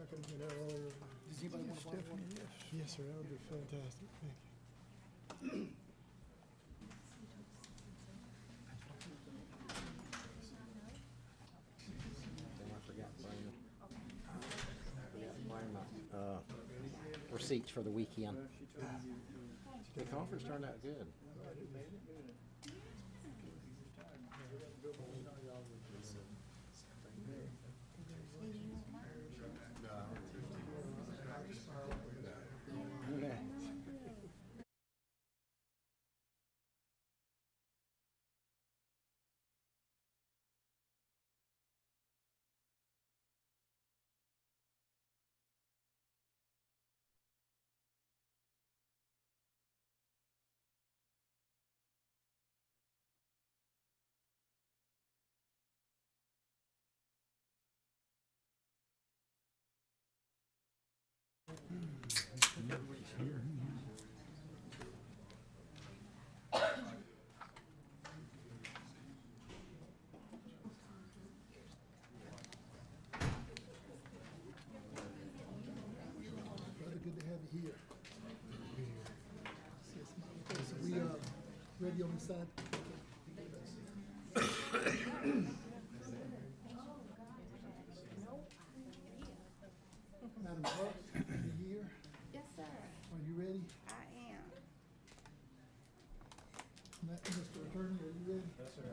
I could have been there earlier. Does anybody want to borrow one? Yes, sir, that would be fantastic. Thank you. Receipts for the weekend. The conference turned out good. Brother, good to have you here. So we ready on the side? Madam Clerk, are you here? Yes, sir, Are you ready? I am. Mr. Attorney, are you ready? Yes, sir.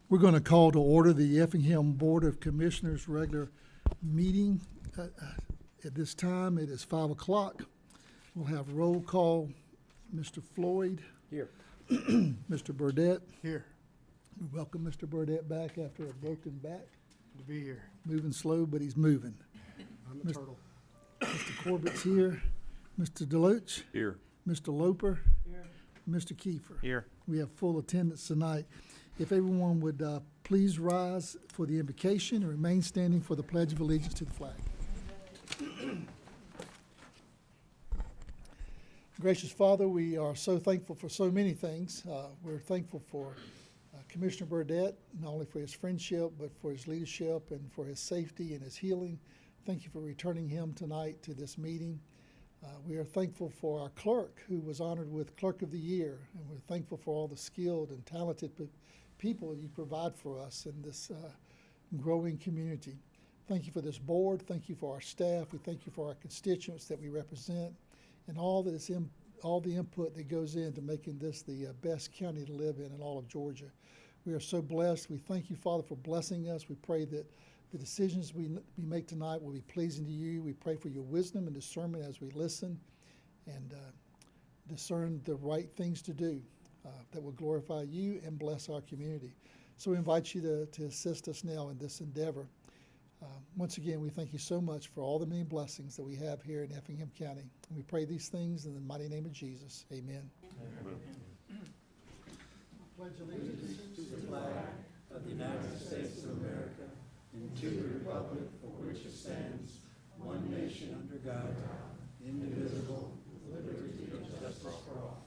We're going to call to order the Effingham Board of Commissioners regular meeting. At this time, it is 5 o'clock. We'll have roll call. Mr. Floyd, Here. Mr. Burdette. Here, We welcome Mr. Burdette back after a broken back. to be here. Moving slow, but he's moving. I'm a Mr. turtle. Mr. Corbett's here. Mr. Deloach. Here. Mr. Loper. Here. Mr. Kiefer. Here. We have full attendance tonight. If everyone would please rise for the invocation and remain standing for the Pledge of Allegiance to the flag. Gracious Father, we are so thankful for so many things. We're thankful for Commissioner Burdette, not only for his friendship, but for his leadership and for his safety and his healing. Thank you for returning him tonight to this meeting. We are thankful for our clerk, who was honored with Clerk of the Year, and we're thankful for all the skilled and talented people you provide for us in this growing community. Thank you for this board. Thank you for our staff. We thank you for our constituents that we represent, and all the input that goes into making this the best county to live in all of Georgia. We are so blessed. We thank you, Father, for blessing us. We pray that the decisions we make tonight will be pleasing to you. We pray for your wisdom and discernment as we listen and discern the right things to do that will glorify you and bless our community. So we invite you to assist us now in this endeavor. Once again, we thank you so much for all the many blessings that we have here in Effingham County. And we pray these things in the mighty name of Jesus. Amen. Pledge allegiance to the flag of the United States of America and to the republic for which it stands, one nation under God, indivisible, with liberty and justice for all.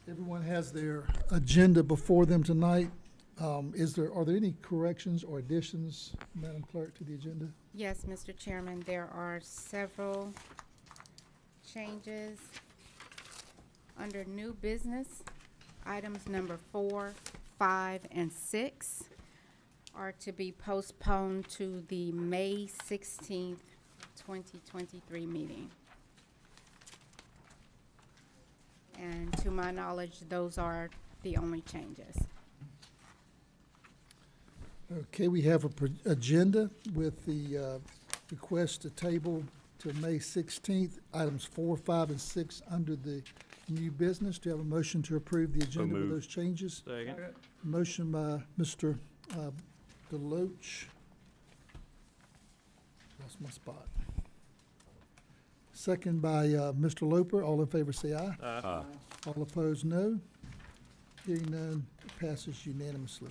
Everyone has their agenda before them tonight. Are there any corrections or additions, Madam Clerk, to the agenda? Yes, Mr. Chairman, there are several changes. Under new business, items number 4, 5, and 6 are to be postponed to the May 16th, 2023 meeting. And to my knowledge, those are the only changes. Okay, we have an agenda with the request to table to May 16th, items 4, 5, and 6 under the new business. Do you have a motion to approve the agenda with moved. those changes? Second. Motion by Mr. Deloach. Lost my spot. Second by Mr. Loper. All in favor say aye. Aye. All opposed, no. Hearing none, it passes unanimously.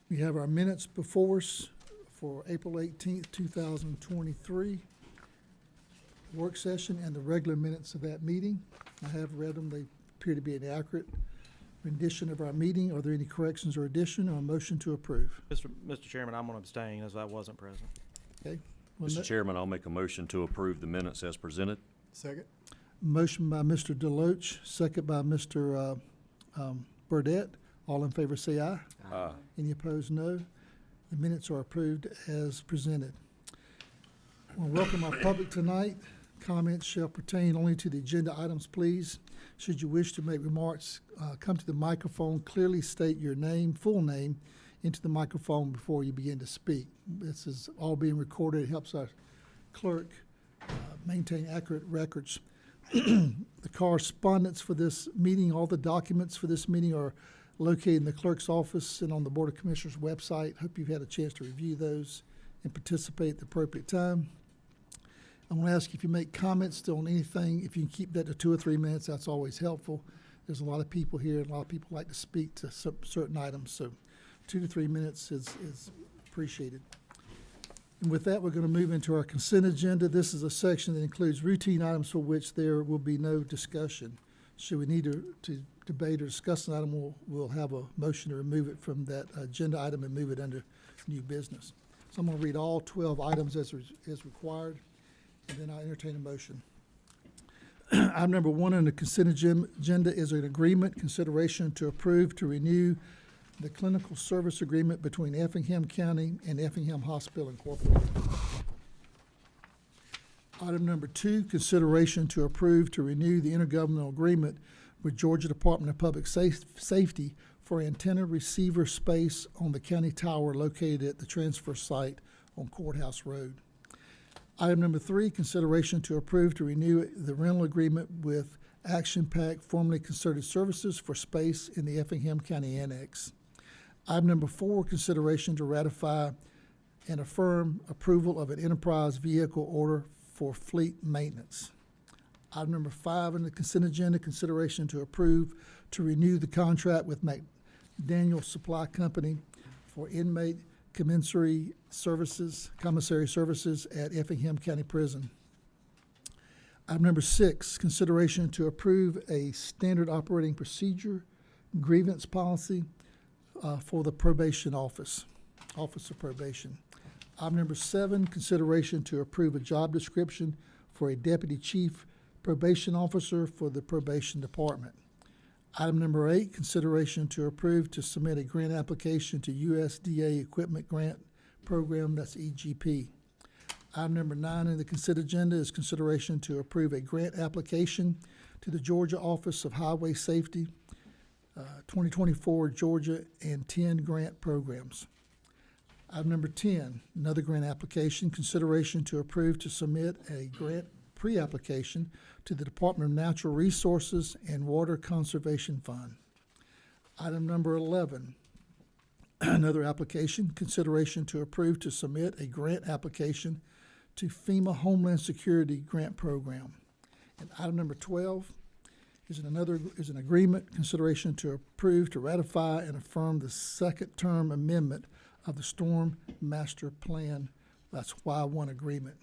We have our minutes before us for April 18th, 2023. work session and the regular minutes of that meeting. I have read them. They appear to be an accurate rendition of our meeting. Are there any corrections or addition or a motion to approve? Mr. Chairman, I'm going to abstain as I wasn't present. Okay. Well, Mr. Chairman, I'll make a motion to approve the minutes as presented. Second. Motion by Mr. Deloach, second by Mr. Burdette. All in favor say aye. Aye. Any opposed, no. The minutes are approved as presented. We'll welcome our public tonight. Comments shall pertain only to the agenda items, please. Should you wish to make remarks, come to the microphone, clearly state your name, full name, into the microphone before you begin to speak. This is all being recorded. It helps our clerk maintain accurate records. The correspondence for this meeting, all the documents for this meeting are located in the clerk's office and on the Board of Commissioners website. Hope you've had a chance to review those and participate at the appropriate time. I'm going to ask if you make comments on anything, if you can keep that to 2 or 3 minutes, that's always helpful. There's a lot of people here, and a lot of people like to speak to certain items, so 2 to 3 minutes is appreciated. And with that, we're going to move into our consent agenda. This is a section that includes routine items for which there will be no discussion. Should we need to debate or discuss an item, we'll have a motion to remove it from that agenda item and move it under new business. So I'm going to read all 12 items as required, and then I'll entertain a motion. Item number 1 on the consent agenda is an agreement consideration to approve to renew the clinical service agreement between Effingham County and Effingham Hospital Incorporated. Item number 2, consideration to approve to renew the intergovernmental agreement with Georgia Department of Public Safety for antenna receiver space on the county tower located at the transfer site on Courthouse Road. Item number 3, consideration to approve to renew the rental agreement with Action Pack, formerly Concerted Services, for space in the Effingham County Annex. Item number 4, consideration to ratify and affirm approval of an enterprise vehicle order for fleet maintenance. Item number 5 on the consent agenda, consideration to approve to renew the contract with McDaniel Supply Company for inmate commissary services at Effingham County Prison. Item number 6, consideration to approve a standard operating procedure grievance policy for the probation office of probation. Item number 7, consideration to approve a job description for a deputy chief probation officer for the probation department. Item number 8, consideration to approve to submit a grant application to USDA Equipment Grant Program, that's EGP. Item number 9 in the consent agenda is consideration to approve a grant application to the Georgia Office of Highway Safety, 2024 Georgia and 10 grant programs. Item number 10, another grant application, consideration to approve to submit a grant pre-application to the Department of Natural Resources and Water Conservation Fund. Item number 11, another application, consideration to approve to submit a grant application to FEMA Homeland Security Grant Program. And item number 12 is an agreement, consideration to approve to ratify and affirm the second term amendment of the Storm Master Plan. That's Y1 agreement.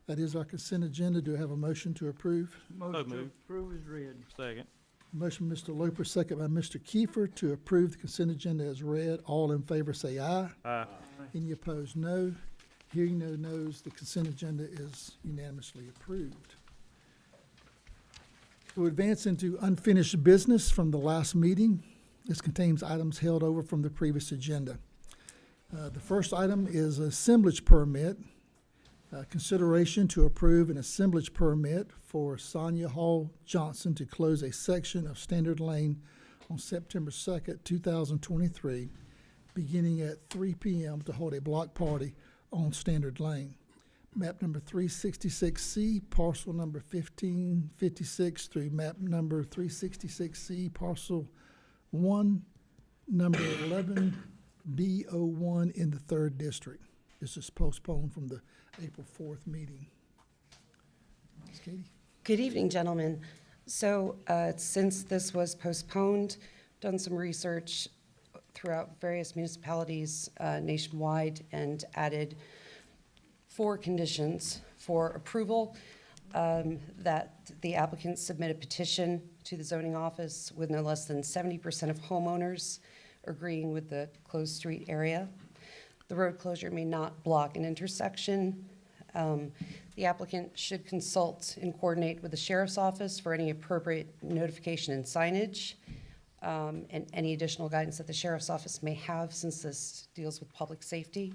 That is our consent agenda. Do I have a motion to approve? Motion to approve is read. Second. Motion by Mr. Loper, second by Mr. Kiefer to approve the consent agenda as read. All in favor say aye. Aye. Any opposed, no. Hearing no noes, the consent agenda is unanimously approved. We'll advance into unfinished business from the last meeting. This contains items held over from the previous agenda. The first item is assemblage permit. Consideration to approve an assemblage permit for Sonia Hall Johnson to close a section of Standard Lane on September 2nd, 2023, beginning at 3 p.m. to hold a block party on Standard Lane. Map number 366C, parcel number 1556 through map number 366C, parcel 1, number 11B01 in the 3rd District. This is postponed from the April 4th meeting. Ms. Katie? Good evening, gentlemen. So since this was postponed, done some research throughout various municipalities nationwide and added 4 conditions for approval. that the applicant submit a petition to the zoning office with no less than 70% of homeowners agreeing with the closed street area. The road closure may not block an intersection. The applicant should consult and coordinate with the sheriff's office for any appropriate notification and signage, and any additional guidance that the sheriff's office may have, since this deals with public safety.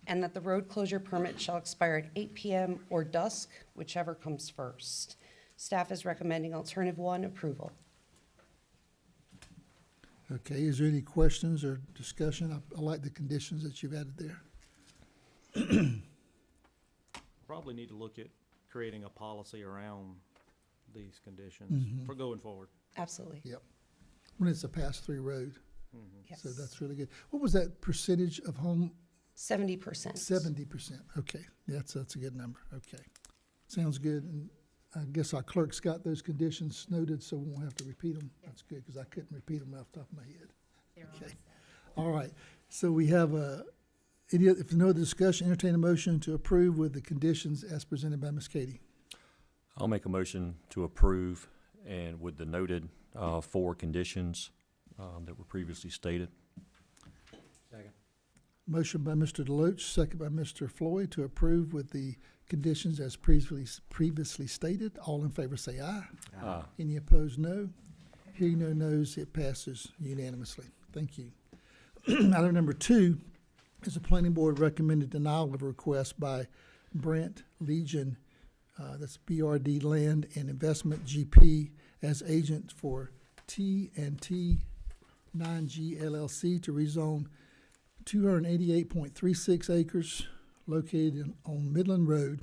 And that the road closure permit shall expire at 8 p.m. or dusk, whichever comes first. Staff is recommending alternative 1 approval. Okay, is there any questions or discussion? I like the conditions that you've added there. Probably need to look at creating a policy around these conditions for going forward. Absolutely. Yep. When it's a pass-through road, Yes. so that's really good. What was that percentage of home? 70%. 70%. Okay, that's a good number. Okay, sounds good. And I guess our clerk's got those conditions noted, so we won't have to repeat them. That's good, because I couldn't repeat them off the top of my head. Okay. All right. So we have if there's no other discussion, entertain a motion to approve with the conditions as presented by Ms. Katie. I'll make a motion to approve and with the noted 4 conditions that were previously stated. Second. Motion by Mr. Deloach, second by Mr. Floyd to approve with the conditions as previously stated. All in favor say aye. Aye. Any opposed, no. Hearing no nos, it passes unanimously. Thank you. Item number 2 is a planning board recommended denial of a request by Brent Legion, that's BRD Land and Investment GP, as agent for T&T 9G LLC to rezone 288.36 acres located on Midland Road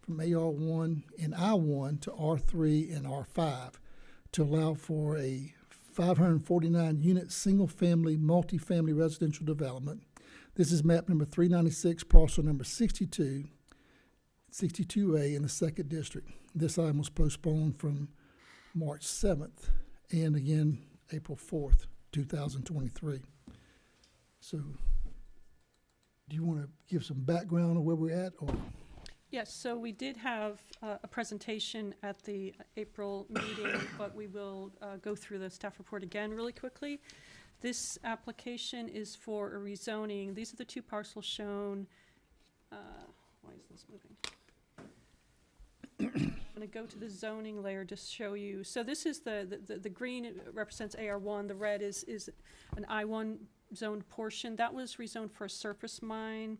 from AR1 and I1 to R3 and R5 to allow for a 549-unit single-family, multifamily residential development. This is map number 396, parcel number 62, 62A in the 2nd District. This item was postponed from March 7th and again April 4th, 2023. So do you want to give some background on where we're at, or? Yes, so we did have a presentation at the April meeting, but we will go through the staff report again really quickly. This application is for a rezoning. These are the 2 parcels shown. Why is this moving? I'm going to go to the zoning layer to show you. So this is the green represents AR1. The red is an I1 zoned portion. That was rezoned for a surface mine.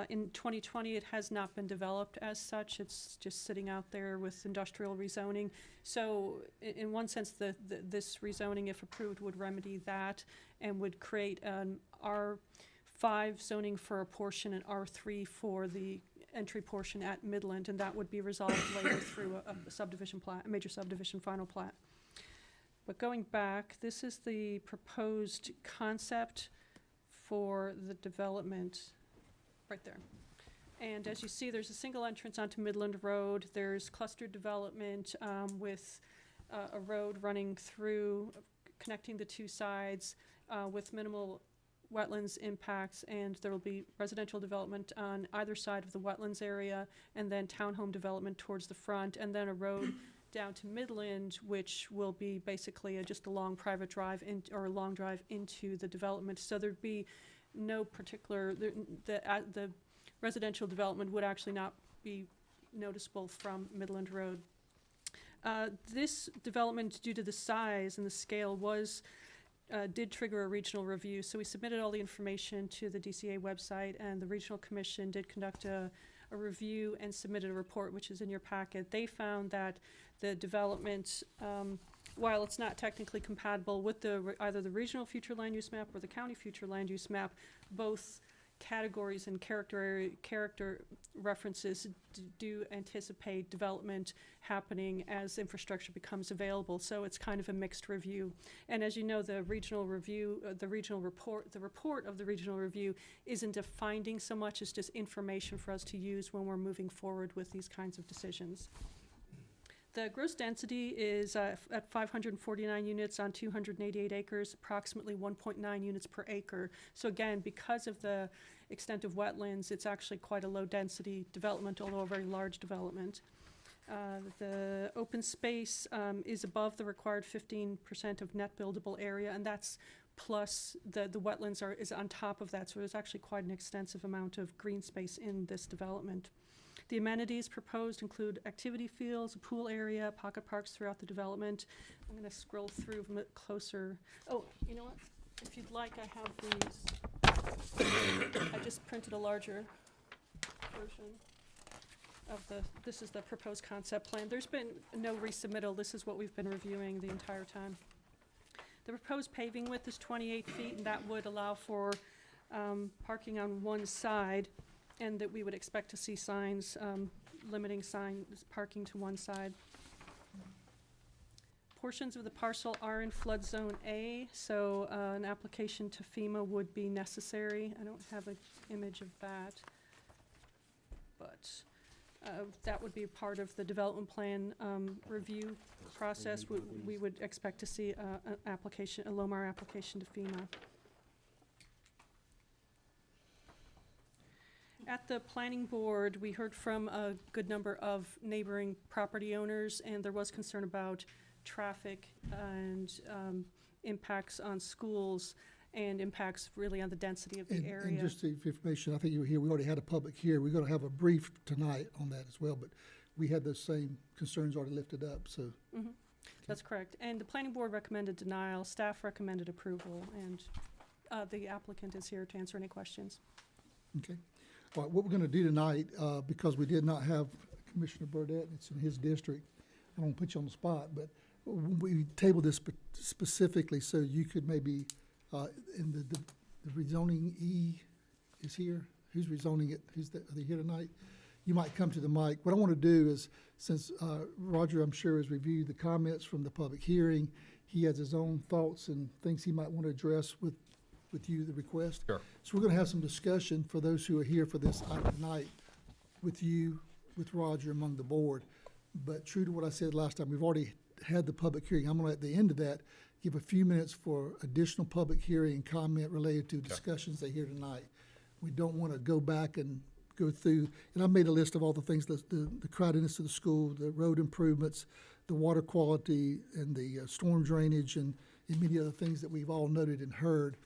In 2020, it has not been developed as such. It's just sitting out there with industrial rezoning. So in one sense, this rezoning, if approved, would remedy that and would create an R5 zoning for a portion and R3 for the entry portion at Midland, and that would be resolved later through a subdivision plat, a major subdivision final plat. But going back, this is the proposed concept for the development right there. And as you see, there's a single entrance onto Midland Road. There's clustered development with a road running through, connecting the 2 sides with minimal wetlands impacts, and there will be residential development on either side of the wetlands area, and then townhome development towards the front, and then a road down to Midland, which will be basically just a long private drive or a long drive into the development. So there'd be no particular, the residential development would actually not be noticeable from Midland Road. This development, due to the size and the scale, did trigger a regional review. So we submitted all the information to the DCA website, and the Regional Commission did conduct a review and submitted a report, which is in your packet. They found that the development, while it's not technically compatible with either the regional future land use map or the county future land use map, both categories and character references do anticipate development happening as infrastructure becomes available. So it's kind of a mixed review. And as you know, the regional review, the report of the regional review isn't a finding so much as just information for us to use when we're moving forward with these kinds of decisions. The gross density is at 549 units on 288 acres, approximately 1.9 units per acre. So again, because of the extent of wetlands, it's actually quite a low density development, although a very large development. The open space is above the required 15% of net buildable area, and that's plus the wetlands is on top of that, so there's actually quite an extensive amount of green space in this development. The amenities proposed include activity fields, a pool area, pocket parks throughout the development. I'm going to scroll through a bit closer. Oh, you know what? If you'd like, I have these. I just printed a larger version of this is the proposed concept plan. There's been no resubmittal. This is what we've been reviewing the entire time. The proposed paving width is 28 feet, and that would allow for parking on one side, and that we would expect to see signs, limiting signs, parking to one side. Portions of the parcel are in flood zone A, so an application to FEMA would be necessary. I don't have an image of that, but that would be part of the development plan review process. We would expect to see an application, a LOMAR application to FEMA. At the planning board, we heard from a good number of neighboring property owners, and there was concern about traffic and impacts on schools and impacts really on the density of the area. And just the information, I think you were here, we already had a public hearing. We're going to have a brief tonight on that as well, but we had those same concerns already lifted up, so. Mm-hmm. That's correct. And the planning board recommended denial, staff recommended approval, and the applicant is here to answer any questions. Okay. All right, what we're going to do tonight, because we did not have Commissioner Burdette, it's in his district, I don't want to put you on the spot, but we tabled this specifically so you could maybe, in the rezoning E is here. Who's rezoning it? Are they here tonight? You might come to the mic. What I want to do is, since Roger, I'm sure, has reviewed the comments from the public hearing, he has his own thoughts and things he might want to address with you, the request. Sure. So we're going to have some discussion for those who are here for this item tonight with you, with Roger, among the board. But true to what I said last time, we've already had the public hearing. I'm going to, at the end of that, give a few minutes for additional public hearing and comment related to discussions they hear tonight. We don't want to go back and go through, and I made a list of all the things, the crowdedness of the school, the road improvements, the water quality, and the storm drainage, and many other things that we've all noted and heard.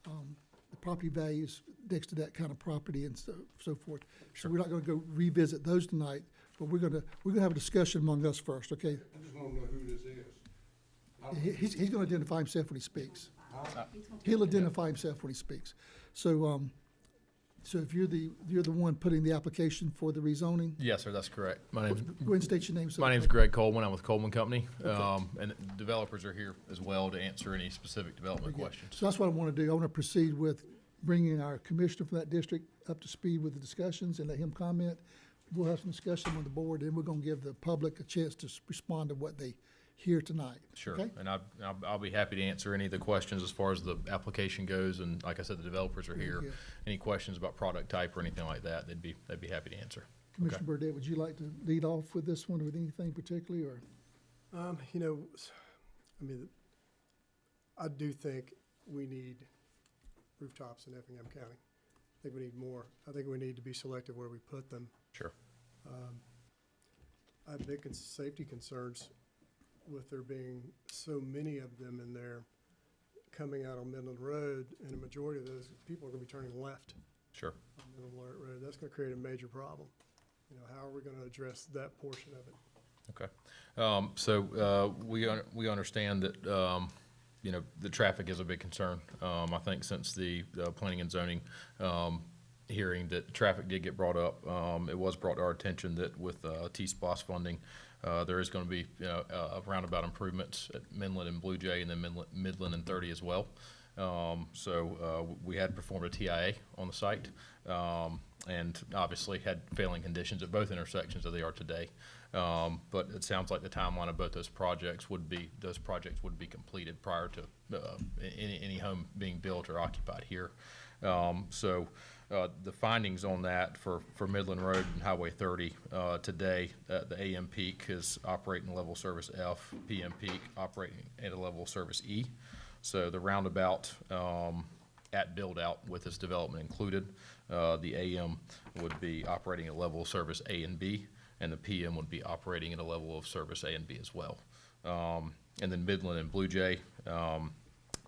The property values next to that kind of property and so forth. So we're not going to go revisit those tonight, but we're going to have a discussion among us first, okay? I just want to know who this is. He's going to identify himself when he speaks. He'll identify himself when he speaks. So, so if you're the one putting the application for the rezoning, Yes, sir, that's correct. go ahead and state your name. My name's Greg Coleman. I'm with Coleman Company. And developers are here as well to answer any specific development questions. So that's what I want to do. I want to proceed with bringing our commissioner from that district up to speed with the discussions and let him comment. We'll have some discussion on the board, and we're going to give the public a chance to respond to what they hear tonight. Sure, Okay? and I'll be happy to answer any of the questions as far as the application goes, and like I said, the developers are here. good. Any questions about product type or anything like that, they'd be happy to answer. Commissioner Burdette, would you like to lead off with this one with anything particularly, or? You know, I mean, I do think we need rooftops in Effingham County. I think we need more. I think we need to be selective where we put them. Sure. I have big safety concerns with there being so many of them in there coming out on Midland Road, and a majority of those people are going to be turning left Sure. on Midland Road. That's going to create a major problem. You know, how are we going to address that portion of it? Okay. So we understand that, you know, the traffic is a big concern. I think since the planning and zoning hearing that traffic did get brought up, it was brought to our attention that with T-SPOS funding, there is going to be, you know, roundabout improvements at Midland and Blue Jay, and then Midland and 30 as well. So we had performed a TIA on the site, and obviously had failing conditions at both intersections as they are today. But it sounds like the timeline of both those projects would be completed prior to any home being built or occupied here. So the findings on that for Midland Road and Highway 30 today, the AM peak is operating level service F, PM peak operating at a level service E. So the roundabout at build out with this development included, the AM would be operating at level service A and B, and the PM would be operating at a level of service A and B as well. And then Midland and Blue Jay,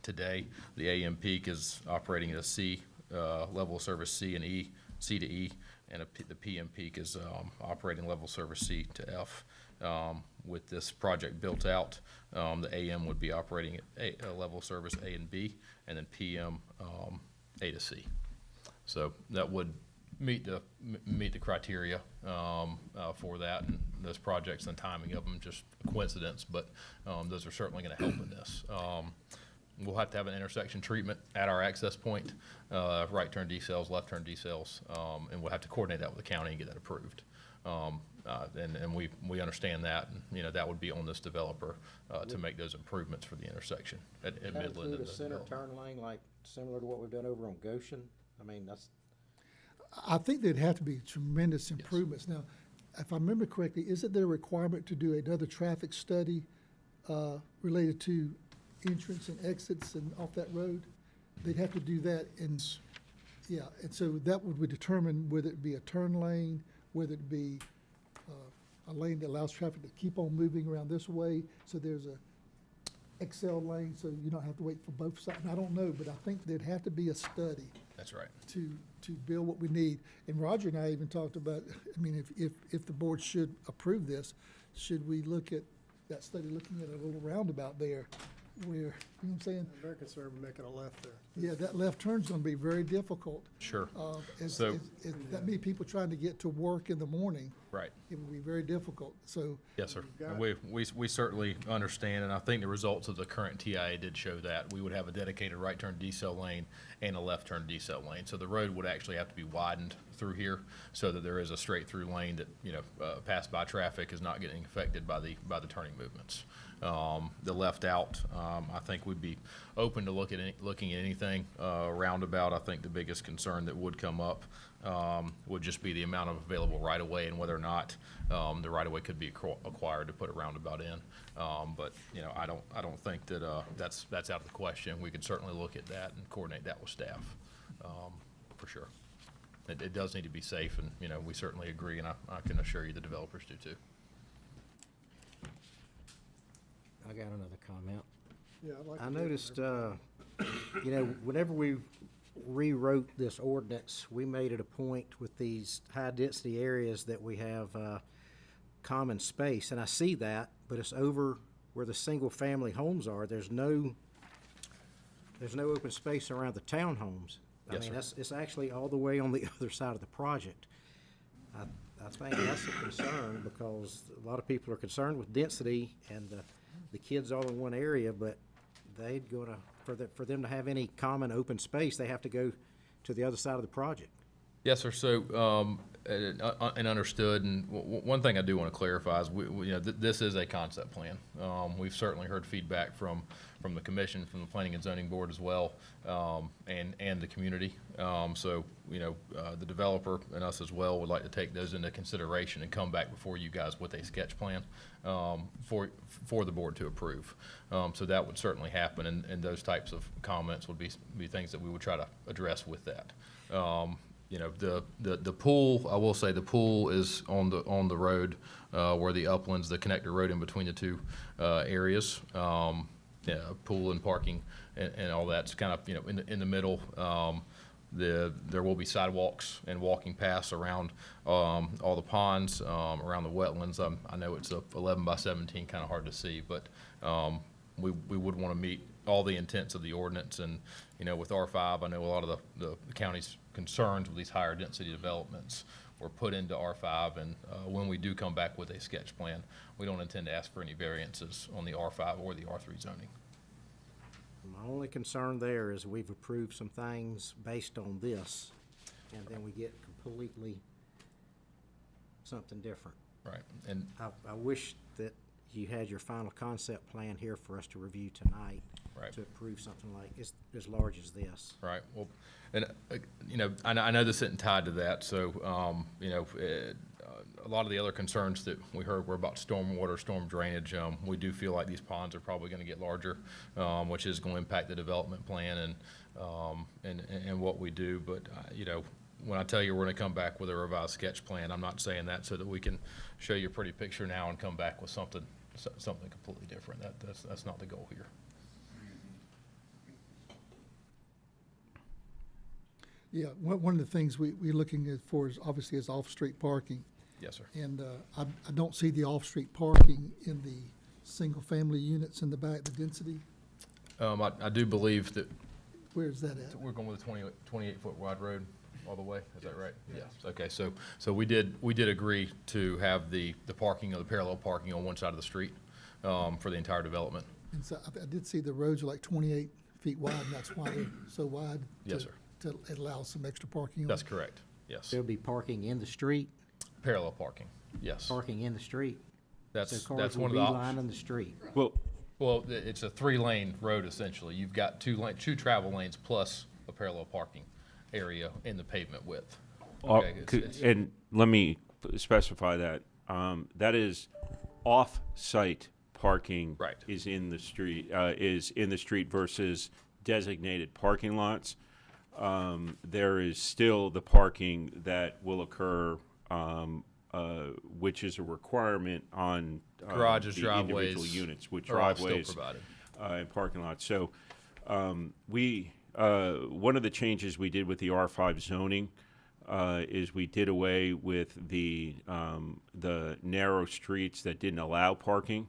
today, the AM peak is operating at a C, level of service C and E, C to E, and the PM peak is operating level service C to F. With this project built out, the AM would be operating at a level service A and B, and then PM A to C. So that would meet the criteria for that, and those projects and the timing of them just a coincidence, but those are certainly going to help in this. We'll have to have an intersection treatment at our access point, right turn decels, left turn decels, and we'll have to coordinate that with the county and get that approved. And we understand that, and, that would be on this developer to make those improvements for the intersection at That Midland. include And a the center development. turn lane like similar to what we've done over on Goshen? I mean, that's, I think there'd have to be tremendous improvements. Now, if I remember correctly, isn't there a requirement to do another traffic study related to entrance and exits and off that road? They'd have to do that, and, yeah, and so that would determine whether it be a turn lane, whether it be a lane that allows traffic to keep on moving around this way, so there's a XL lane, so you don't have to wait for both sides. And I don't know, but I think there'd have to be a study That's right. to build what we need. And Roger and I even talked about, I mean, if the board should approve this, should we look at that study, looking at a little roundabout there where, you know what I'm saying? I'm very concerned with making a left there. Yeah, that left turn's gonna be very difficult. Sure. As that many people trying to get to work in the morning, Right. it would be very difficult. So, Yes, sir. got And we certainly understand, and I think the results of the current TIA did show that. We would have a dedicated right turn decel lane and a left turn decel lane. So the road would actually have to be widened through here so that there is a straight through lane that, pass by traffic is not getting affected by the turning movements. The left out, I think we'd be open to looking at anything roundabout. I think the biggest concern that would come up would just be the amount of available right-of-way and whether or not the right-of-way could be acquired to put a roundabout in. But I don't think that that's out of the question. We could certainly look at that and coordinate that with staff for sure. It does need to be safe, and we certainly agree, and I can assure you the developers do too. I got another comment. Yeah, I'd like to I do it. noticed, whenever we rewrote this ordinance, we made it a point with these high-density areas that we have common space, and I see that, but it's over where the single-family homes are. There's no open space around the townhomes. Yes, sir. It's actually all the way on the other side of the project. I think that's a concern because a lot of people are concerned with density and the kids all in one area, but they'd go to, for them to have any common open space, they have to go to the other side of the project. Yes, sir. So, and understood, and one thing I do want to clarify is, this is a concept plan. We've certainly heard feedback from the commission, from the planning and zoning board as well, and the community. So, the developer and us as well would like to take those into consideration and come back before you guys with a sketch plan for the board to approve. So that would certainly happen, and those types of comments would be things that we would try to address with that. The pool, I will say the pool is on the road, where the uplands, the connector road in between the two areas. Pool and parking and all that's kind of, in the middle. There will be sidewalks and walking paths around all the ponds, around the wetlands. I know it's a 11 by 17, kind of hard to see, but we would want to meet all the intents of the ordinance. And with R5, I know a lot of the county's concerns with these higher density developments were put into R5, and when we do come back with a sketch plan, we don't intend to ask for any variances on the R5 or the R3 zoning. My only concern there is we've approved some things based on this, and then we get completely something different. Right. And I wish that you had your final concept plan here for us to review tonight. Right. To approve something like as large as this. right. Well, and I know this isn't tied to that. So a lot of the other concerns that we heard were about stormwater, storm drainage. We do feel like these ponds are probably going to get larger, which is going to impact the development plan and what we do. But when I tell you we're gonna come back with a revised sketch plan, I'm not saying that so that we can show you a pretty picture now and come back with something completely different. That's not the goal here. Yeah, one of the things we're looking at for is obviously is off-street parking. Yes, sir. And I don't see the off-street parking in the single-family units in the back, the density. I do believe that Where is that at? we're going with a 28-foot wide road all the way. Is that right? Yes. Okay, so we did agree to have the parking, the parallel parking on one side of the street for the entire development. And so I did see the roads are like 28 feet wide, and that's why they're so wide. Yes, sir. To allow some extra parking. That's correct. Yes. There'll be parking in the street, Parallel parking. Yes. parking in the street. So That's cars will one of be the options. lining the street. Well, Well, it's a 3-lane road essentially. You've got two travel lanes plus a parallel parking area in the pavement width. Okay, it's- and let me specify that. That is off-site parking. Right. Is in the street versus designated parking lots. There is still the parking that will occur, which is a requirement on Garages, the driveways individual units, with are all still driveways provided. and parking lots. So one of the changes we did with the R5 zoning is we did away with the narrow streets that didn't allow parking,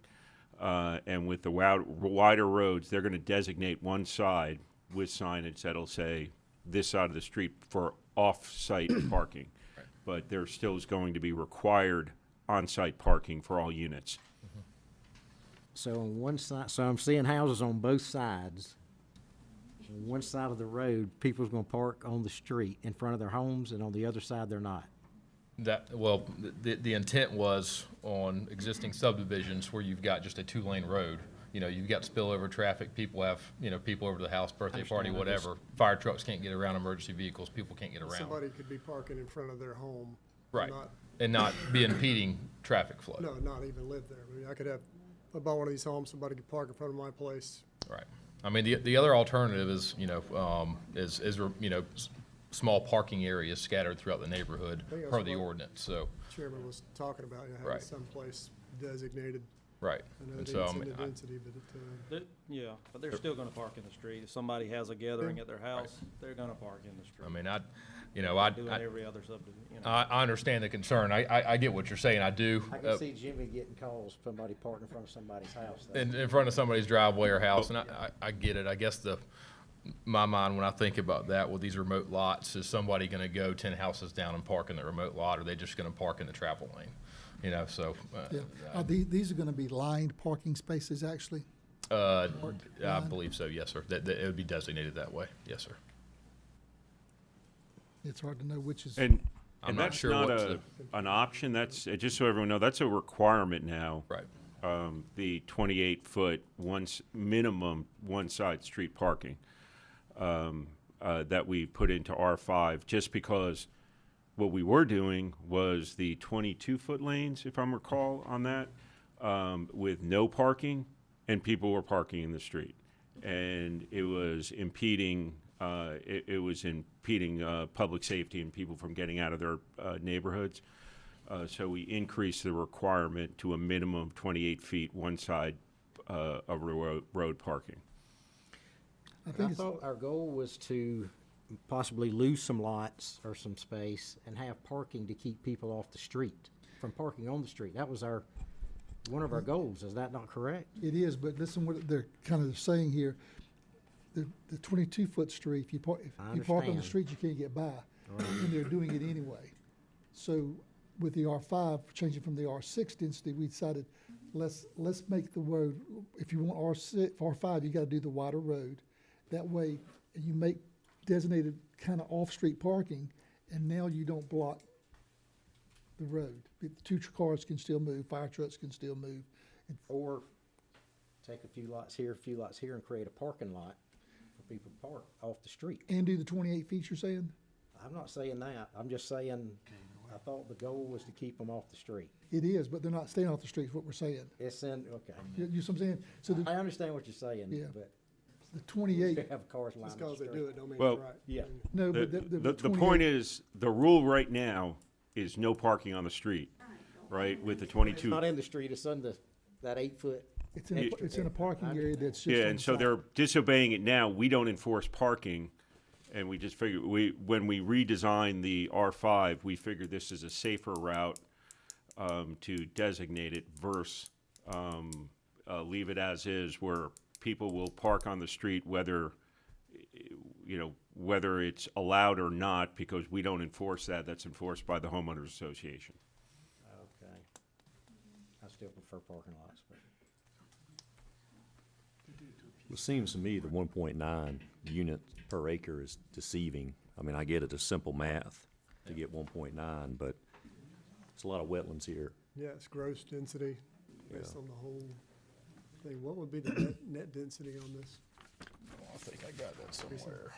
and with the wider roads, they're going to designate one side with signage that'll say this side of the street for off-site parking. Right. But there still is going to be required on-site parking for all units. So on one side, so I'm seeing houses on both sides. On one side of the road, people's gonna park on the street in front of their homes, and on the other side, they're not. The intent was on existing subdivisions where you've got just a 2-lane road. You know, you've got spillover traffic, people have, people over to the house, birthday party, Understand, I just- whatever. Fire trucks can't get around, emergency vehicles, people can't get around. Somebody could be parking in front of their home. Right, Not, and not be impeding traffic flow. no, not even live there. I mean, I could have, if I bought one of these homes, somebody could park in front of my place. Right. I mean, the other alternative is, small parking areas scattered throughout the neighborhood I think that's per the what- ordinance, so, Chairman was talking about, having Right. someplace designated. right. I know And it's so, in the density, but Yeah, but they're still gonna park in the street. If somebody has a gathering at their house, they're gonna park in the street. I mean, Doing every other subdivision, I understand the concern. I get what you're saying. I do. I can see Jimmy getting calls, somebody parking in front of somebody's house. though. In front of somebody's driveway or house, and I get it. I guess my mind when I think about that with these remote lots, is somebody gonna go 10 houses down and park in the remote lot, or are they just gonna park in the travel lane? So. Yeah. These are going to be lined parking spaces, actually. I line? believe so, yes, sir. That it would be designated that way, yes, sir. It's hard to know which is. And I'm not that's sure not what's an option. That's, just so everyone knows, that's a requirement now. Right. The 28-foot minimum one-side street parking that we put into R5, just because what we were doing was the 22-foot lanes, if I'm recall, on that, with no parking, and people were parking in the street. And it was impeding public safety and people from getting out of their neighborhoods. So we increased the requirement to a minimum of 28 feet, one side of road parking. I thought our goal was to possibly lose some lots or some space and have parking to keep people off the street, from parking on the street. That was one of our goals. Is that not correct? It is, but listen what they're kind of saying here. The 22-foot street, if you park on the understand. street, you can't get by. And they're doing it anyway. So with the R5, changing from the R6 density, we decided let's make the road, if you want R5, you got to do the wider road. That way you make designated kind of off-street parking, and now you don't block the road. Two cars can still move, fire trucks can still move. Or take a few lots here, and create a parking lot for people to park off the street. And do the 28 feet, you're saying? I'm not saying that. I'm just saying, I thought the goal was to keep them off the street. It is, but they're not staying off the street, is what we're saying. It's in, okay. You see what I'm saying? So I understand what you're saying, Yeah. but The 28, Have cars lined Just up because they straight. do it, don't mean Well, it's right. yeah. no, The, but the 28 point is, the rule right now is no parking on the street, right, with the It's 22. not in the street, it's on that 8 foot. It's in a parking area that's just Yeah, on and the so side. they're disobeying it now. We don't enforce parking. And we just figured, when we redesigned the R5, we figured this is a safer route to designate it versus leave it as is, where people will park on the street whether, whether it's allowed or not, because we don't enforce that. That's enforced by the homeowners association. Okay. I still prefer parking lots, but. It seems to me the 1.9 units per acre is deceiving. I mean, I get it, it's simple math to get 1.9, but it's a lot of wetlands here. Yeah, it's gross density based Yeah. on the whole thing. What would be the net density on this? I think I got that somewhere.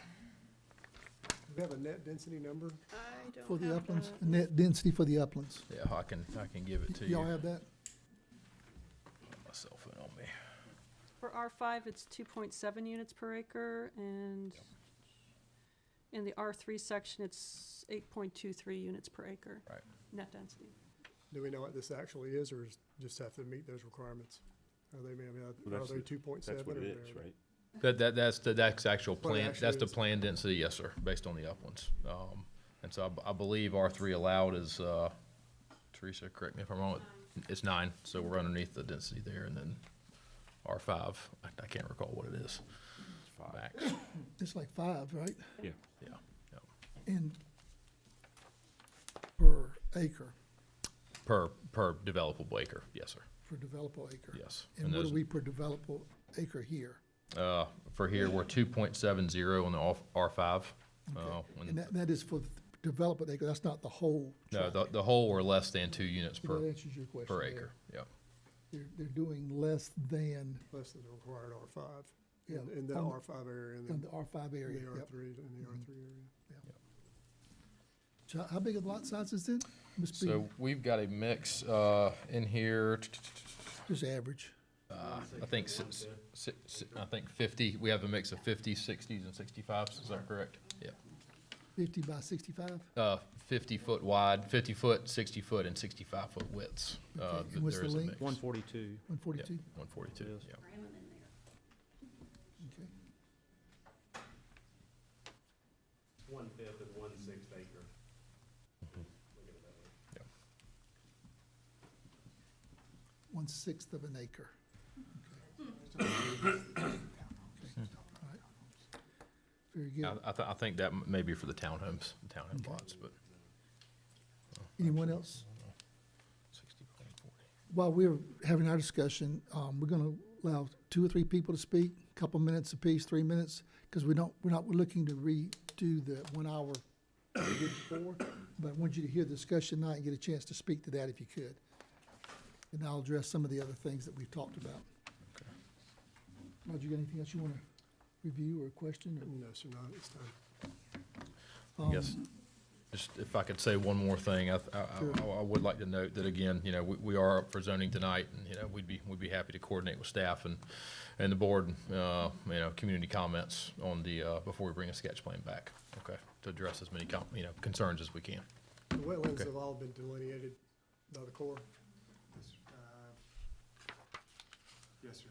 Do we have a net density number? I don't For the have uplands, that. net density for the uplands. Yeah, I can give it to you. Y'all have that? My cell phone on me. For R5, it's 2.7 units per acre, and in the R3 section, it's 8.23 units per acre. Right. Net density. Do we know what this actually is, or just have to meet those requirements? Are they, Well, are that's they the- 2.7? That's what it or is, they're- right? That's actual What it plan, actually that's the is. plan density, yes, sir, based on the uplands. And so I believe R3 allowed is, Teresa, correct me if I'm wrong, it's 9, so we're underneath the density there, and then R5, I can't recall what it is. Max, It's like 5, right? Yeah. yeah, yeah. And per acre, Per developable acre, yes, sir, per developable acre. yes. And what those- are we per developable acre here? For here, we're 2.70 on the R5. And that is for developable acre, that's not the whole No, tract. the whole or less than 2 units So per, that answers your question per there. acre, yeah. They're doing less than, Less than the required R5. Yeah, In the on- R5 area, and in then the R5 in area, the yep. R3, in the R3 area. So how big are the lot sizes then? Must be So we've got a mix in here. just average. I think I think 50. We have a mix of 50s, 60s, and 65s. Is that correct? Yeah. 50 by 65? 50 foot wide, 50 foot, 60 foot, and 65 foot widths. Okay, and what's There the is a length? mix. 142. 142? 142. Yes. Yeah. Okay. 1/5 of 1/6 acre. Yeah. 1/6 of an acre. Okay. All right. Very good. I think that may be for the townhome lots, but Anyone else? 60, 40. While we're having our discussion, we're gonna allow 2 or 3 people to speak, a couple minutes apiece, 3 minutes, because we're not looking to redo the 1 hour that we did before, but I want you to hear the discussion tonight and get a chance to speak to that if you could. And I'll address some of the other things that we've talked about. Roger, you got anything else you wanna review or question, or? No, sir, not at this time. I guess, just if I could say one more thing, I would like to note that again, we are up for zoning tonight, and, we'd be happy to coordinate with staff and the board, community comments on the, before we bring a sketch plan back, okay? To address as many, concerns as we can. The wetlands Okay. have all been delineated by the Corps. Yes, sir.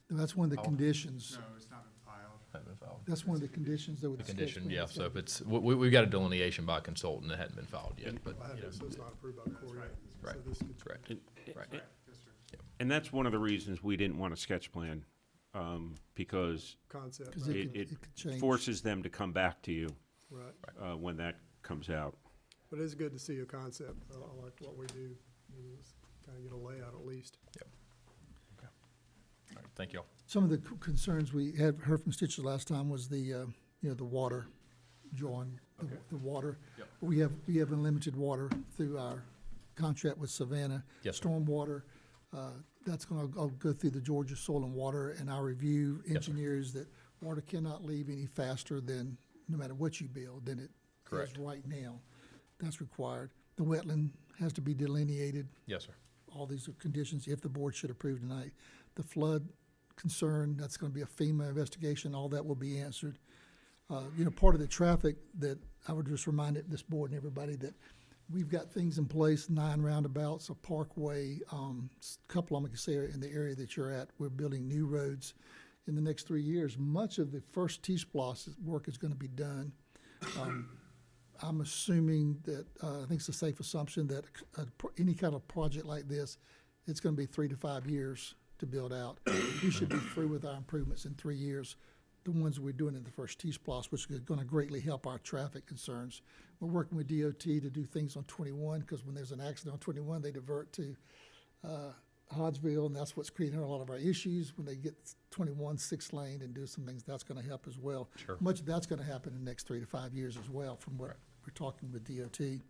That's one of the conditions, No, it's not been filed. Hadn't been filed. that's one of the conditions that would. The condition, yeah, so if it's, we've got a delineation by a consultant that hadn't been filed yet, but, I have it, so it's not approved by the Corps yet. Right. So this could. correct, right. Yes, sir. And that's one of the reasons we didn't want a sketch plan, because Concept, Because right? it could change. forces them to come back to you Right. when that comes out. But it's good to see a concept. I like what we do. Kind of get a layout at least. All right, thank you all. Some of the concerns we had heard from Stitcher last time was the water, John, the water. Yep. We have unlimited water through our contract with Savannah. Yes, sir. Stormwater, that's I'll go through the Georgia Soil and Water and our review sir. engineers that water cannot leave any faster than, no matter what you build, than it is Correct. right now. That's required. The wetland has to be delineated. Yes, sir. All these are conditions if the board should approve tonight. the flood concern, that's gonna be a FEMA investigation, all that will be answered. Part of the traffic that I would just remind this board and everybody that we've got things in place, 9 roundabouts, a parkway, a couple of them, I can say, are in the area that you're at. We're building new roads in the next 3 years. Much of the first T-Splosh work is gonna be done. I'm assuming that, I think it's a safe assumption that any kind of project like this, it's gonna be 3 to 5 years to build out. We should be through with our improvements in 3 years, the ones we're doing in the first T-Splosh, which is gonna greatly help our traffic concerns. We're working with DOT to do things on 21, because when there's an accident on 21, they divert to Hodgesville, and that's what's creating a lot of our issues. When they get 21 6-lane and do some things, that's gonna help as well. Sure. Much of that's gonna happen in the next 3 to 5 years as well, from what we're talking with DOT.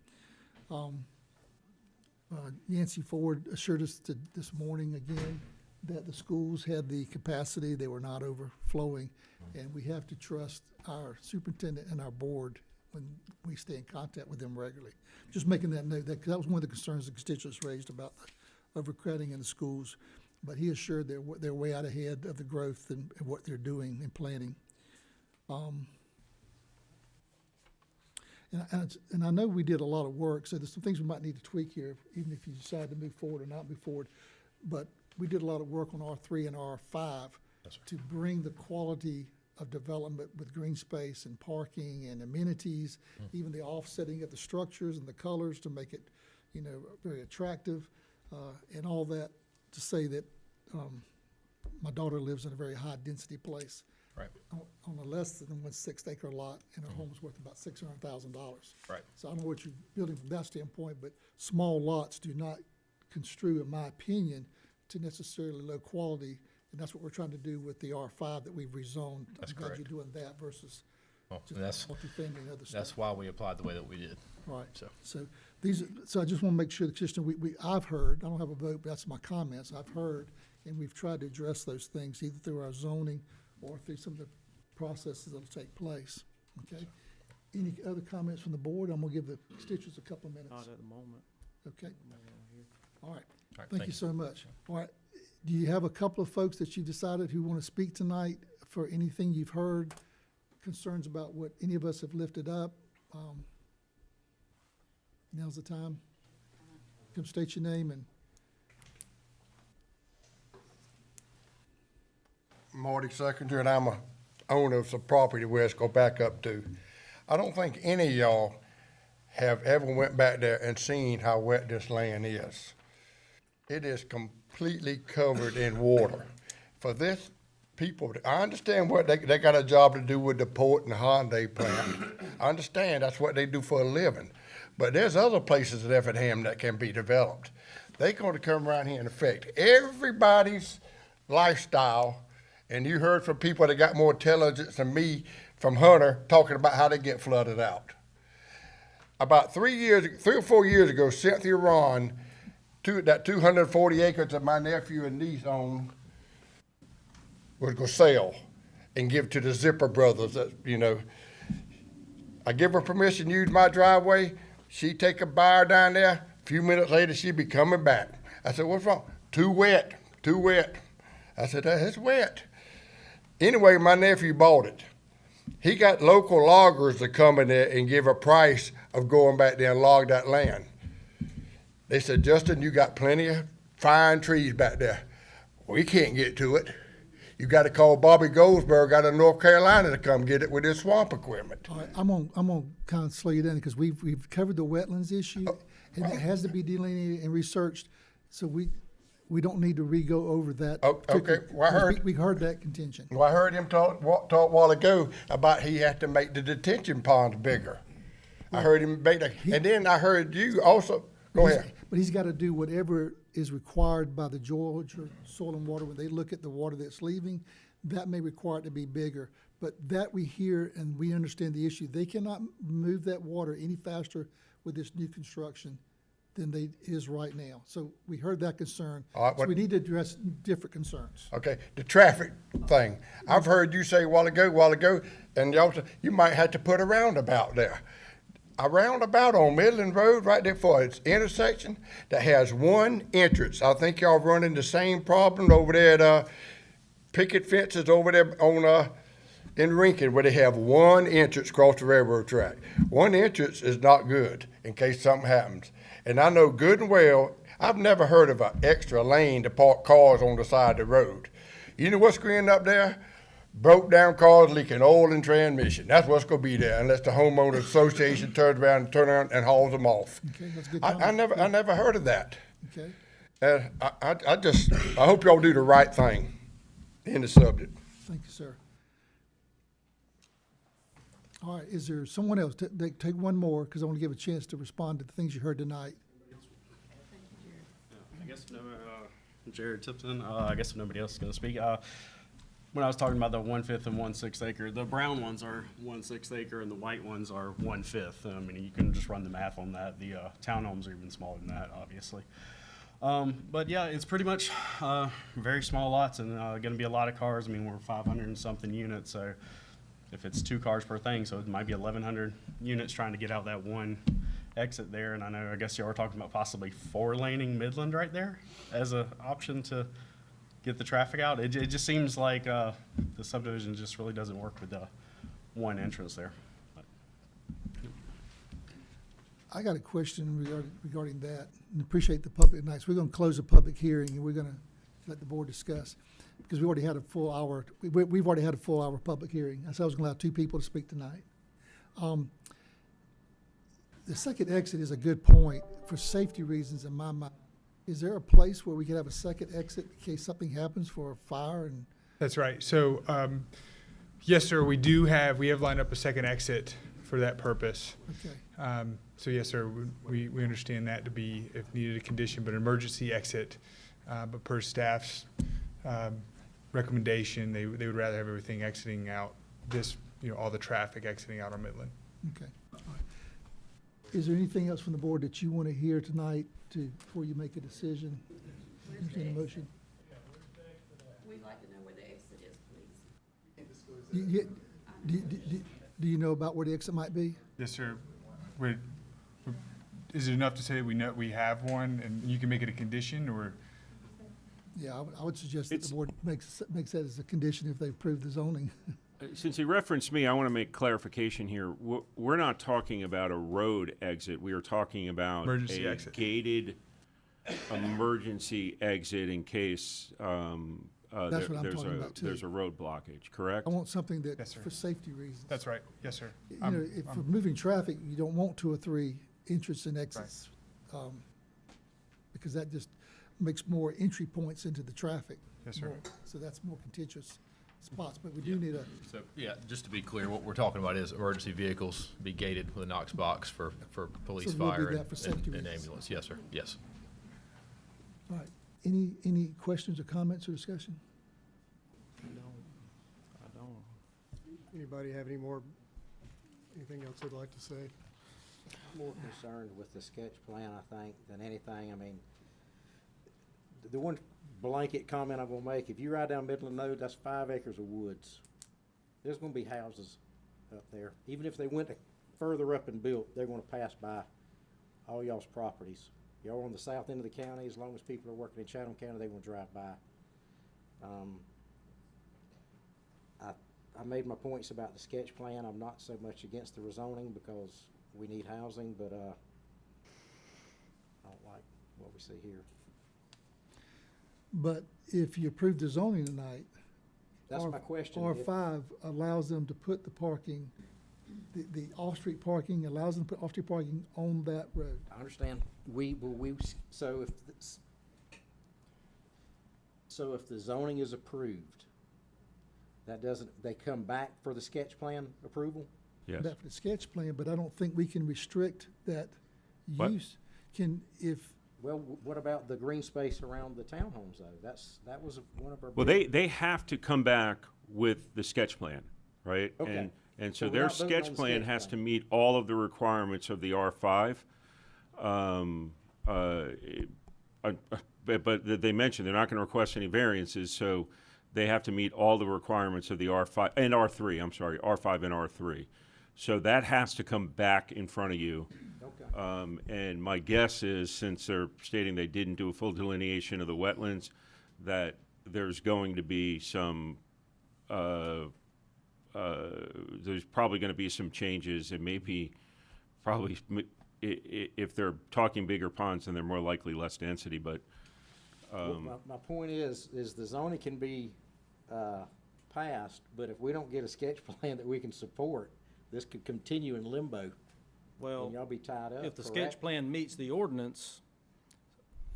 Yancy Ford assured us this morning again that the schools had the capacity, they were not overflowing, and we have to trust our superintendent and our board when we stay in contact with them regularly. Just making that note, that was one of the concerns the constituents raised about the overcrowding in the schools, but he assured they're way out ahead of the growth and what they're doing and planning. And I know we did a lot of work, so there's some things we might need to tweak here, even if you decide to move forward or not move forward. But we did a lot of work on R3 and R5 to bring the quality of development with green space and parking and amenities, even the offsetting of the structures and the colors to make it, very attractive, and all that to say that my daughter lives in a very high-density place. Right. On a less than 1 6-acre lot, and her home's worth about $600,000. Right. So I don't know what you're building from that standpoint, but small lots do not construe, in my opinion, to necessarily low quality, and that's what we're trying to do with the R5 that we've rezoned. That's I'm glad correct. you're doing that versus Well, just that's, multifamily and other stuff. that's why we applied the way that we did. Right. So. So I just want to make sure the system, I've heard, I don't have a vote, but that's my comments, I've heard, and we've tried to address those things either through our zoning or through some of the processes that'll take place, okay? Any other comments from the board? I'm gonna give the constituents a couple of minutes. Not at the moment. Okay, all right. All right, Thank you so much. All right, do you have a couple of folks that you decided who want to speak tonight for anything you've heard, concerns about what any of us have lifted up? Now's the time. Come state your name and. Marty Secretary, and I'm a owner of some property where it's gonna back up to. I don't think any of y'all have ever went back there and seen how wet this land is. It is completely covered in water. For this people, I understand what they got a job to do with the port and the Hyundai plant. I understand that's what they do for a living. But there's other places at Effingham that can be developed. They're gonna come around here and affect everybody's lifestyle. And you heard from people that got more intelligence than me from Hunter talking about how they get flooded out. About 3 or 4 years ago, Cynthia Ron, that 240 acres that my nephew and niece own, was gonna sell and give to the Zipper brothers. I give her permission to use my driveway. She take a buyer down there. A few minutes later, she be coming back. I said, what's wrong? Too wet. I said, it's wet. Anyway, my nephew bought it. He got local loggers to come in there and give a price of going back there and log that land. They said, Justin, you got plenty of fine trees back there. We can't get to it. You got to call Bobby Goldsberg out of North Carolina to come get it with his swamp equipment. All right, I'm gonna kind of slow you down because we've covered the wetlands issue, and it has to be delineated and researched, so we don't need to re-go over that. Oh, okay. Well, We heard that contention. Well, I heard him talk a while ago about he had to make the detention ponds bigger. I heard him make that, and then I heard you also, go ahead. But he's got to do whatever is required by the Georgia Soil and Water. When they look at the water that's leaving, that may require it to be bigger. But that we hear and we understand the issue. They cannot move that water any faster with this new construction than they is right now. So we heard that concern. All right, so we need to address different concerns. Okay, the traffic thing. I've heard you say a while ago, and y'all said you might have to put a roundabout there. a roundabout on Midland Road right there for its intersection that has one entrance. I think y'all running the same problem over there at, picket fences over there on, in Lincoln where they have one entrance across the railroad track. One entrance is not good in case something happens. And I know good and well, I've never heard of an extra lane to park cars on the side of the road. You know what's going up there? Broke down cars leaking oil and transmission. That's what's gonna be there unless the homeowner association turns around and hauls them off. Okay, that's a good I comment. never heard of that. Okay, I hope y'all do the right thing in the subject. thank you, sir. All right, is there someone else? Take one more, because I want to give a chance to respond to the things you heard tonight. I guess no, Jared Tipton. I guess if nobody else is going to speak. When I was talking about the 1/5 and 1/6 acre, the brown ones are 1/6 acre and the white ones are 1/5. I mean, you can just run the math on that. The townhomes are even smaller than that, obviously. But yeah, it's pretty much very small lots and going to be a lot of cars. I mean, we're 500 and something units, so if it's 2 cars per thing, so it might be 1,100 units trying to get out that one exit there. And I guess y'all were talking about possibly 4-laning Midland right there as an option to get the traffic out. It just seems like the subdivision just really doesn't work with the one entrance there. I got a question regarding that, and appreciate the public nights. We're gonna close the public hearing, and we're gonna let the board discuss, because we already had a full hour, we've already had a full hour public hearing. I said I was gonna allow 2 people to speak tonight. The second exit is a good point for safety reasons in my mind. Is there a place where we could have a second exit in case something happens for a fire and? That's right. So, yes, sir, we have lined up a second exit for that purpose. Okay, So yes, sir, we understand that to be, if needed, a condition, but an emergency exit. But per staff's recommendation, they would rather have everything exiting out, all the traffic exiting out on Midland. okay. All right. Is there anything else from the board that you want to hear tonight before you make a decision? Entertain a motion? We'd like to know where the exit is, please. Do you know about where the exit might be? Yes, sir. Is it enough to say we have one and you can make it a condition, or? Yeah, I would suggest that the board makes that as a condition if they approve the zoning. Since he referenced me, I want to make clarification here. We're not talking about a road exit. We are talking about Emergency a exit. gated emergency exit in case That's what I'm talking about, too. there's a road blockage, correct? I want something that, Yes, sir. for safety reasons. That's right. Yes, sir. You know, if for moving traffic, you don't want 2 or 3 entrances and exits. Because that just makes more entry points into the traffic. Yes, sir. So that's more contentious spots, but we do need a, So, yeah, just to be clear, what we're talking about is emergency vehicles be gated with a Knox box for police, So we'll do fire, that for safety and reasons. ambulance. Yes, sir, yes. all right. Any questions or comments or discussion? I don't. Anybody have anything else they'd like to say? More concerned with the sketch plan, I think, than anything. I mean, the one blanket comment I'm gonna make, if you ride down Midland Road, that's 5 acres of woods. There's gonna be houses up there. Even if they went further up and built, they're gonna pass by all y'all's properties. Y'all are on the south end of the county, as long as people are working in Chatham County, they're gonna drive by. I made my points about the sketch plan. I'm not so much against the rezoning because we need housing, but I don't like what we see here. But if you approve the zoning tonight, That's my question. R5 allows them to put the parking, the off-street parking, allows them to put off-street parking on that road. I understand. So if the zoning is approved, they come back for the sketch plan approval? Yes. That for the sketch plan, but I don't think we can restrict that What? use. Well, what about the green space around the townhomes though? That was one of our. Well, big- they have to come back with the sketch plan, right? Okay. And So so we're their not voting on sketch the plan sketch has plan. to meet all of the requirements of the R5. But they mentioned they're not going to request any variances, so they have to meet all the requirements of the R5 and R3. I'm sorry, R5 and R3. So that has to come back in front of you. Okay. And my guess is, since they're stating they didn't do a full delineation of the wetlands, that there's going to be some, there's probably going to be some changes, and maybe, probably, if they're talking bigger ponds, then they're more likely less density, but, Well, my point is the zoning can be passed, but if we don't get a sketch plan that we can support, this could continue in limbo. Well, And y'all be tied up, if the correct? sketch plan meets the ordinance,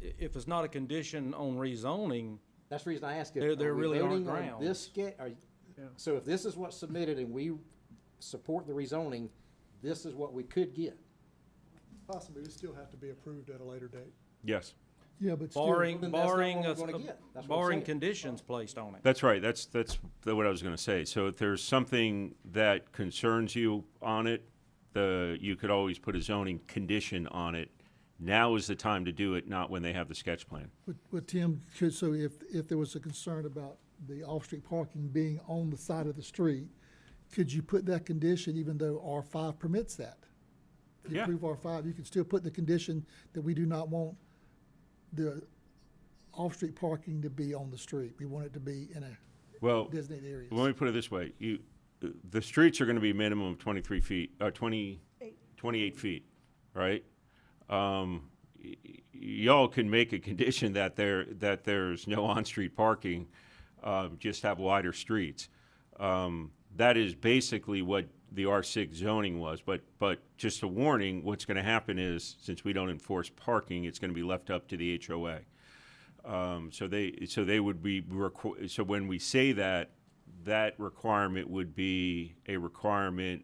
if it's not a condition on rezoning, That's the reason I asked if, There are we really aren't voting on grounds. this so if this is what's submitted and we support the rezoning, this is what we could get. Possibly, it still have to be approved at a later date. yes. Yeah, but still. barring, then that's not barring, what we're gonna get. That's what I'm barring saying. conditions placed on it. That's right. That's what I was going to say. So if there's something that concerns you on it, you could always put a zoning condition on it. Now is the time to do it, not when they have the sketch plan. But Tim, so if there was a concern about the off-street parking being on the side of the street, could you put that condition even though R5 permits that? If you Yeah. approve R5, you could still put the condition that we do not want the off-street parking to be on the street. We want it to be in a Well, designated area. let me put it this way. The streets are going to be minimum of 23 feet, 28 feet, right? Y'all can make a condition that there's no on-street parking, just have wider streets. That is basically what the R6 zoning was, but just a warning, what's going to happen is, since we don't enforce parking, it's going to be left up to the HOA. So they would be, so when we say that, that requirement would be a requirement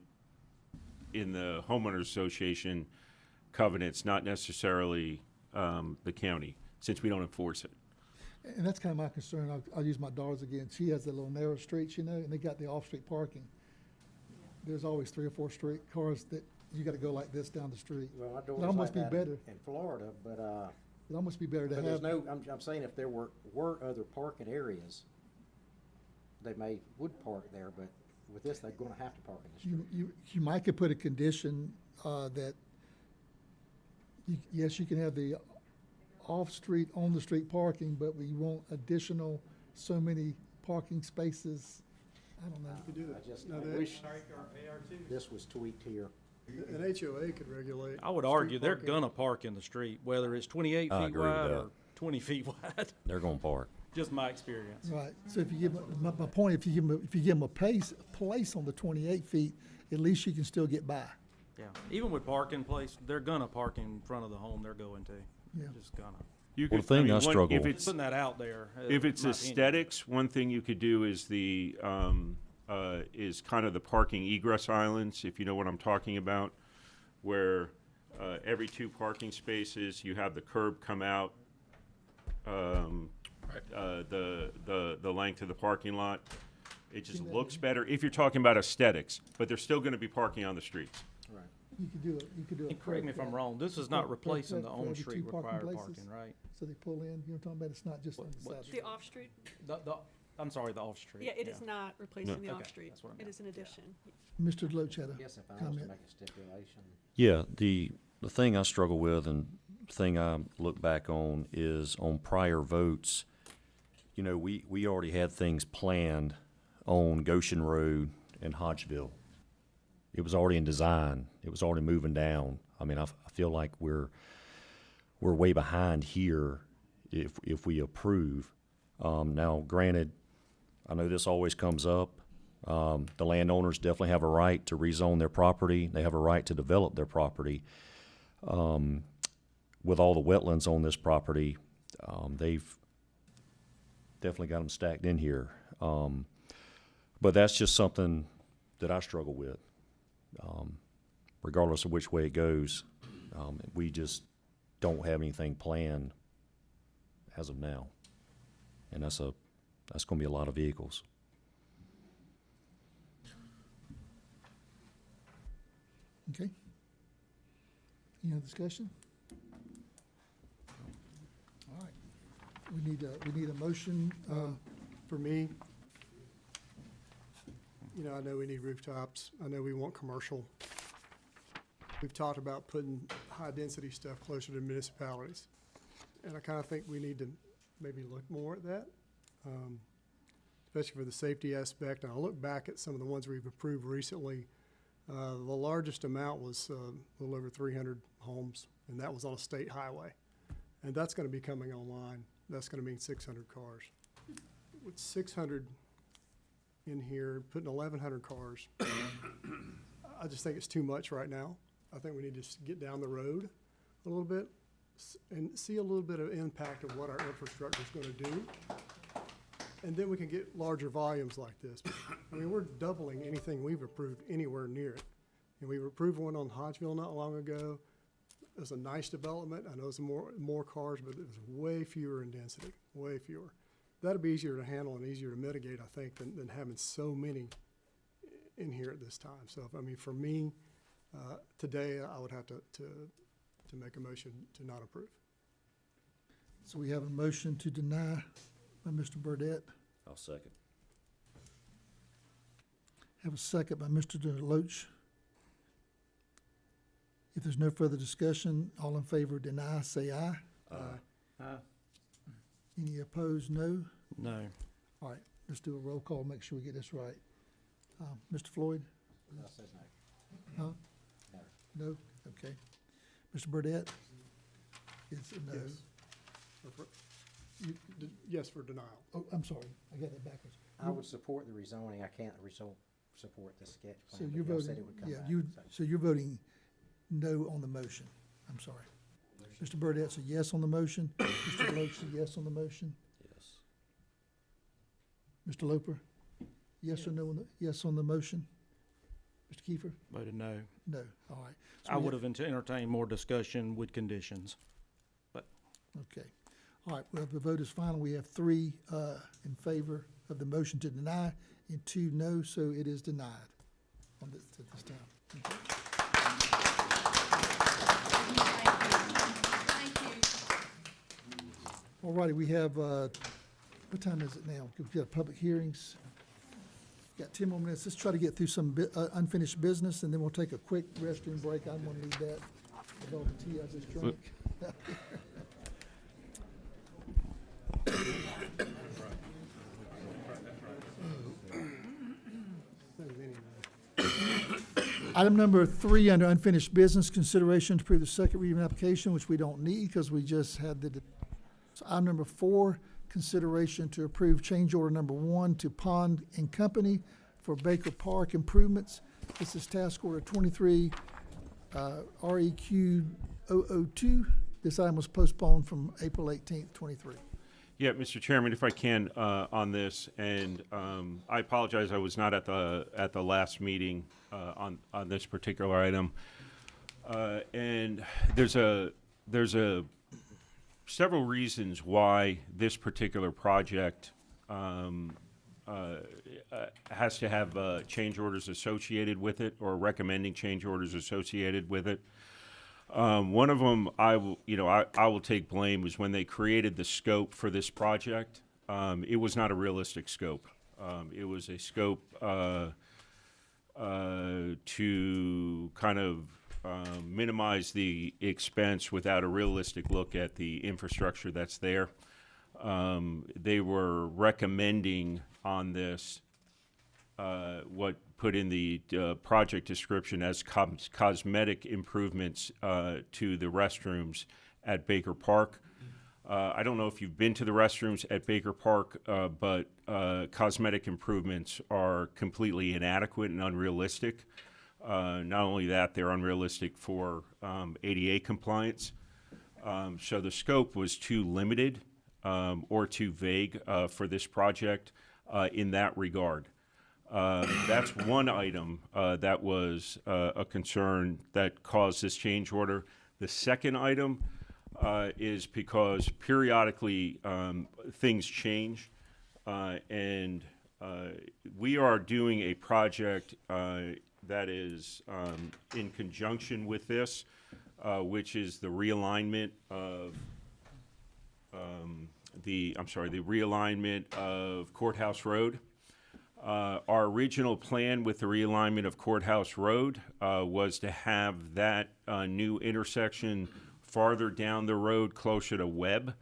in the homeowners association covenants, not necessarily the county, since we don't enforce it. And that's kind of my concern. I'll use my daughter's again. She has the little narrow streets, you know, and they got the off-street parking. There's always 3 or 4 street cars that you gotta go like this down the street. Well, our It doors almost like be that better. in Florida, but It'd almost be better to there's have. no, I'm saying if there were other parking areas, they would park there, but with this, they're gonna have to park in the street. You might could put a condition, that yes, you can have the off-street, on-the-street parking, but we want additional so many parking spaces. I don't know. You could do that. I just, No, I that- wish this was tweaked here. An HOA could regulate. I would street argue they're parking. gonna park in the street, whether it's 28 I feet agree with wide that. or 20 feet wide. They're gonna park. Just my experience. Right, so if you give, my point, if you give them a place on the 28 feet, at least you can still get by. Yeah, even with parking place, they're gonna park in front of the home they're going to. Yeah. Just gonna. You Well, could- the thing I one- struggle- if it's Putting that out there. If it's my opinion. aesthetics, one thing you could do is is kind of the parking egress islands, if you know what I'm talking about, where every 2 parking spaces, you have the curb come out, the length of the parking lot. It just looks better, if you're talking about aesthetics, but they're still gonna be parking on the streets. Right. You could do it. And correct me if I'm wrong, this is not replacing the for every on-street 2 parking required places. parking, right? So they pull in, you know what I'm talking about, it's not just on the What- side. The off-street, I'm sorry, the off-street. yeah, it is not replacing the Okay, off-street. that's what I It meant. is an addition. Mr. Deloach had I a guess if I was to comment. make a stipulation, Yeah, the thing I struggle with and thing I look back on is on prior votes, you know, we already had things planned on Goshen Road and Hodgeville. It was already in design. It was already moving down. I mean, I feel like we're way behind here if we approve. Now, granted, I know this always comes up. The landowners definitely have a right to rezone their property. They have a right to develop their property. With all the wetlands on this property, they've definitely got them stacked in here. But that's just something that I struggle with. Regardless of which way it goes, we just don't have anything planned as of now. And that's gonna be a lot of vehicles. Okay. Any other discussion? All right. We need a motion, For me, you know, I know we need rooftops. I know we want commercial. We've talked about putting high-density stuff closer to municipalities. And I kind of think we need to maybe look more at that, especially for the safety aspect. And I look back at some of the ones we've approved recently. The largest amount was a little over 300 homes, and that was on a state highway. And that's going to be coming online. That's going to mean 600 cars. With 600 in here, putting 1,100 cars, I just think it's too much right now. I think we need to get down the road a little bit and see a little bit of impact of what our infrastructure is going to do. And then we can get larger volumes like this. I mean, we're doubling anything we've approved anywhere near it. And we approved one on Hodgeville not long ago. It was a nice development. I know it's more cars, but it was way fewer in density, way fewer. That'd be easier to handle and easier to mitigate, I think, than having so many in here at this time. So, I mean, for me, today, I would have to make a motion to not approve. So we have a motion to deny by Mr. Burdette. I'll second. Have a second by Mr. DeLoach. If there's no further discussion, all in favor of deny, say aye. Aye. Any opposed, no? No. All right, let's do a roll call, make sure we get this right. Mr. Floyd? No, says no. Huh? No. No? Okay. Mr. Burdette? Is a no. Yes. Yes for denial. Oh, I'm sorry, I got that backwards. I would support the rezoning. I can't support the sketch So plan. you're but y'all said voting, it would come yeah, back, so you're voting no on the motion. I'm sorry. Mr. Burdett's a yes on the motion. Mr. Deloach's a yes on the motion. Yes. Mr. Loper? Yes or no on the, yes on the motion? Mr. Kiefer? Voted no. No, all right. So I we would have entertained more discussion with conditions. Okay. All right, well, the vote is final. We have 3 in favor of the motion to deny and 2 no, so it is denied on this, at this time. Okay. Thank you. All righty, we have, what time is it now? We've got public hearings. Got 10 more minutes. Let's try to get through some unfinished business, and then we'll take a quick restroom break. I don't want to need that with all the tea I just drank. Item number 3 under unfinished business, consideration to approve the second reading application, which we don't need because we just had the, so item number 4, consideration to approve change order number 1 to Pond and Company for Baker Park improvements. This is task order 23 REQ 002. This item was postponed from April 18th, 23. Yeah, Mr. Chairman, if I can, on this, and I apologize, I was not at the last meeting on this particular item. And there's several reasons why this particular project has to have change orders associated with it, or recommending change orders associated with it. One of them, I will take blame, was when they created the scope for this project. It was not a realistic scope. It was a scope to kind of minimize the expense without a realistic look at the infrastructure that's there. They were recommending on this what put in the project description as cosmetic improvements to the restrooms at Baker Park. I don't know if you've been to the restrooms at Baker Park, but cosmetic improvements are completely inadequate and unrealistic. Not only that, they're unrealistic for ADA compliance. So the scope was too limited or too vague for this project in that regard. That's one item that was a concern that caused this change order. The second item is because periodically things change, and we are doing a project that is in conjunction with this, which is the realignment of the realignment of Courthouse Road. Our original plan with the realignment of Courthouse Road was to have that new intersection farther down the road, closer to Webb.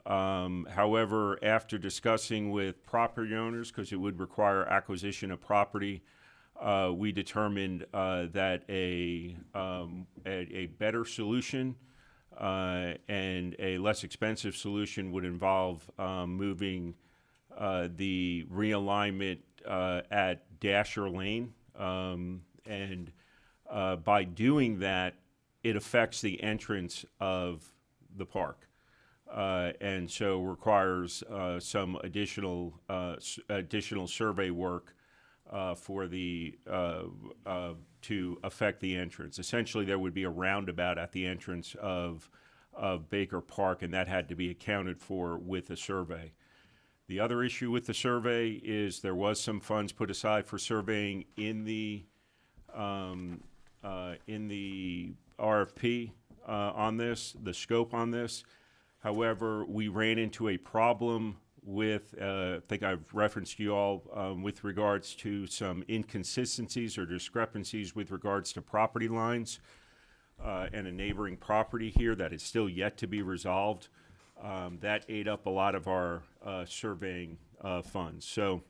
However, after discussing with property owners, because it would require acquisition of property, we determined that a better solution and a less expensive solution would involve moving the realignment at Dasher Lane. And by doing that, it affects the entrance of the park. And so requires some additional survey work for the to affect the entrance. Essentially, there would be a roundabout at the entrance of Baker Park, and that had to be accounted for with a survey. The other issue with the survey is there was some funds put aside for surveying in the RFP on this, the scope on this. However, we ran into a problem with, I think I've referenced you all, with regards to some inconsistencies or discrepancies with regards to property lines and a neighboring property here that is still yet to be resolved. That ate up a lot of our surveying funds. So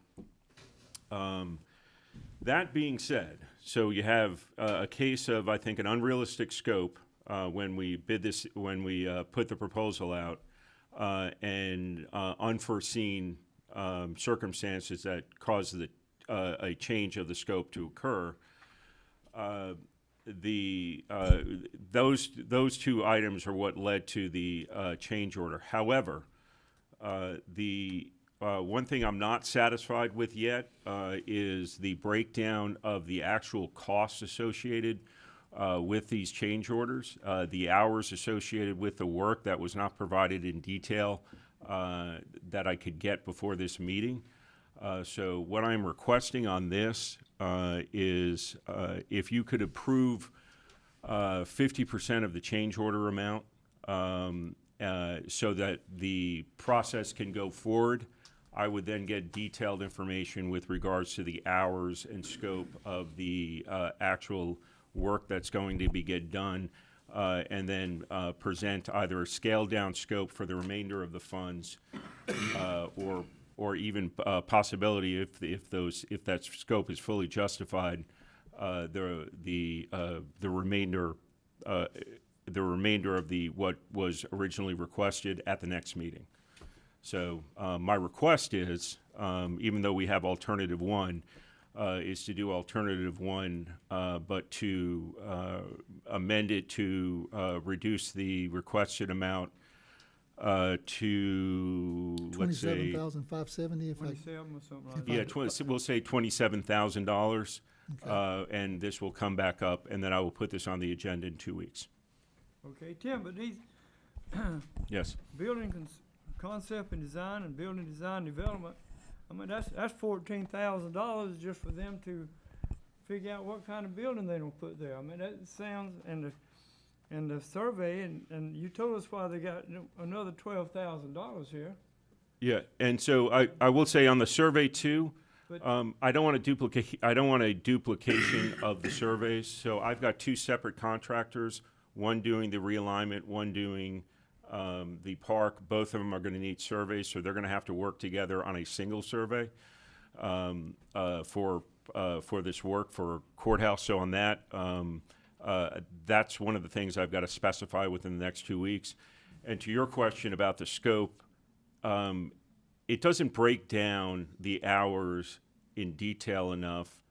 that being said, so you have a case of, I think, an unrealistic scope when we bid this, when we put the proposal out, and unforeseen circumstances that caused a change of the scope to occur. Those two items are what led to the change order. However, one thing I'm not satisfied with yet is the breakdown of the actual costs associated with these change orders, the hours associated with the work that was not provided in detail that I could get before this meeting. So what I'm requesting on this is if you could approve 50% of the change order amount so that the process can go forward. I would then get detailed information with regards to the hours and scope of the actual work that's going to get done, and then present either a scaled-down scope for the remainder of the funds, or even possibility if that scope is fully justified, the remainder of the what was originally requested at the next meeting. So my request is, even though we have alternative one, is to do alternative one, but to amend it to reduce the requested amount to, let's say, $27,570 if I. 27 or something like yeah, that. we'll say $27,000, and this will come back up, and then I will put this on the agenda in 2 weeks. Okay, Tim, but these Yes. building concept and design and building design development, I mean, that's $14,000 just for them to figure out what kind of building they're gonna put there. I mean, that sounds, and the survey, and you told us why they got another $12,000 here. Yeah, and so I will say on the survey too, But- I don't want a duplication of the surveys. So I've got two separate contractors, one doing the realignment, one doing the park. Both of them are going to need surveys, so they're going to have to work together on a single survey for this work for courthouse. So on that, that's one of the things I've got to specify within the next 2 weeks. And to your question about the scope, it doesn't break down the hours in detail enough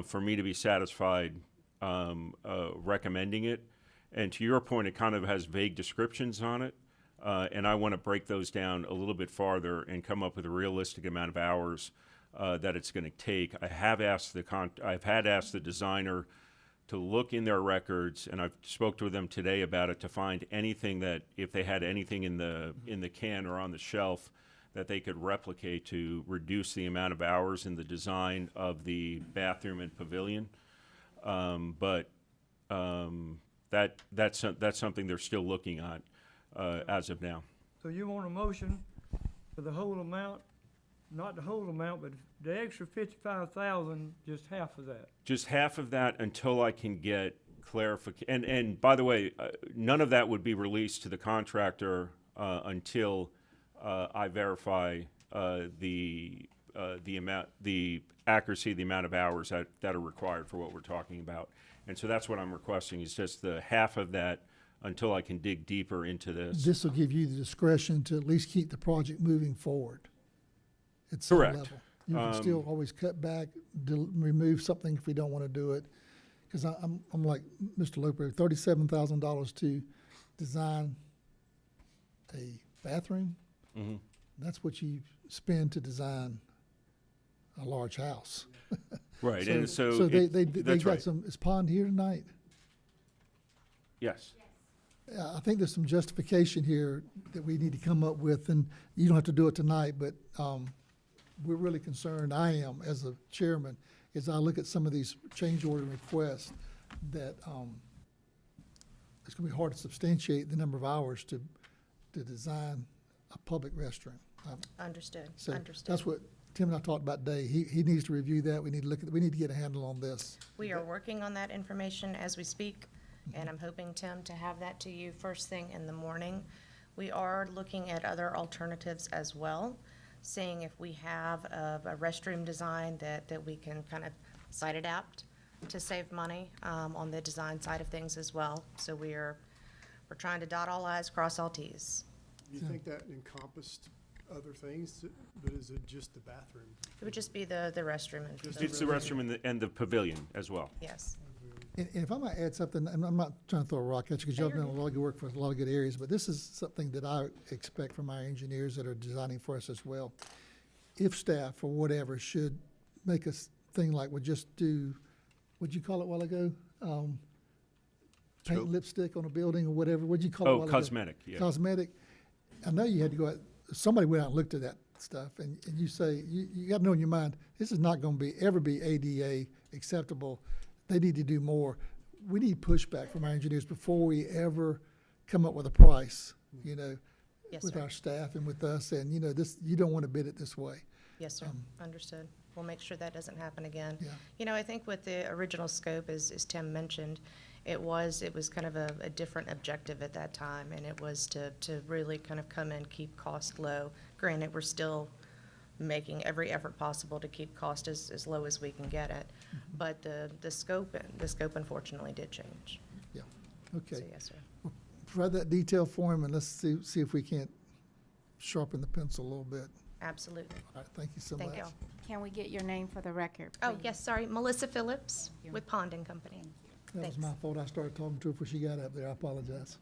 for me to be satisfied recommending it. And to your point, it kind of has vague descriptions on it, and I want to break those down a little bit farther and come up with a realistic amount of hours that it's going to take. I've had asked the designer to look in their records, and I've spoke to them today about it, to find anything that, if they had anything in the can or on the shelf, that they could replicate to reduce the amount of hours in the design of the bathroom and pavilion. That's something they're still looking at as of now. So you want a motion for the whole amount not the whole amount, but the extra 55,000, just half of that. Just half of that until I can get clarification. And by the way, none of that would be released to the contractor until I verify the amount, the accuracy, the amount of hours that are required for what we're talking about. And so that's what I'm requesting, is just the half of that until I can dig deeper into this. This will give you the discretion to at least keep the project moving forward at some Correct. level. You can still always cut back, remove something if we don't want to do it. Because I'm like Mr. Loper, $37,000 to design a bathroom. Mhm. That's what you spend to design a large house. Right, and so they that's got right. some. Is Pond here tonight? Yes. I think there's some justification here that we need to come up with, and you don't have to do it tonight, but we're really concerned, I am, as a chairman, as I look at some of these change order requests, that it's gonna be hard to substantiate the number of hours to design a public restroom. Understood, So understood. that's what Tim and I talked about today. He needs to review that. We need to we need to get a handle on this. We are working on that information as we speak, and I'm hoping, Tim, to have that to you first thing in the morning. We are looking at other alternatives as well, seeing if we have a restroom design that we can kind of site adapt to save money on the design side of things as well. So we're trying to dot all i's, cross all t's. Do you think that encompassed other things, but is it just the bathroom? It would just be the restroom and. It's the restroom and the pavilion as well. Yes. And if I might add something, and I'm not trying to throw a rock at you, because y'all have done a lot of good work for a lot of good areas, but this is something that I expect from our engineers that are designing for us as well. If staff or whatever should make a thing like we just do, what'd you call it a while ago? Paint Scope. lipstick on a building or whatever, what'd you call it a Oh, while ago? cosmetic, yeah. Cosmetic. I know you had to go out, somebody went out and looked at that stuff, and you say, you gotta know in your mind, this is not gonna ever be ADA acceptable. They need to do more. We need pushback from our engineers before we ever come up with a price, you know, Yes, with sir. our staff and with us, and, you know, this, you don't wanna bid it this way. Yes, sir. Understood. We'll make sure that doesn't happen again. Yeah. You know, I think with the original scope, as Tim mentioned, it was kind of a different objective at that time, and it was to really kind of come in, keep cost low. Granted, we're still making every effort possible to keep cost as low as we can get it, but the scope unfortunately did change. Yeah, So, okay. yes, sir. Provide that detail for him, and let's see if we can't sharpen the pencil a little bit. Absolutely. All right, thank you so much. Thank you. Can we get your name for the record, Oh, please? yes, sorry, Melissa Phillips with Pond and Company. That was Thanks. my fault. I started talking to her before she got up there. I apologize.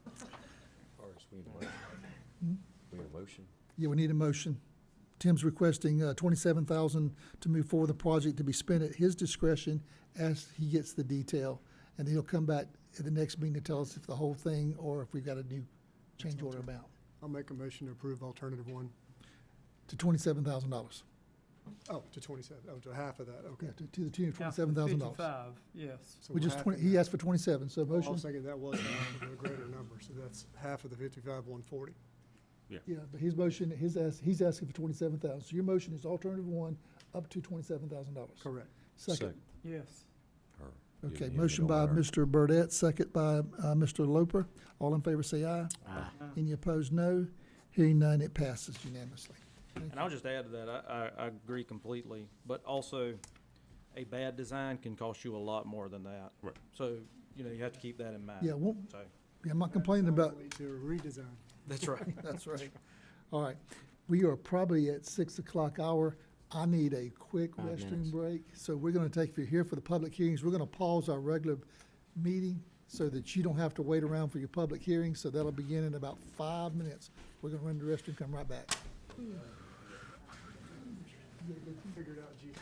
We need a motion. We need a motion. Yeah, we need a motion. Tim's requesting $27,000 to move forward the project to be spent at his discretion as he gets the detail. And he'll come back at the next meeting to tell us if the whole thing or if we've got a new change order amount I'll make a motion to approve alternative one. to $27,000. Oh, to 27, oh, to half of that, okay. Yeah, to the tune of Half of $27,000. 55, yes. So We just, half 20 of he that- asked for 27, so I motion. was thinking that was half of the greater number, so that's half of the 55, 140. Yeah, but his motion, he's asking for 27,000. So your motion is alternative one, up to $27,000. Correct. Second. Yes. Okay, motion by Mr. Burdette, second by Mr. Loper. All in favor say aye. Aye. Any opposed, no. Hearing none, it passes unanimously. And I'll just add to that, I agree completely, but also a bad design can cost you a lot more than that. Right. So, you know, you have to keep that in mind. Yeah, well, So, yeah, I'm not complaining about, To redesign. that's right. that's right. All right, we are probably at 6 o'clock hour. I need a quick 5 restroom minutes. break. So we're gonna take, if you're here for the public hearings, we're gonna pause our regular meeting so that you don't have to wait around for your public hearing. So that'll begin in about 5 minutes. We're gonna run to the restroom, come right back. Figured out GC.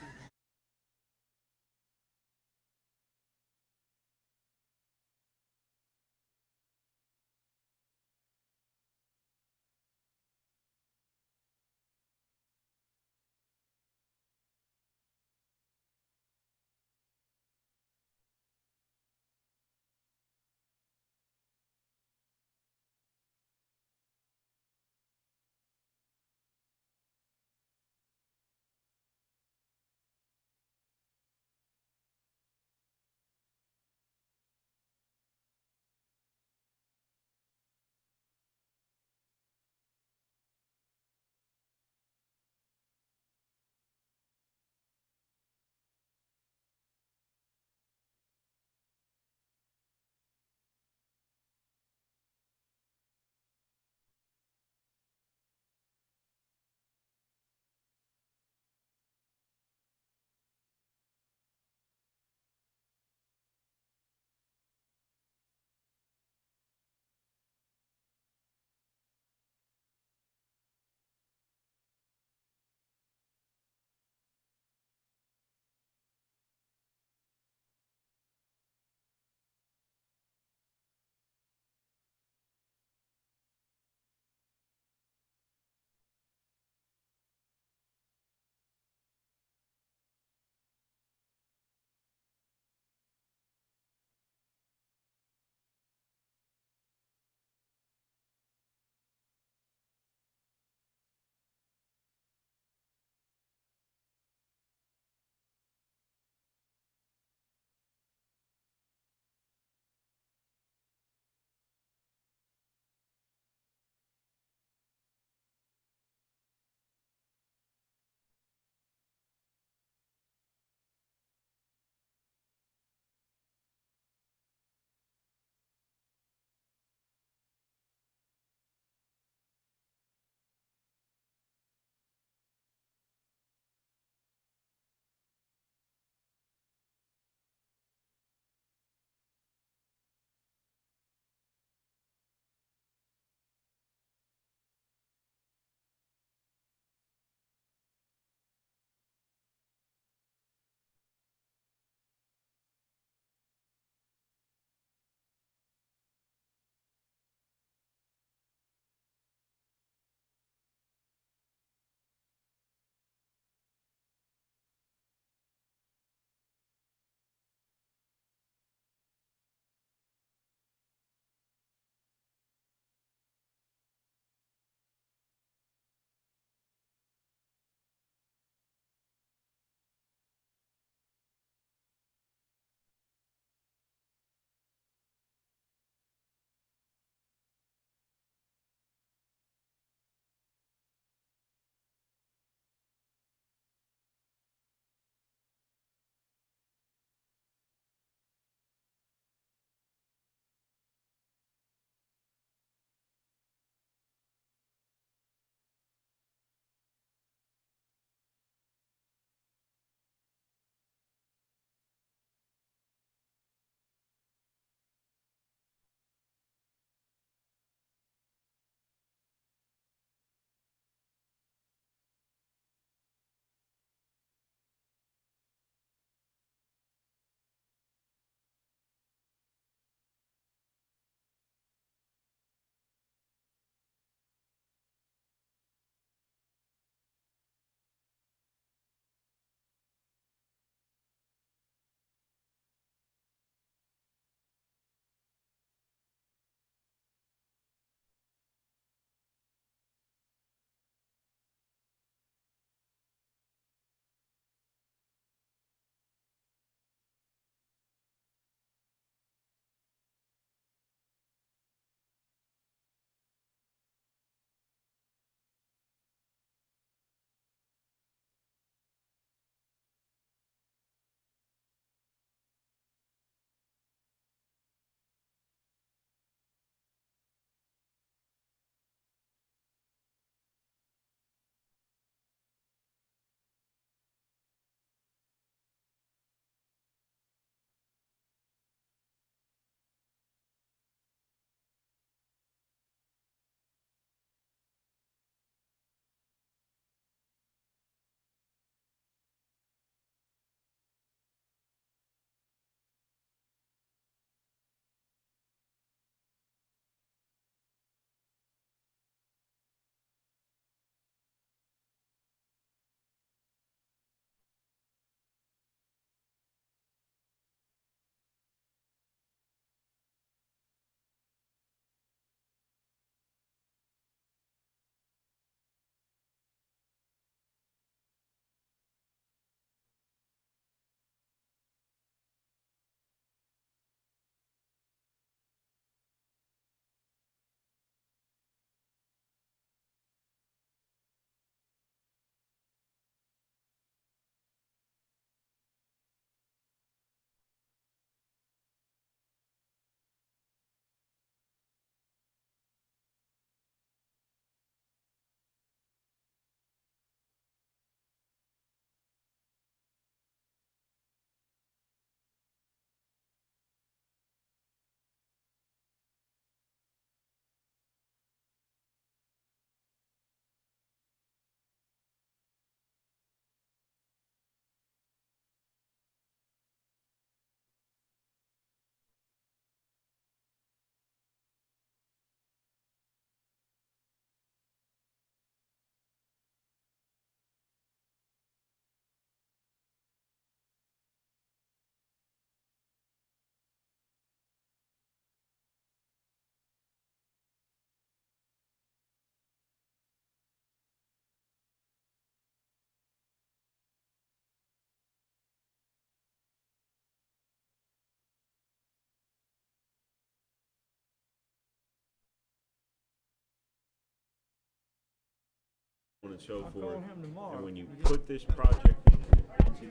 and so I'll forth. call him tomorrow. And when you put this project,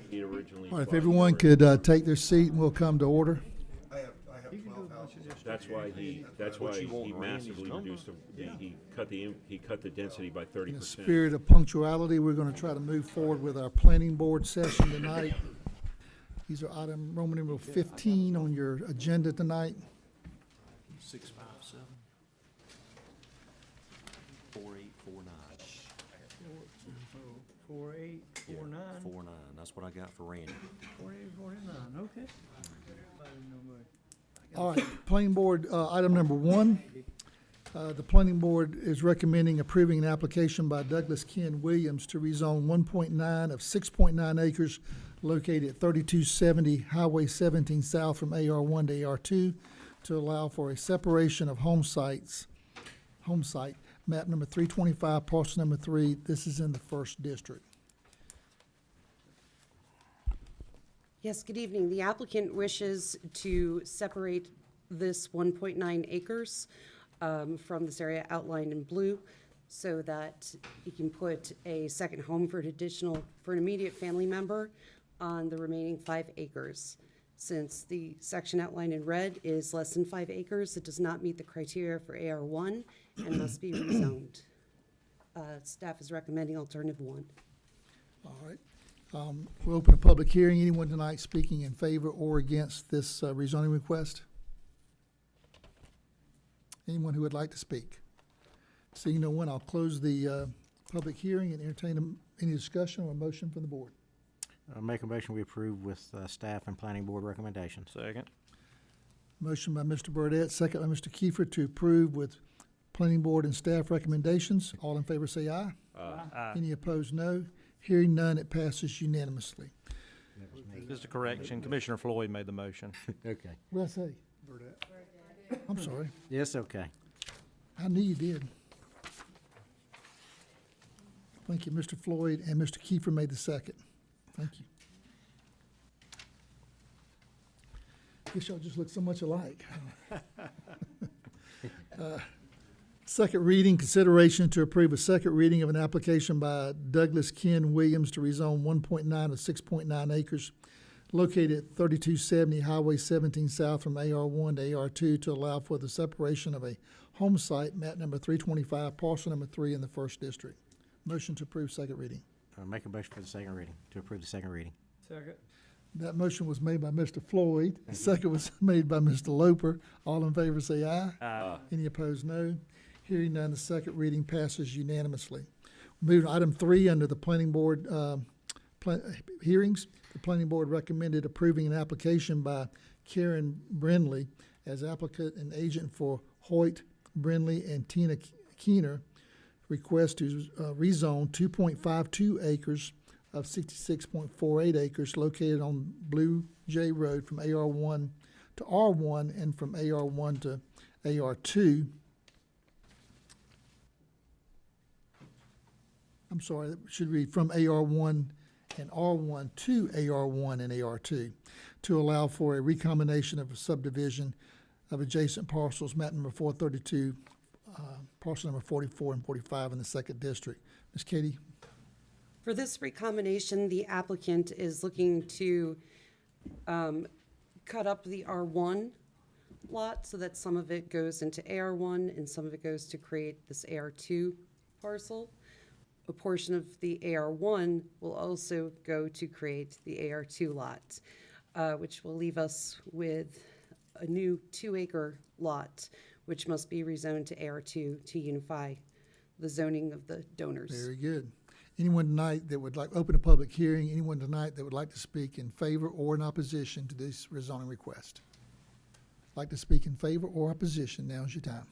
he originally. All right, if thought everyone you were- could take their seat and we'll come to order. You can do a bunch of this. That's why he massively reduced, he cut the density by In the 30%. spirit of punctuality, we're going to try to move forward with our planning board session tonight. These are item Roman numeral 15 on your agenda tonight. 657 4849. 4849. 49. That's what I got for Randy. 4849. Okay. All right, planning board, item number 1. The planning board is recommending approving an application by Douglas Ken Williams to rezone 1.9 of 6.9 acres located at 3270 Highway 17 South from AR1 to AR2 to allow for a separation of home site, map number 325, parcel number 3. This is in the 1st district. Yes, good evening. The applicant wishes to separate this 1.9 acres from this area outlined in blue so that he can put a second home for an immediate family member on the remaining 5 acres. Since the section outlined in red is less than 5 acres, it does not meet the criteria for AR1 and must be rezoned. Staff is recommending alternative 1. All right. We'll open a public hearing. Anyone tonight speaking in favor or against this rezoning request? Anyone who would like to speak? Seeing no one, I'll close the public hearing and entertain any discussion or motion from the board. Make a motion we approve with staff and planning board recommendations. Second. Motion by Mr. Burdette, second by Mr. Kiefer to approve with planning board and staff recommendations. All in favor say aye. Aye. Any opposed, no. Hearing none, it passes unanimously. Just a correction, Commissioner Floyd made the motion. Okay. What did I say? I'm sorry. Yes, okay. I knew you did. Thank you, Mr. Floyd, and Mr. Kiefer made the second. Thank you. Guess y'all just look so much alike. Second reading, consideration to approve a second reading of an application by Douglas Ken Williams to rezone 1.9 of 6.9 acres located at 3270 Highway 17 South from AR1 to AR2 to allow for the separation of a home site, map number 325, parcel number 3 in the 1st district. Motion to approve second reading. Make a motion for the second reading, to approve the second reading. Second. That motion was made by Mr. Floyd. The second was made by Mr. Loper. All in favor say aye. Aye. Any opposed, no. Hearing none, the second reading passes unanimously. Moving to item 3 under the planning board hearings. The planning board recommended approving an application by Karen Brindley as applicant and agent for Hoyt Brindley and Tina Keener. Request to rezone 2.52 acres of 66.48 acres located on Blue J Road from AR1 to R1 and from AR1 to AR2. I'm sorry, that should read from AR1 and R1 to AR1 and AR2 to allow for a recombination of a subdivision of adjacent parcels, map number 432, parcel number 44 and 45 in the 2nd district. Ms. Katie? For this recombination, the applicant is looking to cut up the R1 lot so that some of it goes into AR1 and some of it goes to create this AR2 parcel. A portion of the AR1 will also go to create the AR2 lot, which will leave us with a new 2-acre lot, which must be rezoned to AR2 to unify the zoning of the donors. Very good. Anyone tonight that would like, open a public hearing, anyone tonight that would like to speak in favor or in opposition to this rezoning request? Like to speak in favor or opposition, now's your time.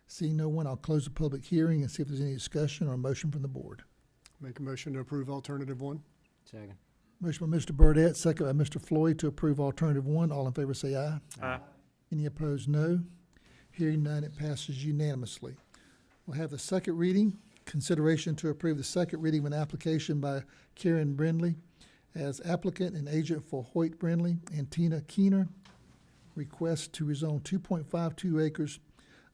Seeing no one, I'll close the public hearing and see if there's any discussion or a motion from the board. Make a motion to approve alternative 1. Second. Motion by Mr. Burdette, second by Mr. Floyd to approve alternative 1. All in favor say aye. Aye. Any opposed, no. Hearing none, it passes unanimously. We'll have the second reading. Consideration to approve the second reading of an application by Karen Brindley as applicant and agent for Hoyt Brindley and Tina Keener. Request to rezone 2.52 acres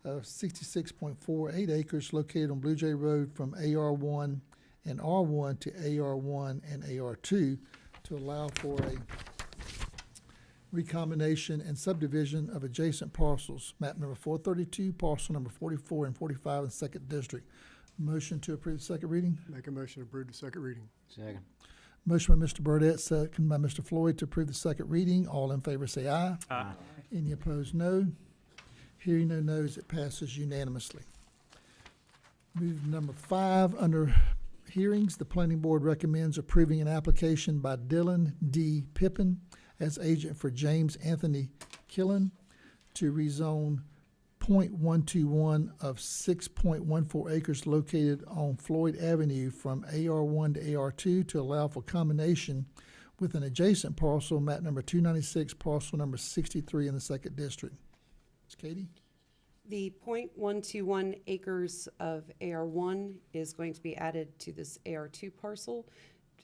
of 66.48 acres located on Blue Jay Road from AR1 and R1 to AR1 and AR2 to allow for a recombination and subdivision of adjacent parcels, map number 432, parcel number 44 and 45 in the second district. Motion to approve the second reading? Make a motion to approve the second reading. Second. Motion by Mr. Burdette, second by Mr. Floyd to approve the second reading. All in favor say aye. Aye. Any opposed, no. Hearing no no's, it passes unanimously. Move to number 5, under hearings, the planning board recommends approving an application by Dylan D. Pippin as agent for James Anthony Killen to rezone .121 of 6.14 acres located on Floyd Avenue from AR1 to AR2 to allow for combination with an adjacent parcel, map number 296, parcel number 63 in the second district. Ms. Katie? The .121 acres of AR1 is going to be added to this AR2 parcel,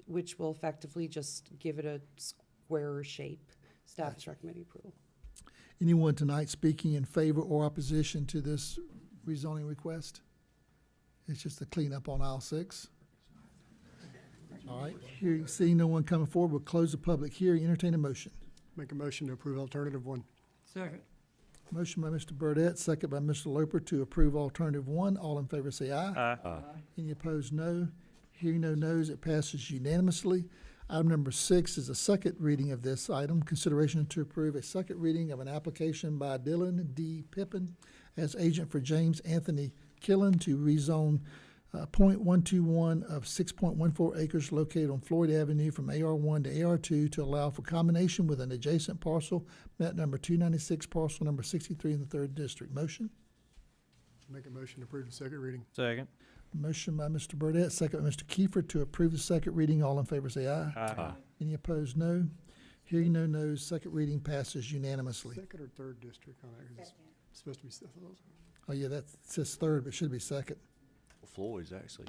which will effectively just give it a squarer shape. Staff is recommending approval. Anyone tonight speaking in favor or opposition to this rezoning request? It's just a cleanup on aisle 6. All right, seeing no one coming forward, we'll close the public hearing, entertain a motion. Make a motion to approve alternative 1. Second. Motion by Mr. Burdette, second by Mr. Loper to approve alternative 1. All in favor say aye. Aye. Any opposed, no. Hearing no no's, it passes unanimously. Item number 6 is a second reading of this item. Consideration to approve a second reading of an application by Dylan D. Pippin as agent for James Anthony Killen to rezone .121 of 6.14 acres located on Floyd Avenue from AR1 to AR2 to allow for combination with an adjacent parcel, map number 296, parcel number 63 in the third district. Motion? Make a motion to approve the second reading. Second. Motion by Mr. Burdette, second by Mr. Kiefer to approve the second reading. All in favor say aye. Aye. Any opposed, no. Hearing no no's, second reading passes unanimously. Second or third district on that? 'Cause it's supposed to be. Oh, yeah, that says third, but it should be second. Floyd's actually,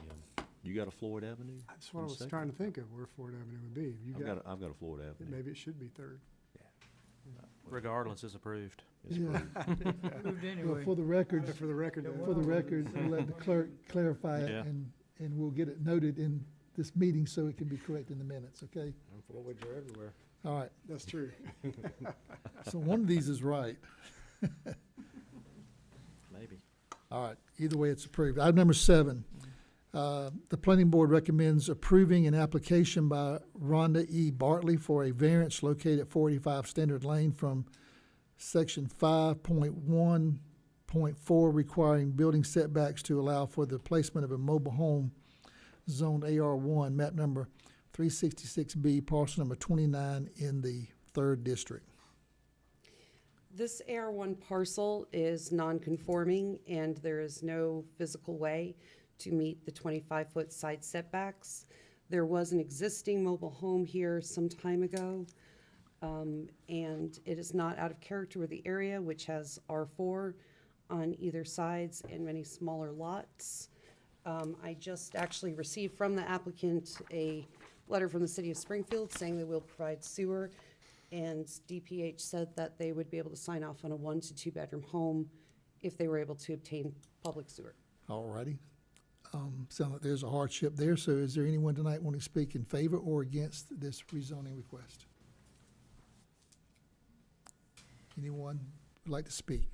you got a Floyd Avenue? That's what I in was second? trying to think of, where Floyd Avenue would be. You I've got a Floyd Avenue. maybe it should be third. Regardless, it's approved. It's Yeah. approved. Moved Well, anyway. for the record, For the record. we'll let the clerk clarify it, Yeah. and we'll get it noted in this meeting so it can be correct in the minutes, okay? Floyd's are everywhere. All right, That's true. so one of these is right. Maybe. All right, either way, it's approved. Item number 7, the planning board recommends approving an application by Rhonda E. Bartley for a variance located at 485 Standard Lane from section 5.1.4 requiring building setbacks to allow for the placement of a mobile home zoned AR1, map number 366B, parcel number 29 in the third district. This AR1 parcel is non-conforming, and there is no physical way to meet the 25-foot side setbacks. There was an existing mobile home here some time ago, and it is not out of character with the area, which has R4 on either sides and many smaller lots. I just actually received from the applicant a letter from the city of Springfield saying they will provide sewer, and DPH said that they would be able to sign off on a 1 to 2 bedroom home if they were able to obtain public sewer. All righty. Sounds like there's a hardship there, so is there anyone tonight wanting to speak in favor or against this rezoning request? Anyone would like to speak?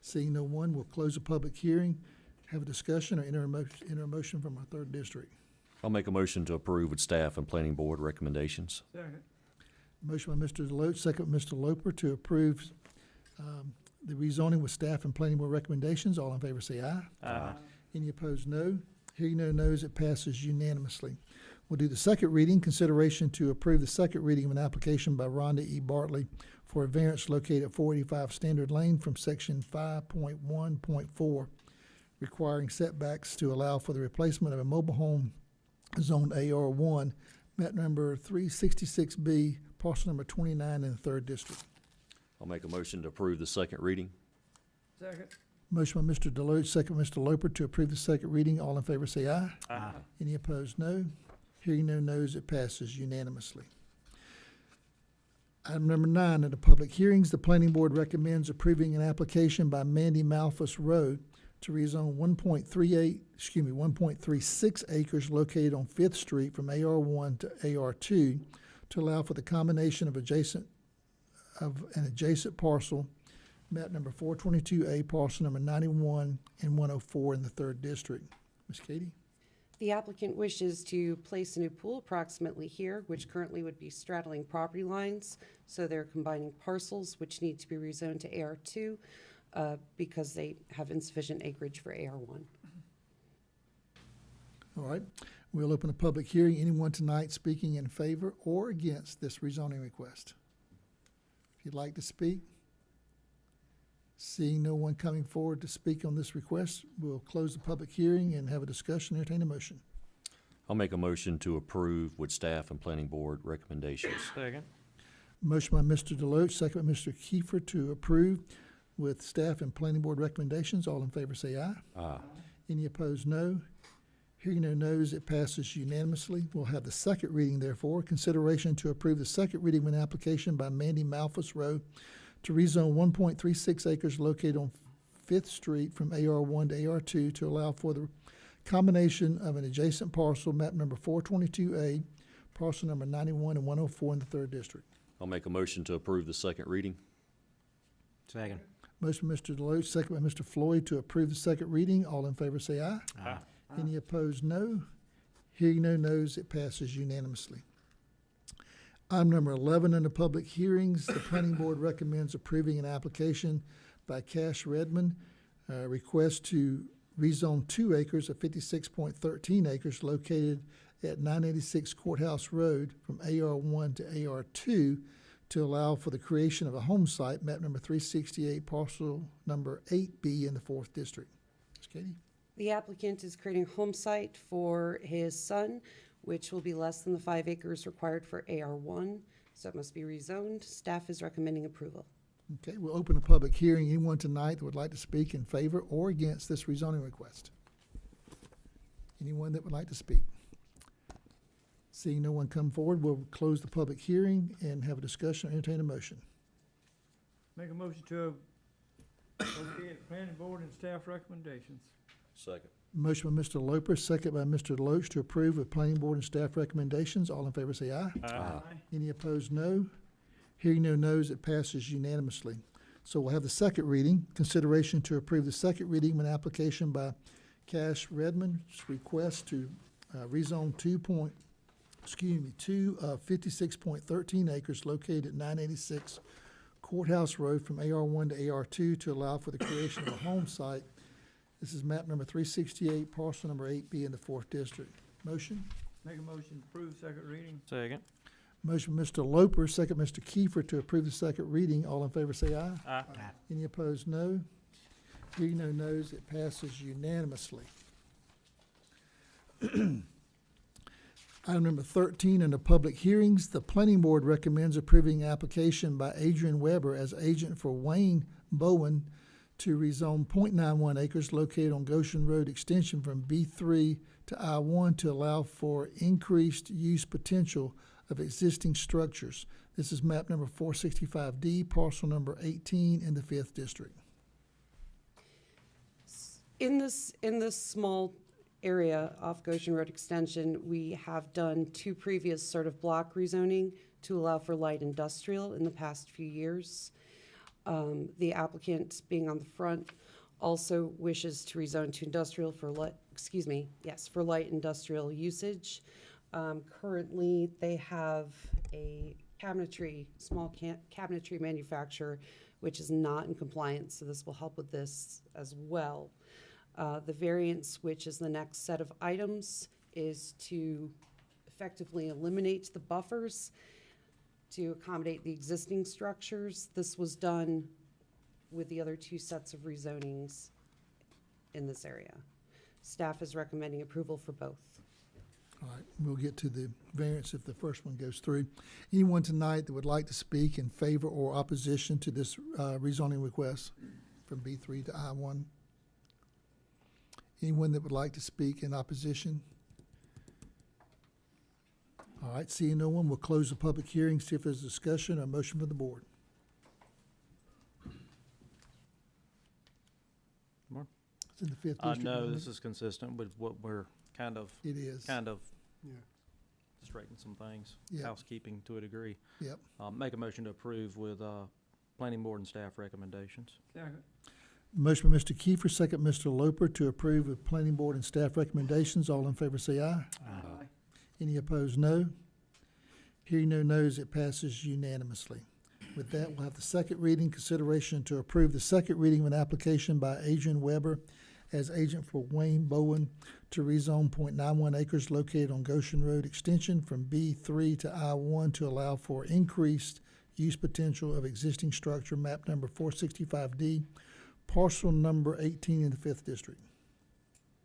Seeing no one, we'll close the public hearing, have a discussion, or enter a motion from our third district. I'll make a motion to approve with staff and planning board recommendations. Second. Motion by Mr. Deloach, second by Mr. Loper to approve the rezoning with staff and planning board recommendations. All in favor say aye. Aye. Any opposed, no. Hearing no no's, it passes unanimously. We'll do the second reading. Consideration to approve the second reading of an application by Rhonda E. Bartley for a variance located at 485 Standard Lane from section 5.1.4, requiring setbacks to allow for the replacement of a mobile home zoned AR1, map number 366B, parcel number 29 in the third district. I'll make a motion to approve the second reading. Second. Motion by Mr. Deloach, second by Mr. Loper to approve the second reading. All in favor say aye. Aye. Any opposed, no. Hearing no no's, it passes unanimously. Item number 9, under public hearings, the planning board recommends approving an application by Mandy Malphus Road to rezone 1.36 acres located on Fifth Street from AR1 to AR2 to allow for the combination of an adjacent parcel, map number 422A, parcel number 91 and 104 in the 3rd District. Ms. Katie? The applicant wishes to place a new pool approximately here, which currently would be straddling property lines. So they're combining parcels which need to be rezoned to AR2 because they have insufficient acreage for AR1. All right, we'll open a public hearing. Anyone tonight speaking in favor or against this rezoning request? If you'd like to speak. Seeing no one coming forward to speak on this request, we'll close the public hearing and have a discussion. Entertain a motion. I'll make a motion to approve with staff and planning board recommendations. Second. Motion by Mr. Deloach, second by Mr. Kiefer to approve with staff and planning board recommendations. All in favor say aye. Aye. Any opposed, no. Hearing no no's, it passes unanimously. We'll have the second reading, therefore. Consideration to approve the second reading of an application by Mandy Malphus Road to rezone 1.36 acres located on Fifth Street from AR1 to AR2 to allow for the combination of an adjacent parcel, map number 422A, parcel number 91 and 104 in the 3rd District. I'll make a motion to approve the second reading. Second. Motion by Mr. Deloach, second by Mr. Floyd to approve the second reading. All in favor say aye. Aye. Any opposed, no. Hearing no no's, it passes unanimously. Item number 11 under public hearings, the planning board recommends approving an application by Cash Redmond, request to rezone 2 acres of 56.13 acres located at 986 Courthouse Road from AR1 to AR2 to allow for the creation of a home site, map number 368, parcel number 8B in the 4th District. Ms. Katie? The applicant is creating a home site for his son, which will be less than the 5 acres required for AR1, so it must be rezoned. Staff is recommending approval. Okay, we'll open a public hearing. Anyone tonight that would like to speak in favor or against this rezoning request? Anyone that would like to speak? Seeing no one come forward, we'll close the public hearing and have a discussion or entertain a motion. Make a motion to okay the planning board and staff recommendations. Second. Motion by Mr. Loper, second by Mr. Deloach to approve with planning board and staff recommendations. All in favor say aye. Aye. Any opposed, no. Hearing no no's, it passes unanimously. So we'll have the second reading. Consideration to approve the second reading of an application by Cash Redmond's request to rezone 56.13 acres located at 986 Courthouse Road from AR1 to AR2 to allow for the creation of a home site. This is map number 368, parcel number 8B in the 4th District. Motion? Make a motion to approve second reading. Second. Motion by Mr. Loper, second Mr. Kiefer to approve the second reading. All in favor say aye. Aye. Any opposed, no. Hearing no no's, it passes unanimously. Item number 13 under public hearings, the planning board recommends approving application by Adrian Weber as agent for Wayne Bowen to rezone 0.91 acres located on Goshen Road extension from B3 to I1 to allow for increased use potential of existing structures. This is map number 465D, parcel number 18 in the 5th District. In this small area off Goshen Road Extension, we have done 2 previous sort of block rezoning to allow for light industrial in the past few years. The applicant, being on the front, also wishes to rezone to industrial for light industrial usage. Currently, they have a small cabinetry manufacturer, which is not in compliance, so this will help with this as well. The variance, which is the next set of items, is to effectively eliminate the buffers to accommodate the existing structures. This was done with the other 2 sets of rezonings in this area. Staff is recommending approval for both. All right, we'll get to the variance if the first one goes through. Anyone tonight that would like to speak in favor or opposition to this rezoning request from B3 to I1? Anyone that would like to speak in opposition? All All right, seeing no one, we'll close the public hearing, see if there's discussion or motion from the board. Mark? It's in the fifth district. No, isn't this it? is consistent with what we're kind of It is. Yeah. straightening some things, Yep. housekeeping to a degree. Yep. Make a motion to approve with planning board and staff recommendations. Second. Motion by Mr. Kiefer, second Mr. Loper to approve with planning board and staff recommendations. All in favor say aye. Aye. Any opposed, no. Hearing no nos, it passes unanimously. With that, we'll have the second reading, consideration to approve the second reading of an application by Adrian Weber as agent for Wayne Bowen to rezone .91 acres located on Goshen Road Extension from B3 to I1 to allow for increased use potential of existing structure, map number 465D, parcel number 18 in the 5th District.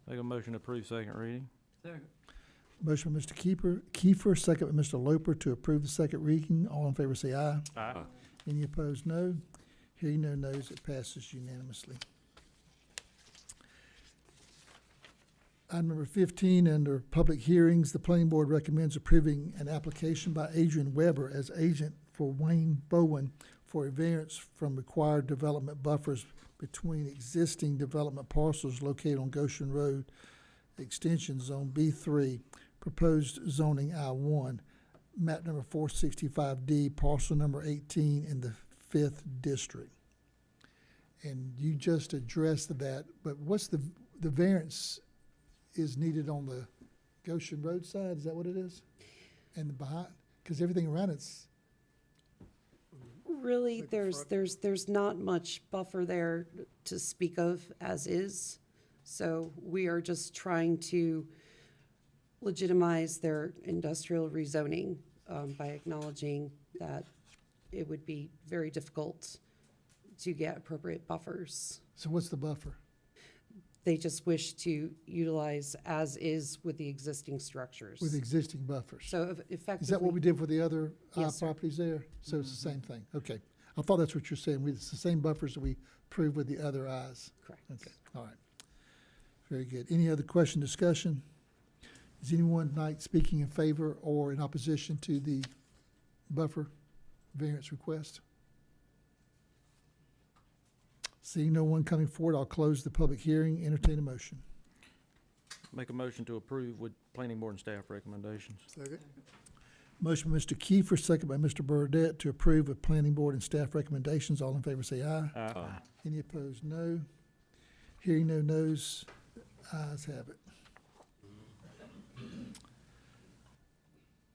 Make a motion to approve second reading. Second. Motion by Mr. Kiefer, second by Mr. Loper to approve the second reading. All in favor say aye. Aye. Any opposed, no. Hearing no nos, it passes unanimously. Item number 15, under public hearings, the planning board recommends approving an application by Adrian Weber as agent for Wayne Bowen for a variance from required development buffers between existing development parcels located on Goshen Road Extension Zone B3, proposed zoning I1, map number 465D, parcel number 18 in the 5th District. And you just addressed that, but what's the variance is needed on the Goshen Road side? Is that what it is? And behind, because everything around it's, Really, Like the there's not much buffer there to speak of as is. So we are just trying to legitimize their industrial rezoning by acknowledging that it would be very difficult to get appropriate buffers. so what's the buffer? They just wish to utilize as is with the existing structures. With existing buffers? So effectively. Is that what we did for the other Yes, sir. properties there? So it's the same thing? Okay. I thought that's what you're saying. It's the same buffers that we approved with the other Is. Correct. Okay, all right. Very good. Any other question, discussion? Is anyone tonight speaking in favor or in opposition to the buffer variance request? Seeing no one coming forward, I'll close the public hearing, entertain a motion. Make a motion to approve with planning board and staff recommendations. Second. Motion by Mr. Kiefer, second by Mr. Burdette to approve with planning board and staff recommendations. All in favor say aye. Aye. Any opposed, no. Hearing no nos, ayes have it.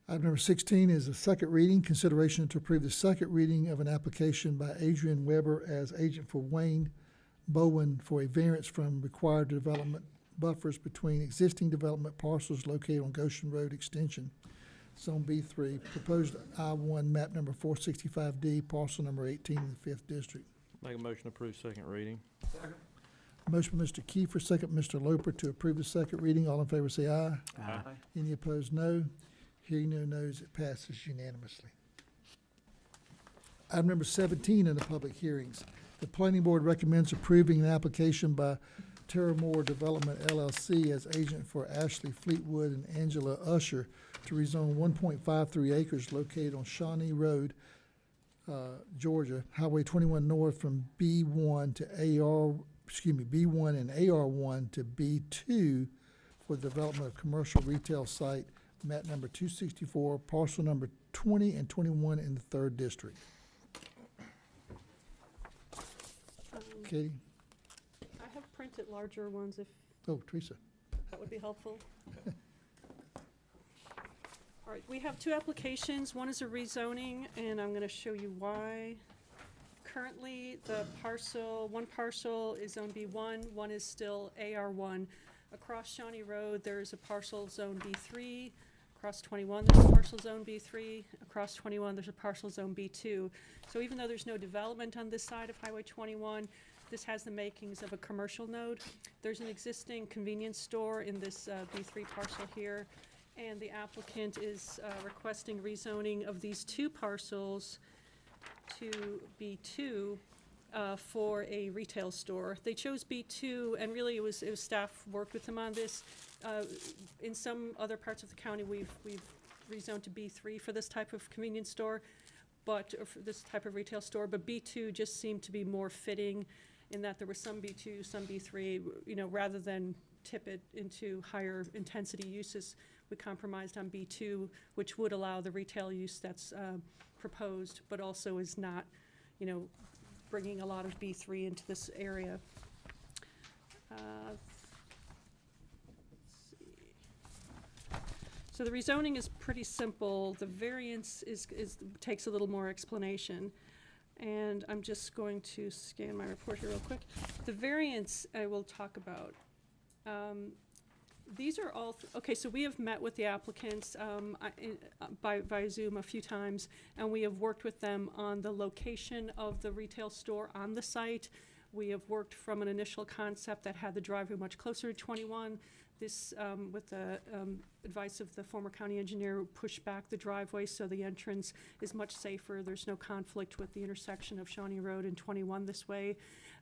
Item number 16 is a second reading, consideration to approve the second reading of an application by Adrian Weber as agent for Wayne Bowen for a variance from required development buffers between existing development parcels located on Goshen Road Extension, Zone B3, proposed I-1, map number 465D, parcel number 18 in the 5th District. Make a motion to approve second reading. Motion by Mr. Kiefer, second by Mr. Loper to approve the second reading. All in favor say aye. Aye. Any opposed, no. Hearing no nos, it passes unanimously. Item number 17 in the public hearings. The planning board recommends approving an application by Terramore Development LLC as agent for Ashley Fleetwood and Angela Usher to rezone 1.53 acres located on Shawnee Road, Georgia, Highway 21 North from B1 to B1 and AR1 to B2 for the development of commercial retail site, map number 264, parcel number 20 and 21 in the 3rd District. Katie? I have printed larger ones if Oh, Teresa. that would be helpful. All right, we have two applications. One is a rezoning, and I'm gonna show you why. Currently, one parcel is zone B1, one is still AR1. Across Shawnee Road, there's a parcel zone B3. Across 21, there's a parcel zone B3. Across 21, there's a parcel zone B2. So even though there's no development on this side of Highway 21, this has the makings of a commercial node. There's an existing convenience store in this B3 parcel here, and the applicant is requesting rezoning of these two parcels to B2 for a retail store. They chose B2, and really it was staff worked with them on this. In some other parts of the county, we've rezoned to B3 for this type of convenience store, or for this type of retail store, but B2 just seemed to be more fitting in that there was some B2, some B3, rather than tip it into higher intensity uses, we compromised on B2, which would allow the retail use that's proposed, but also is not, bringing a lot of B3 into this area. Let's see. So the rezoning is pretty simple. The variance takes a little more explanation. And I'm just going to scan my report here real quick. The variance I will talk about. These are all, okay, so we have met with the applicants by Zoom a few times, and we have worked with them on the location of the retail store on the site. We have worked from an initial concept that had the driveway much closer to 21. This, with the advice of the former county engineer, pushed back the driveway so the entrance is much safer. There's no conflict with the intersection of Shawnee Road and 21 this way.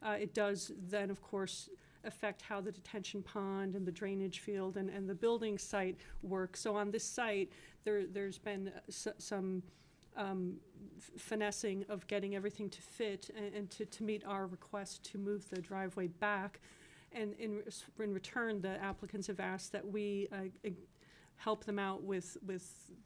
It does then, of course, affect how the detention pond and the drainage field and the building site work. So on this site, there's been some finessing of getting everything to fit and to meet our request to move the driveway back. And in return, the applicants have asked that we help them out with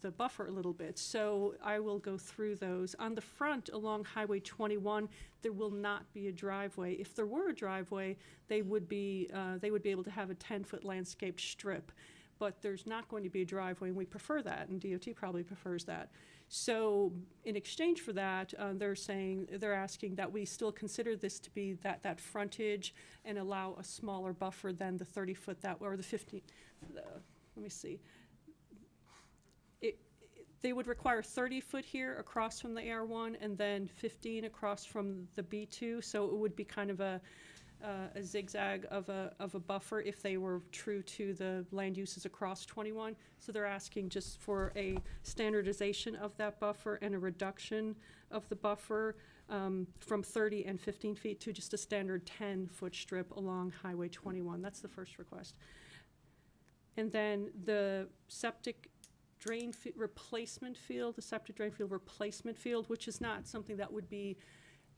the buffer a little bit. So I will go through those. On the front along Highway 21, there will not be a driveway. If there were a driveway, they would be able to have a 10-foot landscaped strip. But there's not going to be a driveway, and we prefer that, and DOT probably prefers that. So in exchange for that, they're asking that we still consider this to be that frontage and allow a smaller buffer than the 30-foot or the 15. Let me see. They would require 30-foot here across from the AR1 and then 15 across from the B2. So it would be kind of a zigzag of a buffer if they were true to the land uses across 21. So they're asking just for a standardization of that buffer and a reduction of the buffer from 30 and 15 feet to just a standard 10-foot strip along Highway 21. That's the first request. And then the septic drain replacement field, which is not something that would be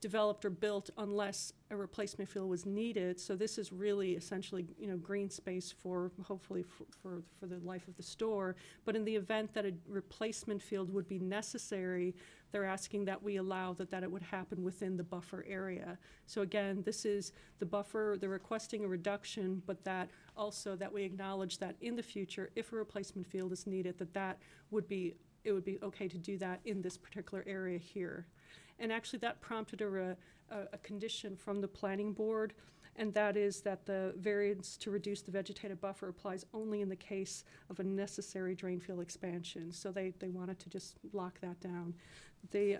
developed or built unless a replacement field was needed. So this is really essentially, green space for hopefully for the life of the store. But in the event that a replacement field would be necessary, they're asking that we allow that it would happen within the buffer area. So again, this is the buffer. They're requesting a reduction, but that also that we acknowledge that in the future, if a replacement field is needed, it would be okay to do that in this particular area here. And actually that prompted a condition from the planning board, and that is that the variance to reduce the vegetative buffer applies only in the case of a necessary drain field expansion. So they wanted to just lock that down. The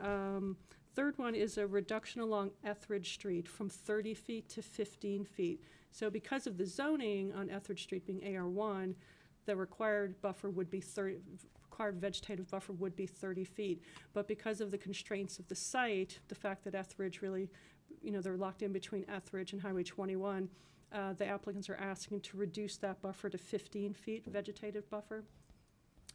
third one is a reduction along Etheridge Street from 30 feet to 15 feet. So because of the zoning on Etheridge Street being AR1, the required buffer would be required vegetative buffer would be 30 feet. But because of the constraints of the site, the fact that Etheridge really, they're locked in between Etheridge and Highway 21, the applicants are asking to reduce that buffer to 15 feet vegetative buffer.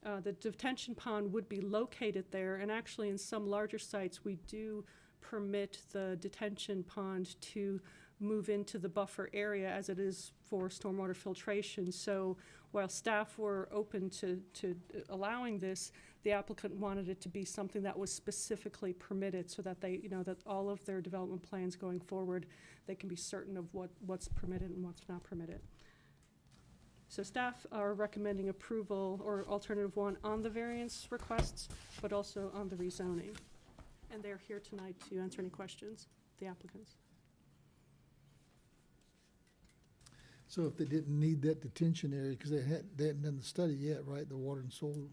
The detention pond would be located there, and actually in some larger sites we do permit the detention pond to move into the buffer area as it is for stormwater filtration. So while staff were open to allowing this, the applicant wanted it to be something that was specifically permitted so that they, that all of their development plans going forward, they can be certain of what's permitted and what's not permitted. So staff are recommending approval or alternative one on the variance requests, but also on the rezoning. And they're here tonight to answer any questions, the applicants. So if they didn't need that detention area, because they hadn't done the study yet, right, the water and soil?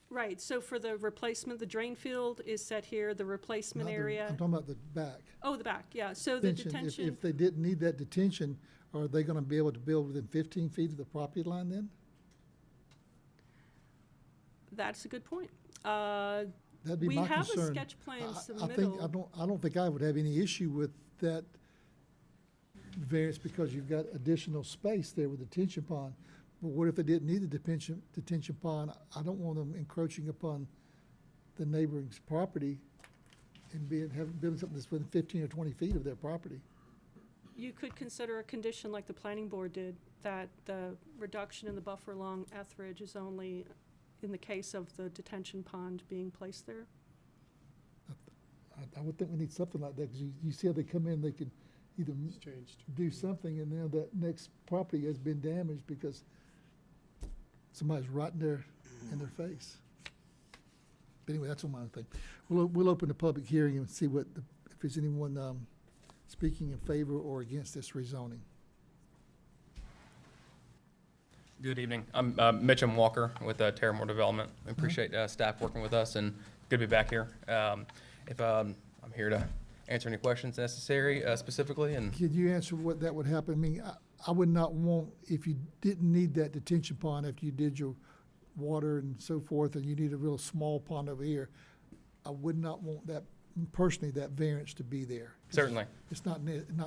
Right, so for the replacement, the drain field is set here, the replacement area. I'm talking about the back. Oh, the back, yeah, so the detention. If they didn't need that detention, are they gonna be able to build within 15 feet of the property line then? That's a good point. That'd be my concern. We have a sketch plan submittal. I don't think I would have any issue with that variance because you've got additional space there with the detention pond. But what if they didn't need the detention pond? I don't want them encroaching upon the neighboring's property and building something that's within 15 or 20 feet of their property. You could consider a condition like the planning board did, that the reduction in the buffer along Etheridge is only in the case of the detention pond being placed there. I would think we need something like that, because you see how they come in, they can either It's changed. do something, and now that next property has been damaged because somebody's right in their face. But anyway, that's on my own thing. We'll open the public hearing and see if there's anyone speaking in favor or against this rezoning. Good evening. I'm Mitchum Walker with Terramore Development. We appreciate staff working with us, and good to be back here. I'm here to answer any questions necessary specifically. And Could you answer what that would happen? I mean, I would not want, if you didn't need that detention pond after you did your water and so forth, and you need a real small pond over here, I would not want that, personally, that variance to be there. certainly. It's not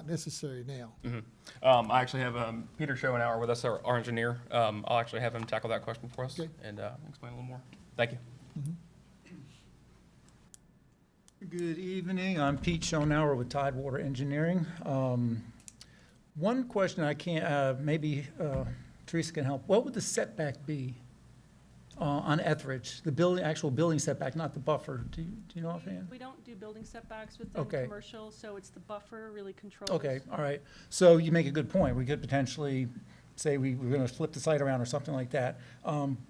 necessary now. I actually have Peter Schoenauer with us, our engineer. I'll actually have him tackle that question for us and explain a little more. Thank you. Good evening. I'm Pete Schoenauer with Tidewater Engineering. One question I can't, maybe Teresa can help. What would the setback be on Etheridge? The actual building setback, not the buffer. Do you know offhand? We don't do building setbacks within Okay. commercial, so it's the buffer really controls. Okay, all right. So you make a good point. We could potentially say we're going to flip the site around or something like that.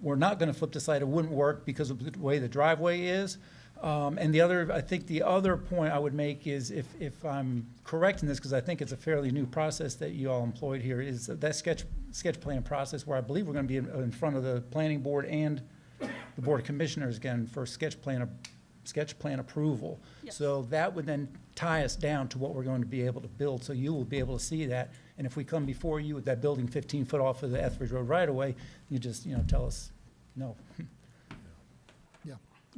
We're not going to flip the site. It wouldn't work because of the way the driveway is. And I think the other point I would make is, if I'm correct in this, because I think it's a fairly new process that you all employed here, is that sketch plan process, where I believe we're going to be in front of the planning board and the board of commissioners again for sketch plan approval. Yes. So that would then tie us down to what we're going to be able to build. So you will be able to see that. And if we come before you with that building 15 foot off of the Etheridge Road right away, you just tell us no.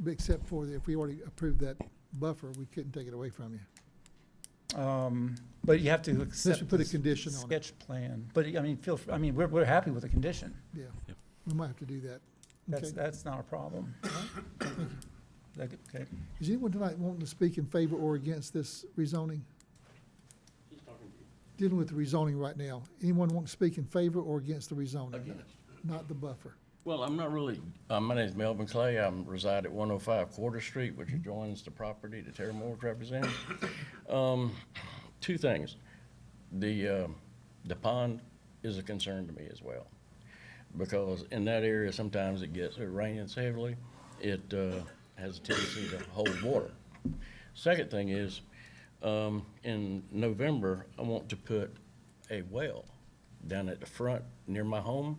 Except for if we already approved that buffer, we couldn't take it away from you. But you have to accept. we put a condition on it. Sketch plan. But I mean, we're happy with the condition. Yeah, we might have to do that. Okay. That's not a problem. Thank you. Okay. Is anyone tonight wanting to speak in favor or against this rezoning? Dealing with the rezoning right now. Anyone want to speak in favor or against the rezoning? Against. Not the buffer. Well, I'm not really, my name is Melvin Clay. I reside at 105 Quarter Street, which adjoins the property that Terramore's representing. Two things. The pond is a concern to me as well, because in that area, sometimes it rains heavily. It has a tendency to hold water. Second thing is, in November, I want to put a well down at the front near my home,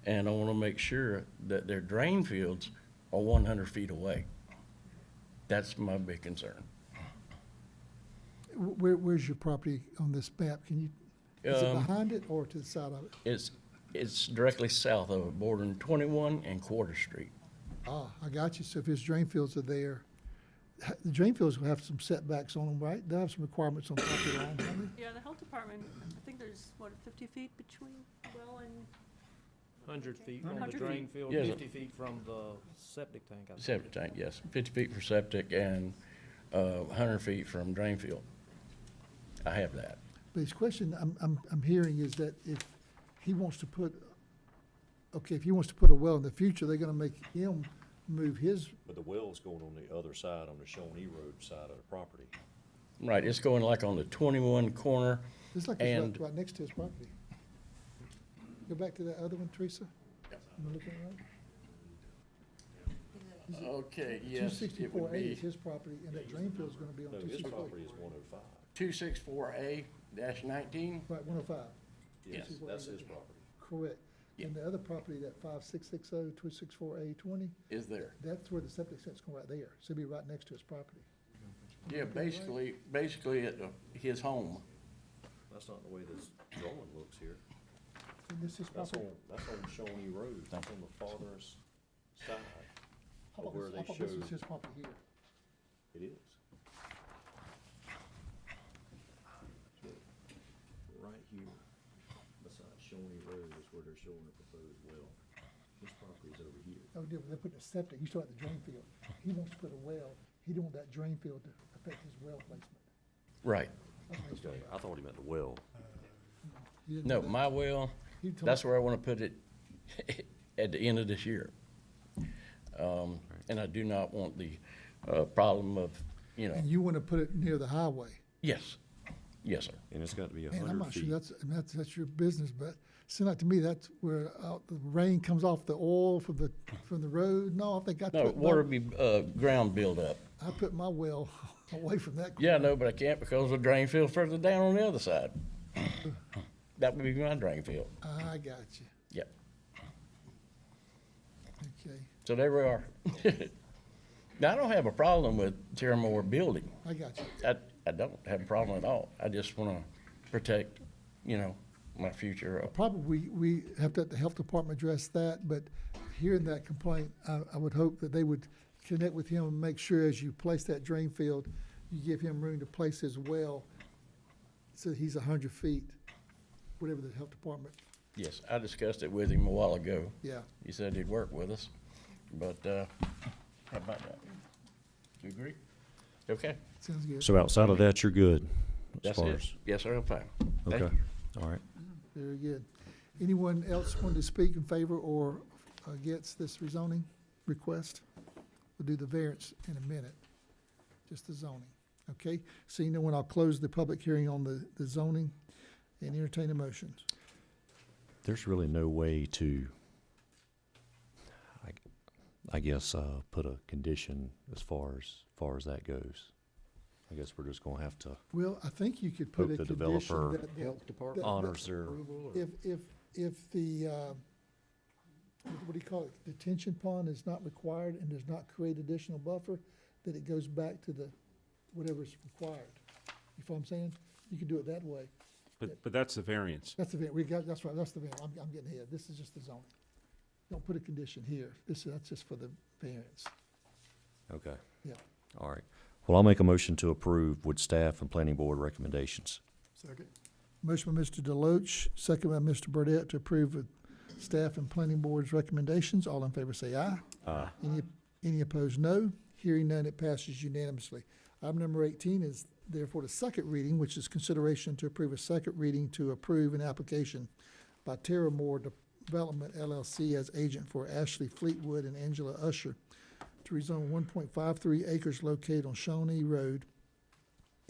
and I want to make sure that their drain fields are 100 feet away. That's my big concern. Where's your property on this map? Is it behind it or to the side of it? It's directly south of it, bordering 21 and Quarter Street. Ah, I got you. So if his drain fields are there, the drain fields will have some setbacks on them, right? They'll have some requirements on property lines, don't they? Yeah, the health department, I think there's, 50 feet between well and 100 feet from the 100 drain feet. field, Yes. 50 feet from the septic tank. I think. Septic tank, yes. 50 feet for septic and 100 feet from drain field. I have that. But his question I'm hearing is that if he wants to put a well in the future, they're gonna make him move his, But the well's going on the other side, on the Shawnee Road side of the property. Right, it's going like on the 21 corner. it's like And- it's right next to his property. Go back to that other one, Teresa. Am I looking right? Okay, yes, it would 264A be is his property, and that drain field's gonna be on No, his 264. property is 105. 264A-19. Right, 105. Yes, 264A. that's his property. Correct. And the other property, that 5660, 264A20, Is there. that's where the septic tank's going right there. So it'd be right next to his property. Yeah, basically at his home. That's not the way this drawing looks here. And this is That's property. on Shawnee Road, that's on the farthest side How of about where this- they how about this showed. is his property here? It is. Right here, beside Shawnee Road is where they're showing a proposed well. This property's over here. Oh, they're putting a septic, you still at the drain field. He wants to put a well, he don't want that drain field to affect his well placement. Right. That's what he's Okay, talking about. I thought he meant the well. He didn't No, know that. my well, He told that's me- where I want to put it at the end of this year. And I do not want the problem of, you know, And you want to put it near the highway. yes, yes, sir. And it's got to be And I'm 100 not sure feet. that's your business, but it seems like to me that's where the rain comes off the oil from the road. No, I think I No, put water be, ground buildup. I put my well away from that. Yeah, no, but I can't because the drain field further down on the other side. That would be my drain field. I got you. Yep. Okay, So there we are. Now, I don't have a problem with Terramore building. I got you. I don't have a problem at all. I just want to protect, you know, my future. Probably we have to let the health department address that, but hearing that complaint, I would hope that they would connect with him and make sure as you place that drain field, you give him room to place his well so that he's 100 feet, whatever the health department. Yes, I discussed it with him a while ago. Yeah. He said he'd work with us, but, how about that? You agree? Okay. Sounds good. So outside of that, you're good as That's far it. as, Yes, sir, I'm fine. Thank okay, you. all right. Very good. Anyone else want to speak in favor or against this rezoning request? We'll do the variance in a minute, just the zoning. Okay, seeing no one, I'll close the public hearing on the zoning and entertain a motion. There's really no way to, I guess, put a condition as far as that goes. I guess we're just gonna have to Well, I think you could put hope a the condition developer that. Health department. honors their, If the, what do you call it, detention pond is not required and does not create additional buffer, that it goes back to the, whatever's required. You follow what I'm saying? You can do it that way. But that's the variance. That's the, that's right, that's the variance. I'm getting ahead. This is just the zoning. Don't put a condition here. That's just for the variance. okay, Yeah. all right. Well, I'll make a motion to approve with staff and planning board recommendations. Second. Motion by Mr. Deloach, second by Mr. Burdette to approve with staff and planning board's recommendations. All in favor say aye. Aye. Any opposed, no. Hearing none, it passes unanimously. Item number 18 is therefore the second reading, which is consideration to approve a second reading to approve an application by Terramore Development LLC as agent for Ashley Fleetwood and Angela Usher to rezone 1.53 acres located on Shawnee Road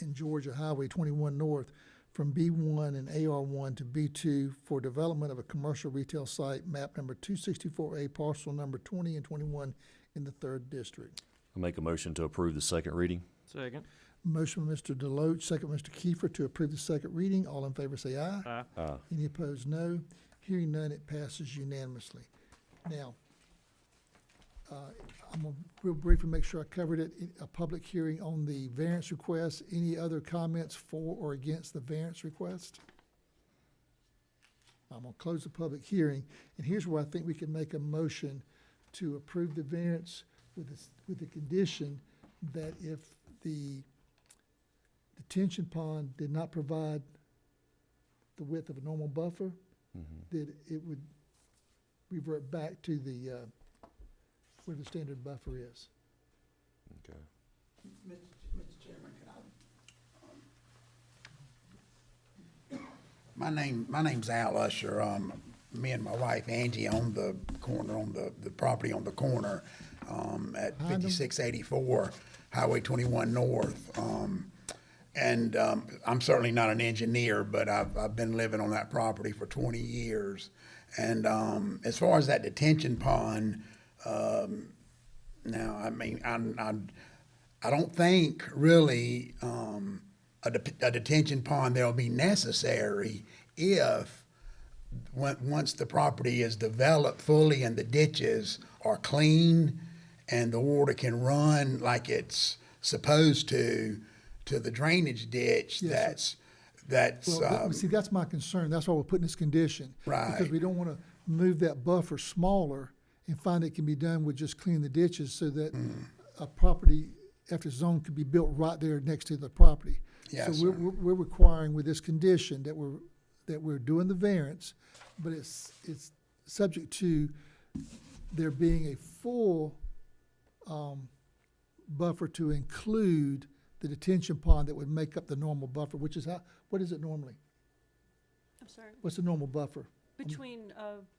in Georgia Highway 21 North from B1 and AR1 to B2 for development of a commercial retail site, map number 264A, parcel number 20 and 21 in the 3rd District. I'll make a motion to approve the second reading. Second. Motion by Mr. Deloach, second by Mr. Kiefer to approve the second reading. All in favor say aye. Aye. Aye. Any opposed, no. Hearing none, it passes unanimously. Now, I'm gonna real briefly make sure I covered it, a public hearing on the variance request. Any other comments for or against the variance request? I'm gonna close the public hearing, and here's where I think we can make a motion to approve the variance with the condition that if the detention pond did not provide the width of a normal buffer, that it would revert back to the, where the standard buffer is. Okay. Mr. Chairman, can my name's Al Usher. Me and my wife Angie own the corner, on the property on the corner, at 5684 Highway 21 North. And I'm certainly not an engineer, but I've been living on that property for 20 years. And as far as that detention pond, now, I mean, I don't think really a detention pond there'll be necessary if once the property is developed fully and the ditches are clean and the water can run like it's supposed to the drainage ditch. Yes, that's Well, see, that's my concern. That's why we're putting this condition. Right. Because we don't want to move that buffer smaller and find it can be done with just cleaning the ditches so that a property after zone could be built right there next to the property. Yes, So we're requiring with this condition that that we're doing the variance, but it's subject to there being a full, buffer to include the detention pond that would make up the normal buffer, which is what is it normally? I'm sorry. What's the normal buffer? Between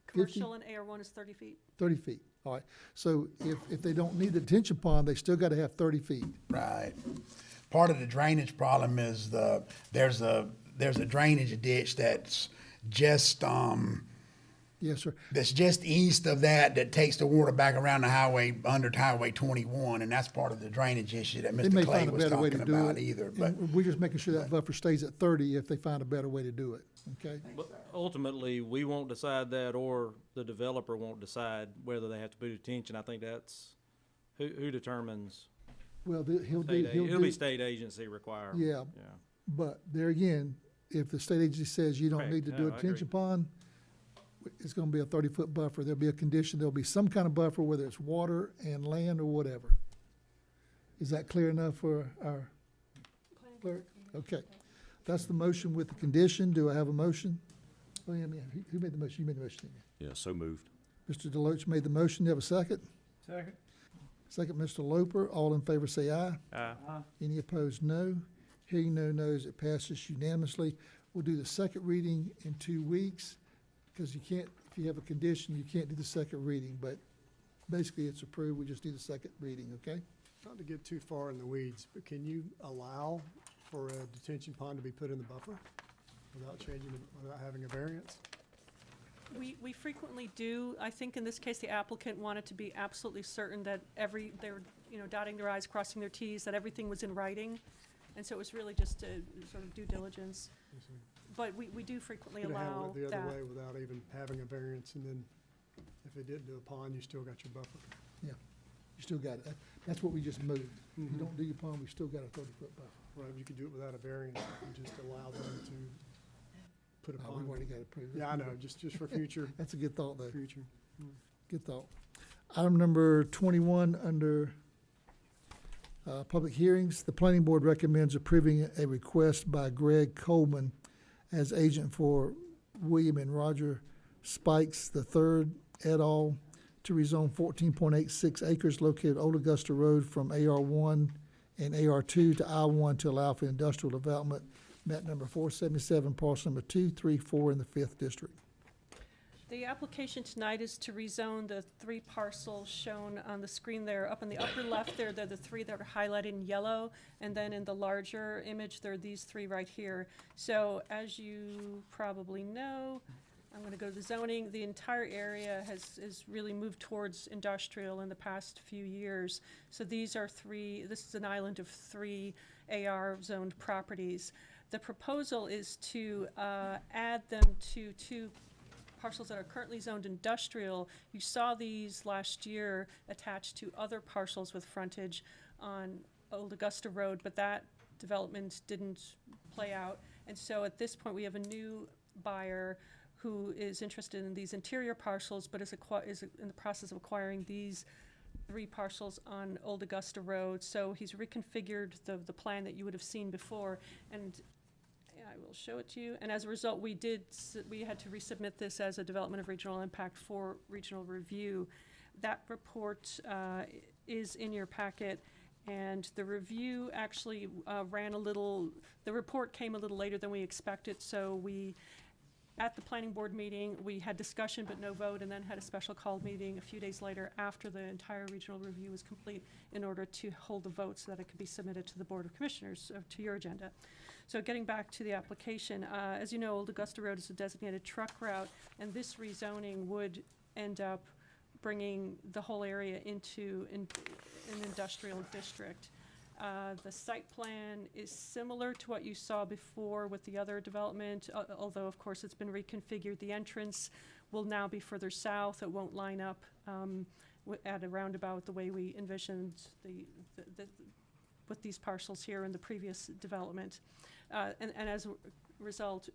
commercial and AR1 is 30 feet. 30 feet, all right. So if they don't need the detention pond, they still got to have 30 feet. Right. Part of the drainage problem is there's a drainage ditch that's just, Yes, sir. that's just east of that takes the water back around the highway, under Highway 21, and that's part of the drainage issue that They Mr. may Clay find a was better way to talking do about it. either, but. And we're just making sure that buffer stays at 30 if they find a better way to do it, okay? But ultimately, we won't decide that, or the developer won't decide whether they have to put detention. I think that's, who determines? Well, It'll be state agency requirement. Yeah. But there again, if the state agency says you don't Correct. need to do a No, I detention agree. pond, it's gonna be a 30-foot buffer. There'll be a condition, there'll be some kind of buffer, whether it's water and land or whatever. Is that clear enough for our clerk? Okay. That's the motion with the condition. Do I have a motion? Oh, yeah, who made the motion? You made the motion, didn't you? Yeah, so moved. Mr. Deloach made the motion. Do you have a second? Second. Second, Mr. Loper. All in favor say aye. Aye. Any opposed, no. Hearing no nos, it passes unanimously. We'll do the second reading in 2 weeks, because you can't, if you have a condition, you can't do the second reading, but basically it's approved. We just do the second reading, okay? Not to get too far in the weeds, but can you allow for a detention pond to be put in the buffer without without having a variance? We frequently do. I think in this case, the applicant wanted to be absolutely certain that they were, dotting their i's, crossing their t's, that everything was in writing. And so it was really just a sort of due diligence. But we do frequently You could handle allow it the that. other way without even having a variance, and then if they didn't do a pond, you still got your buffer. Yeah, you still got it. That's what we just moved. If Mhm. you don't do your pond, we still got a 30-foot buffer. Right, you could do it without a variance and just allow them to put a Oh, pond. we've already got it approved. Yeah, I know, just for future, That's a good thought, though. future. Good thought. Item number 21 under public hearings. The planning board recommends approving a request by Greg Coleman as agent for William and Roger Spikes III et al. To rezone 14.86 acres located Old Augusta Road from AR1 and AR2 to I1 to allow for industrial development, map number 477, parcel number 2, 3, 4 in the 5th district. The application tonight is to rezone the 3 parcels shown on the screen there. Up in the upper left there, they're the 3 that are highlighted in yellow, and then in the larger image, there are these 3 right here. So as you probably know, I'm gonna go to the zoning. The entire area has really moved towards industrial in the past few years. So these are this is an island of 3 AR zoned properties. The proposal is to add them to 2 parcels that are currently zoned industrial. You saw these last year attached to other parcels with frontage on Old Augusta Road, but that development didn't play out. And so at this point, we have a new buyer who is interested in these interior parcels, but is in the process of acquiring these 3 parcels on Old Augusta Road. So he's reconfigured the plan that you would have seen before, and I will show it to you. And as a result, we had to resubmit this as a development of regional impact for regional review. That report is in your packet, and the review actually the report came a little later than we expected, so at the planning board meeting, we had discussion but no vote, and then had a special call meeting a few days later after the entire regional review was complete in order to hold the vote so that it could be submitted to the Board of Commissioners, to your agenda. So getting back to the application, as you know, Old Augusta Road is a designated truck route, and this rezoning would end up bringing the whole area into an industrial district. The site plan is similar to what you saw before with the other development, although of course it's been reconfigured. The entrance will now be further south. It won't line up at a roundabout the way we envisioned with these parcels here in the previous development. And as a result,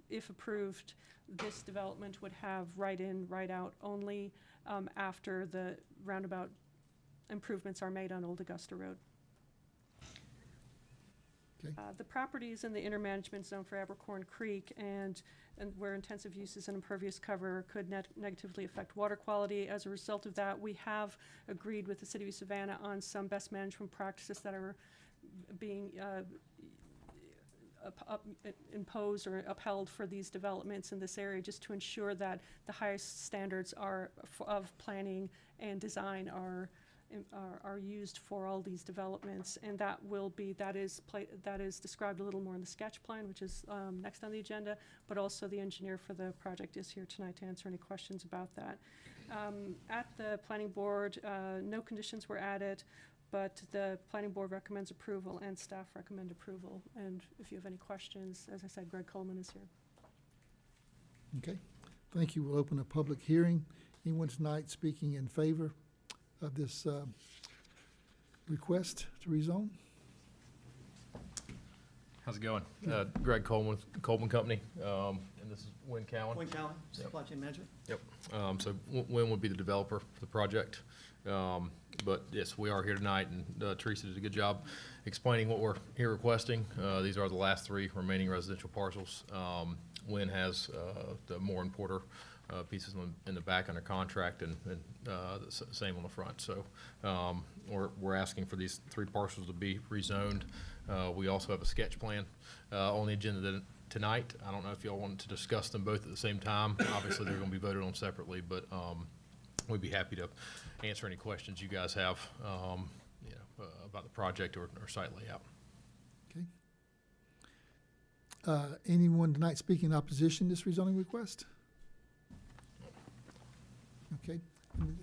if approved, this development would have right-in, right-out only after the roundabout improvements are made on Old Augusta Road. Okay. The property is in the intermanagement zone for Abercorn Creek, and where intensive uses and impervious cover could negatively affect water quality. As a result of that, we have agreed with the City of Savannah on some best management practices that are being imposed or upheld for these developments in this area, just to ensure that the highest standards of planning and design are used for all these developments, and that is described a little more in the sketch plan, which is next on the agenda, but also the engineer for the project is here tonight to answer any questions about that. At the planning board, no conditions were added, but the planning board recommends approval and staff recommend approval. And if you have any questions, as I said, Greg Coleman is here. Okay, thank you. We'll open a public hearing. Anyone tonight speaking in favor of this request to rezone? How's it going? Greg Coleman with Coleman Company, and this is Wynn Cowan. Wynn Cowan, supply chain manager. Yep. So Wynn would be the developer for the project. But yes, we are here tonight, and Teresa did a good job explaining what we're here requesting. These are the last 3 remaining residential parcels. Wynn has the Moore and Porter pieces in the back under contract, and the same on the front. So we're asking for these 3 parcels to be rezoned. We also have a sketch plan on the agenda tonight. I don't know if y'all want to discuss them both at the same time. Obviously, they're going to be voted on separately, but we'd be happy to answer any questions you guys have about the project or site layout. Okay. Anyone tonight speaking in opposition to this rezoning request? Okay,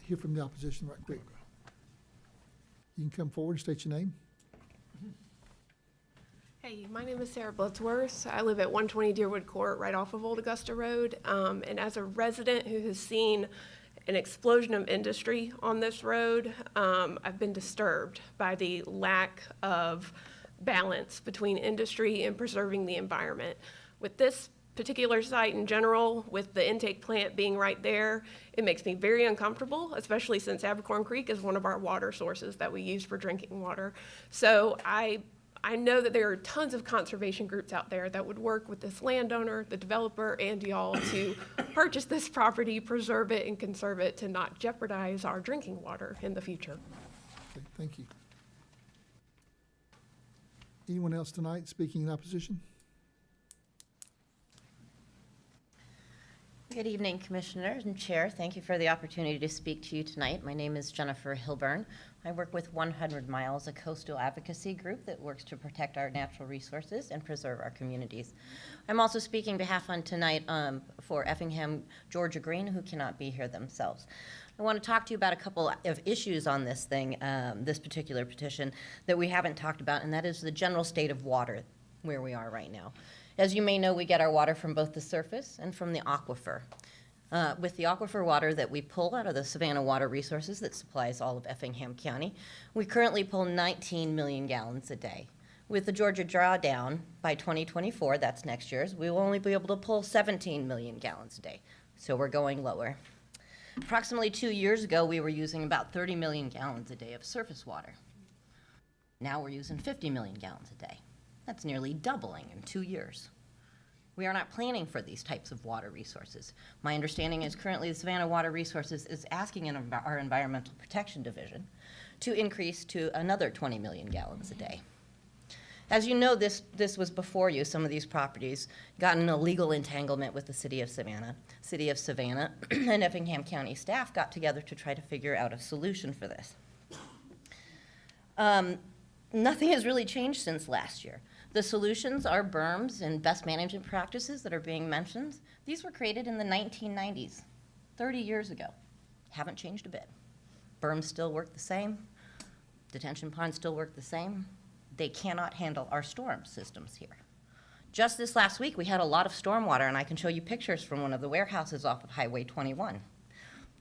hear from the opposition right quick. You can come forward and state your name. Hey, my name is Sarah Bloodsworth. I live at 120 Deerwood Court, right off of Old Augusta Road. And as a resident who has seen an explosion of industry on this road, I've been disturbed by the lack of balance between industry and preserving the environment. With this particular site in general, with the intake plant being right there, it makes me very uncomfortable, especially since Abercorn Creek is one of our water sources that we use for drinking water. So I know that there are tons of conservation groups out there that would work with this landowner, the developer, and y'all to purchase this property, preserve it, and conserve it to not jeopardize our drinking water in the future. Okay, thank you. Anyone else tonight speaking in opposition? Good evening, Commissioners and Chair. Thank you for the opportunity to speak to you tonight. My name is Jennifer Hilburn. I work with 100 Miles, a coastal advocacy group that works to protect our natural resources and preserve our communities. I'm also speaking behalf on tonight for Effingham, Georgia Green, who cannot be here themselves. I want to talk to you about a couple of issues on this thing, this particular petition, that we haven't talked about, and that is the general state of water where we are right now. As you may know, we get our water from both the surface and from the aquifer. With the aquifer water that we pull out of the Savannah Water Resources that supplies all of Effingham County, we currently pull 19 million gallons a day. With the Georgia drawdown, by 2024, that's next year's, we will only be able to pull 17 million gallons a day. So we're going lower. Approximately 2 years ago, we were using about 30 million gallons a day of surface water. Now we're using 50 million gallons a day. That's nearly doubling in 2 years. We are not planning for these types of water resources. My understanding is currently the Savannah Water Resources is asking our Environmental Protection Division to increase to another 20 million gallons a day. As you know, this was before you. Some of these properties got in a legal entanglement with the City of Savannah. City of Savannah and Effingham County staff got together to try to figure out a solution for this. Nothing has really changed since last year. The solutions are berms and best management practices that are being mentioned. These were created in the 1990s, 30 years ago. Haven't changed a bit. Berms still work the same. Detention ponds still work the same. They cannot handle our storm systems here. Just this last week, we had a lot of stormwater, and I can show you pictures from one of the warehouses off of Highway 21.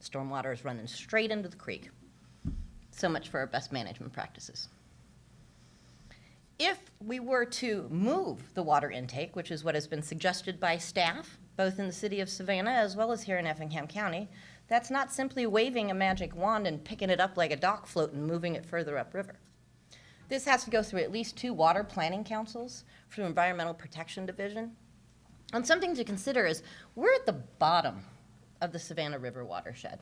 Stormwater is running straight into the creek. So much for our best management practices. If we were to move the water intake, which is what has been suggested by staff, both in the City of Savannah as well as here in Effingham County, that's not simply waving a magic wand and picking it up like a dock float and moving it further upriver. This has to go through at least 2 water planning councils through Environmental Protection Division. And something to consider is we're at the bottom of the Savannah River watershed.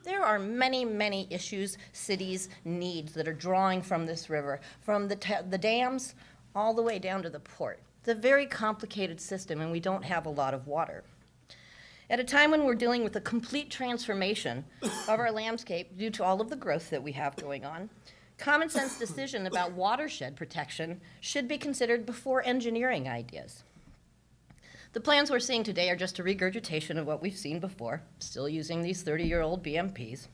There are many, many issues, cities, needs that are drawing from this river, from the dams all the way down to the port. It's a very complicated system, and we don't have a lot of water. At a time when we're dealing with a complete transformation of our landscape due to all of the growth that we have going on, common sense decision about watershed protection should be considered before engineering ideas. The plans we're seeing today are just a regurgitation of what we've seen before, still using these 30-year-old BMPs.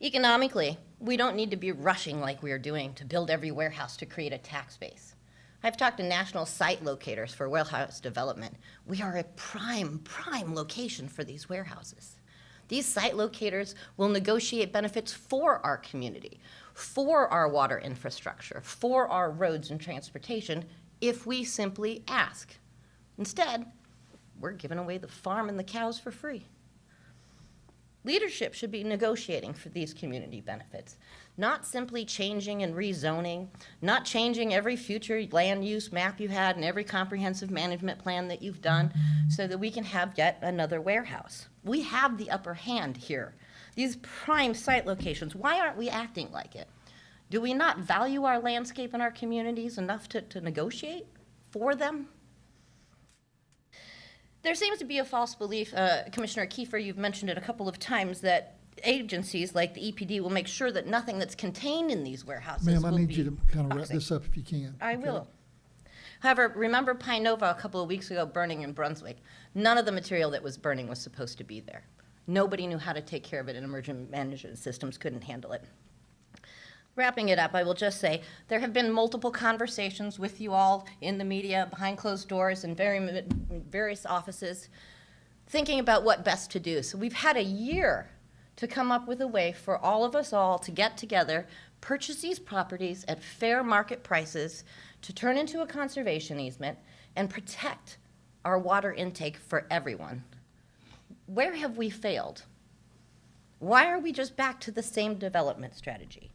Economically, we don't need to be rushing like we are doing to build every warehouse to create a tax base. I've talked to national site locators for warehouse development. We are a prime location for these warehouses. These site locators will negotiate benefits for our community, for our water infrastructure, for our roads and transportation, if we simply ask. Instead, we're giving away the farm and the cows for free. Leadership should be negotiating for these community benefits, not simply changing and rezoning, not changing every future land use map you had and every comprehensive management plan that you've done so that we can have yet another warehouse. We have the upper hand here. These prime site locations, why aren't we acting like it? Do we not value our landscape and our communities enough to negotiate for them? There seems to be a false belief, Commissioner Kiefer, you've mentioned it a couple of times, that agencies like the EPD will make sure that nothing that's contained in these warehouses will be Ma'am, I need you to kind of wrap toxic. this up if you can. I okay? will. However, remember Pine Nova a couple of weeks ago burning in Brunswick? None of the material that was burning was supposed to be there. Nobody knew how to take care of it, and emergency management systems couldn't handle it. Wrapping it up, I will just say there have been multiple conversations with you all in the media, behind closed doors, in various offices, thinking about what best to do. So we've had a year to come up with a way for all of us all to get together, purchase these properties at fair market prices, to turn into a conservation easement, and protect our water intake for everyone. Where have we failed? Why are we just back to the same development strategy?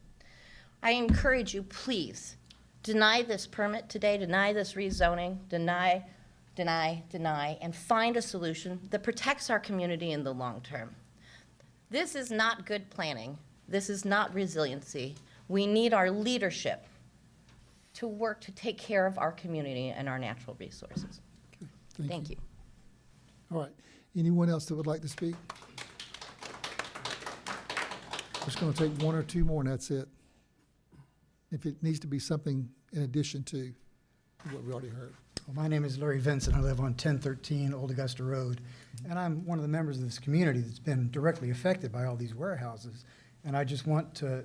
I encourage you, please, deny this permit today, deny this rezoning, deny, and find a solution that protects our community in the long term. This is not good planning. This is not resiliency. We need our leadership to work to take care of our community and our natural resources. Okay, Thank you. All right. Anyone else that would like to speak? Just going to take 1 or 2 more, and that's it. If it needs to be something in addition to what we already heard. Well, my name is Larry Vincent. I live on 1013 Old Augusta Road, and I'm one of the members of this community that's been directly affected by all these warehouses. And I just want to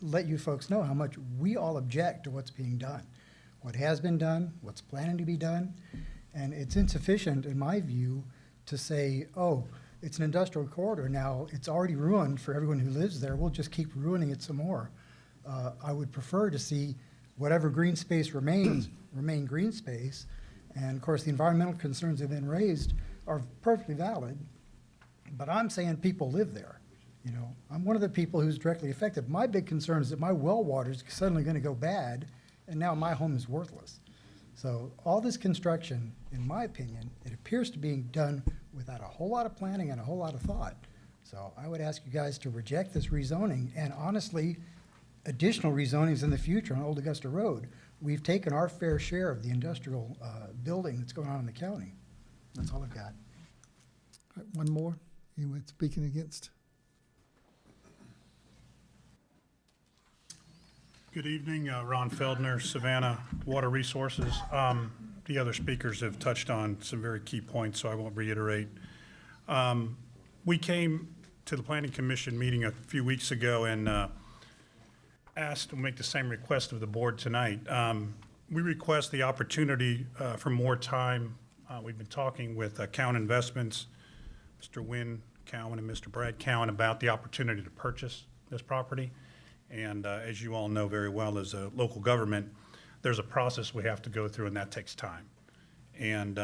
let you folks know how much we all object to what's being done, what has been done, what's planning to be done. And it's insufficient, in my view, to say, oh, it's an industrial corridor now, it's already ruined for everyone who lives there, we'll just keep ruining it some more. I would prefer to see whatever green space remains, remain green space. And of course, the environmental concerns that have been raised are perfectly valid, but I'm saying people live there. You know, I'm one of the people who's directly affected. My big concern is that my well water is suddenly going to go bad, and now my home is worthless. So all this construction, in my opinion, it appears to be done without a whole lot of planning and a whole lot of thought. So I would ask you guys to reject this rezoning, and honestly, additional rezonings in the future on Old Augusta Road. We've taken our fair share of the industrial building that's going on in the county. That's all I've got. All right, one more. Anyone speaking against? Good evening, Ron Feldner, Savannah Water Resources. The other speakers have touched on some very key points, so I won't reiterate. We came to the Planning Commission meeting a few weeks ago and asked to make the same request of the board tonight. We request the opportunity for more time. We've been talking with Cowan Investments, Mr. Wynn Cowan and Mr. Brad Cowan about the opportunity to purchase this property. And as you all know very well, as a local government, there's a process we have to go through, and that takes time. And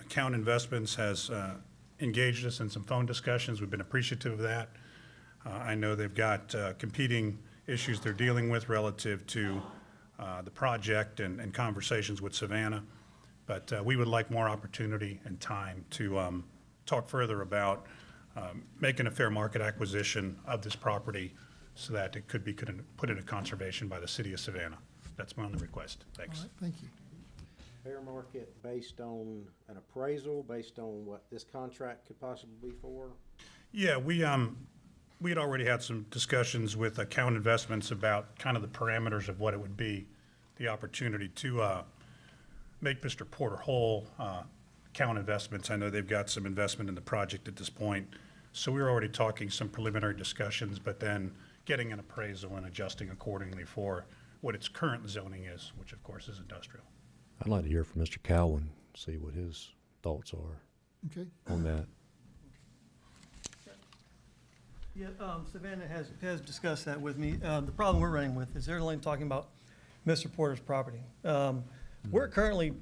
Cowan Investments has engaged us in some phone discussions. We've been appreciative of that. I know they've got competing issues they're dealing with relative to the project and conversations with Savannah. But we would like more opportunity and time to talk further about making a fair market acquisition of this property so that it could be put into conservation by the city of Savannah. That's my only request. Thanks. All right, thank you. Fair market based on an appraisal, based on what this contract could possibly be for? Yeah, we had already had some discussions with Account Investments about kind of the parameters of what it would be, the opportunity to make Mr. Porter whole. Account Investments, I know they've got some investment in the project at this point. So we were already talking some preliminary discussions, but then getting an appraisal and adjusting accordingly for what its current zoning is, which of course is industrial. I'd like to hear from Mr. Cowan, see what his thoughts are Okay. on that. Yeah, Savannah has discussed that with me. The problem we're running with is they're only talking about Mr. Porter's property. We're currently,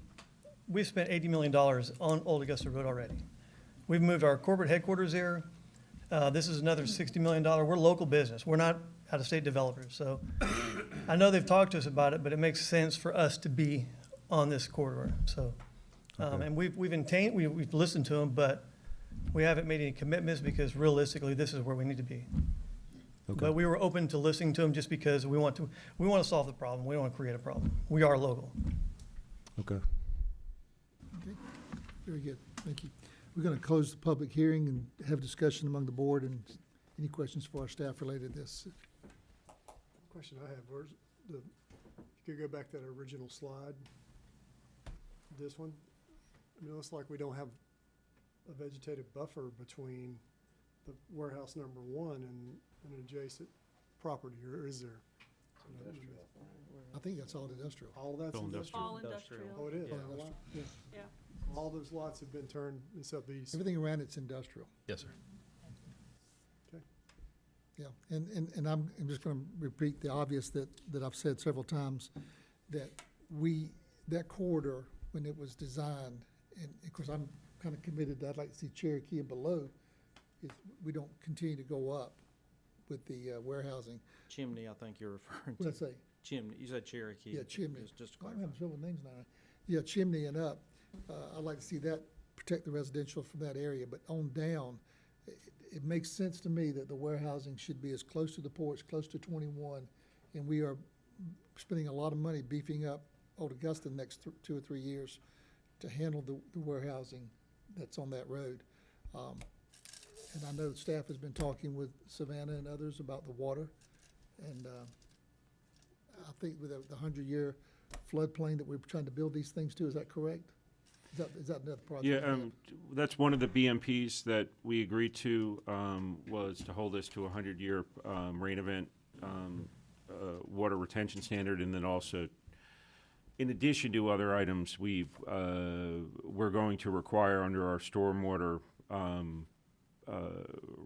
we've spent $80 million on Old Augusta Road already. We've moved our corporate headquarters there. This is another $60 million. We're local business. We're not out-of-state developers. So I know they've talked to us about it, but it makes sense for us to be on this corridor. So, and we've listened to them, but we haven't made any commitments because realistically, this is where we need to be. Okay. But we were open to listening to them just because we want to solve the problem. We don't want to create a problem. We are local. Okay. Okay, very good, thank you. We're going to close the public hearing and have discussion among the board, and any questions for our staff related to this? Question I have, where's the, if you could go back to that original slide, this one, I mean, it looks like we don't have a vegetative buffer between the warehouse number one and an adjacent property, or is there? I think that's all industrial. All that's All industrial? All industrial. Oh, it is? Yeah. Oh, wow. Yeah. Yeah. All those lots have been turned except these? Everything around it's industrial. Yes, sir. Okay. Yeah, and I'm just gonna repeat the obvious that I've said several times, that that corridor, when it was designed, and of course, I'm kind of committed that I'd like to see Cherokee and below, is we don't continue to go up with the warehousing. Chimney, I think you're referring to. What'd I say? Chimney, you said Cherokee. Yeah, Chimney. Just to I'm clarify. having trouble with names now. Yeah, Chimney and up. I'd like to see that, protect the residential from that area, but on down, it makes sense to me that the warehousing should be as close to the ports, close to 21, and we are spending a lot of money beefing up Old Augusta the next 2 or 3 years to handle the warehousing that's on that road. And I know the staff has been talking with Savannah and others about the water, and I think with the 100-year floodplain that we're trying to build these things to, is that correct? Is that another project? Yeah, that's one of the BMPs that we agreed to, was to hold us to a 100-year rain event water retention standard, and then also, in addition to other items, we're going to require under our stormwater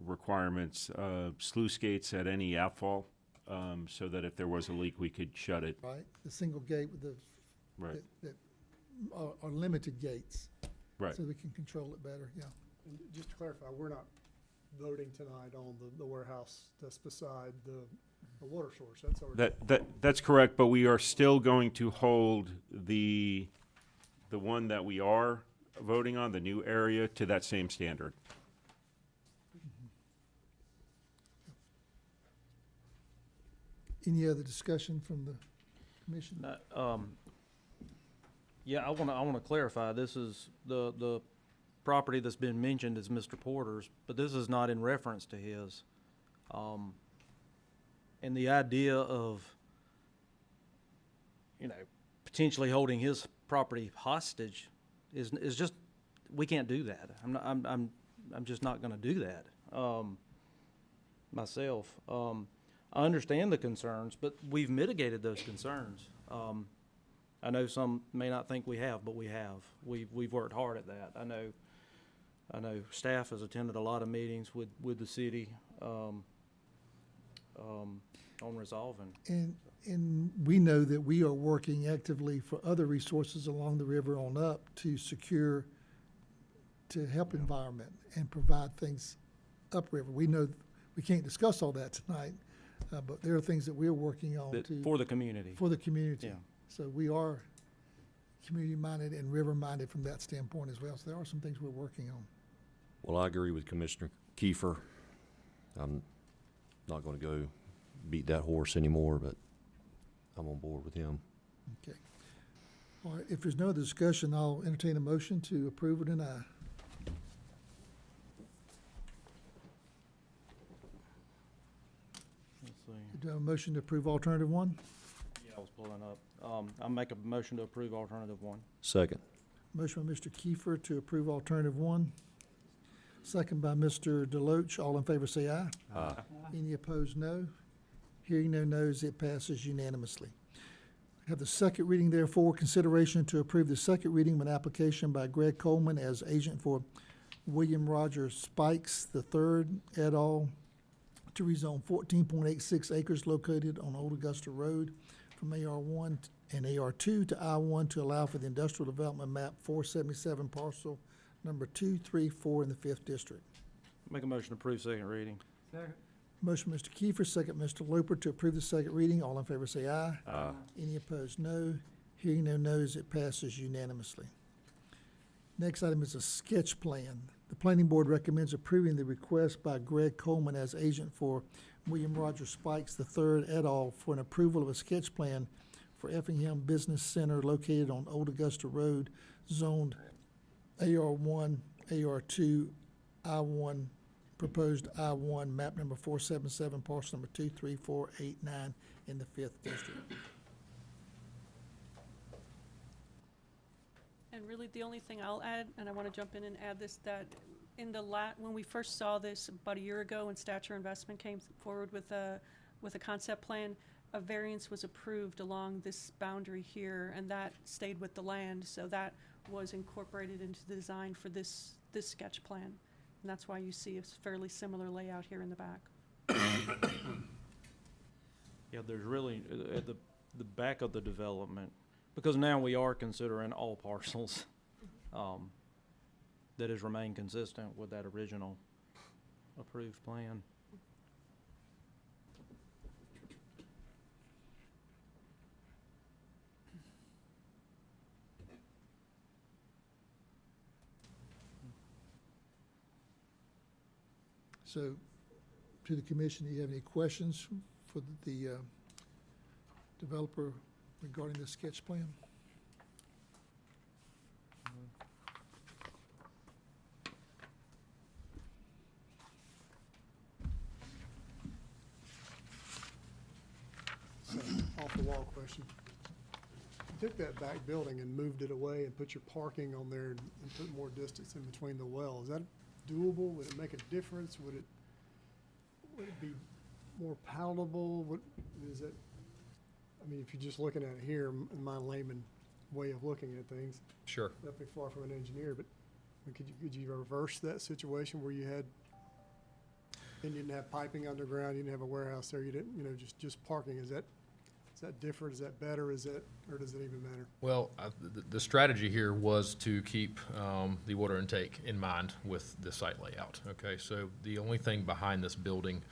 requirements sluice gates at any outfall, so that if there was a leak, we could shut it. Right, the single gate with the, Right. that are limited gates. Right. So we can control it better, yeah. And just to clarify, we're not voting tonight on the warehouse that's beside the water source, that's already. That's correct, but we are still going to hold the one that we are voting on, the new area, to that same standard. Any other discussion from the commission? Yeah, I wanna clarify, this is the property that's been mentioned is Mr. Porter's, but this is not in reference to his. And the idea of, potentially holding his property hostage is just, we can't do that. I'm just not gonna do that, myself. I understand the concerns, but we've mitigated those concerns. I know some may not think we have, but we have. We've worked hard at that. I know staff has attended a lot of meetings with the city on resolving. And we know that we are working actively for other resources along the river on up to secure, to help environment and provide things upriver. We know we can't discuss all that tonight, but there are things that we're working on That- to. for the community. For the community. Yeah. So we are community-minded and river-minded from that standpoint as well. So there are some things we're working on. Well, I agree with Commissioner Kiefer. I'm not gonna go beat that horse anymore, but I'm on board with him. Okay. All right, if there's no other discussion, I'll entertain a motion to approve it and I. Let's see. Do I have a motion to approve alternative one? Yeah, I was pulling up. I'll make a motion to approve alternative one. Second. Motion by Mr. Kiefer to approve alternative one. Second by Mr. Deloach. All in favor say aye. Aye. Any opposed, no. Hearing no nos, it passes unanimously. Have the second reading, therefore, consideration to approve the second reading of an application by Greg Coleman as agent for William Roger Spikes III et al. To rezone 14.86 acres located on Old Augusta Road from AR1 and AR2 to I1 to allow for the industrial development map 477 parcel number 2, 3, 4 in the 5th district. Make a motion to approve second reading. Second. Motion, Mr. Kiefer, second, Mr. Loper, to approve the second reading. All in favor say aye. Aye. Any opposed, no. Hearing no nos, it passes unanimously. Next item is a sketch plan. The planning board recommends approving the request by Greg Coleman as agent for William Roger Spikes III et al. For an approval of a sketch plan for Effingham Business Center located on Old Augusta Road, zoned AR1, AR2, I1, proposed I1, map number 477, parcel number 2, 3, 4, 8, 9 in the 5th district. And really, the only thing I'll add, and I want to jump in and add this, that in the when we first saw this about a year ago, when Stature Investment came forward with a concept plan, a variance was approved along this boundary here, and that stayed with the land, so that was incorporated into the design for this sketch plan. And that's why you see a fairly similar layout here in the back. Yeah, there's really, at the back of the development, because now we are considering all parcels, that has remained consistent with that original approved plan. So, to the commission, do you have any questions for the developer regarding the sketch plan? So, off the wall question. You took that back building and moved it away and put your parking on there and put more distance in between the wells. Is that doable? Would it make a difference? Would it be more palatable? What is it? I mean, if you're just looking at it here, in my layman way of looking at things, Sure. definitely far from an engineer, but could you reverse that situation where you had, and you didn't have piping underground, you didn't have a warehouse there, you didn't, just parking? Is that different? Is that better? Or does it even matter? Well, the strategy here was to keep the water intake in mind with the site layout. Okay, so the only thing behind this building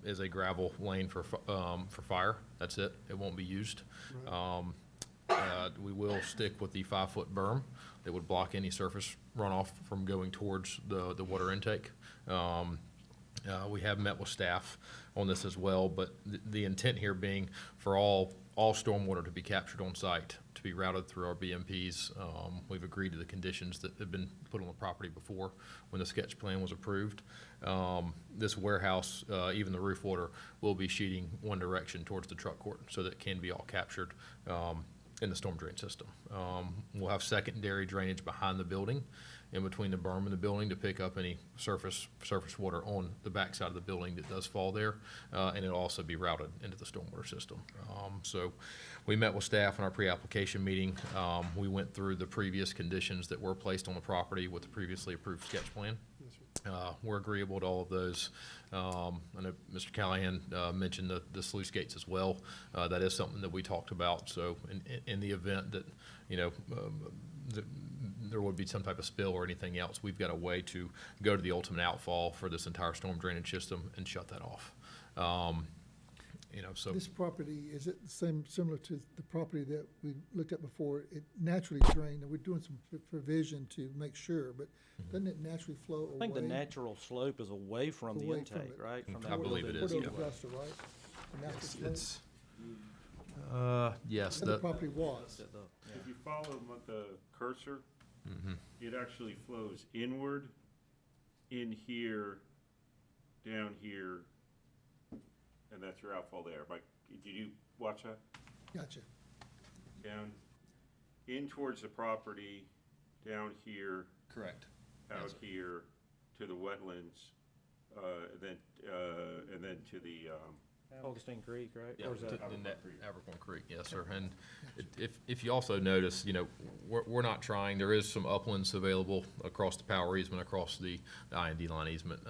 is a gravel lane for fire. That's it. It won't be used. Right. We will stick with the 5-foot berm that would block any surface runoff from going towards the water intake. We have met with staff on this as well, but the intent here being for all stormwater to be captured on site, to be routed through our BMPs. We've agreed to the conditions that have been put on the property before when the sketch plan was approved. This warehouse, even the roof water, will be sheeting one direction towards the truck court so that it can be all captured in the storm drain system. We'll have secondary drainage behind the building, in between the berm and the building, to pick up any surface water on the backside of the building that does fall there, and it'll also be routed into the stormwater system. So we met with staff in our pre-application meeting. We went through the previous conditions that were placed on the property with the previously approved sketch plan. We're agreeable to all of those. I know Mr. Callahan mentioned the sluice gates as well. That is something that we talked about. So in the event that, there would be some type of spill or anything else, we've got a way to go to the ultimate outfall for this entire storm drainage system and shut that off. You know, so. This property, is it the same, similar to the property that we looked at before? It naturally drained, and we're doing some provision to make sure, but doesn't it naturally flow away? I think the natural slope is away from the Away from intake, it. right? From I that believe it building. is, Toward yeah. Augusta, right? The natural It's, slope? it's, yes, Where the property was. If you follow the cursor, it actually flows inward, in here, down here, and that's your outfall there. Like, did you watch that? Gotcha. Down, in towards the property, down here, correct. out here, to the wetlands, and then to the, Augustine Creek, right? Yeah, Or is that Abercorn Creek, yes, sir. And if you also notice, you know, we're not trying, there is some uplands available across the power easement, across the I&D line easement.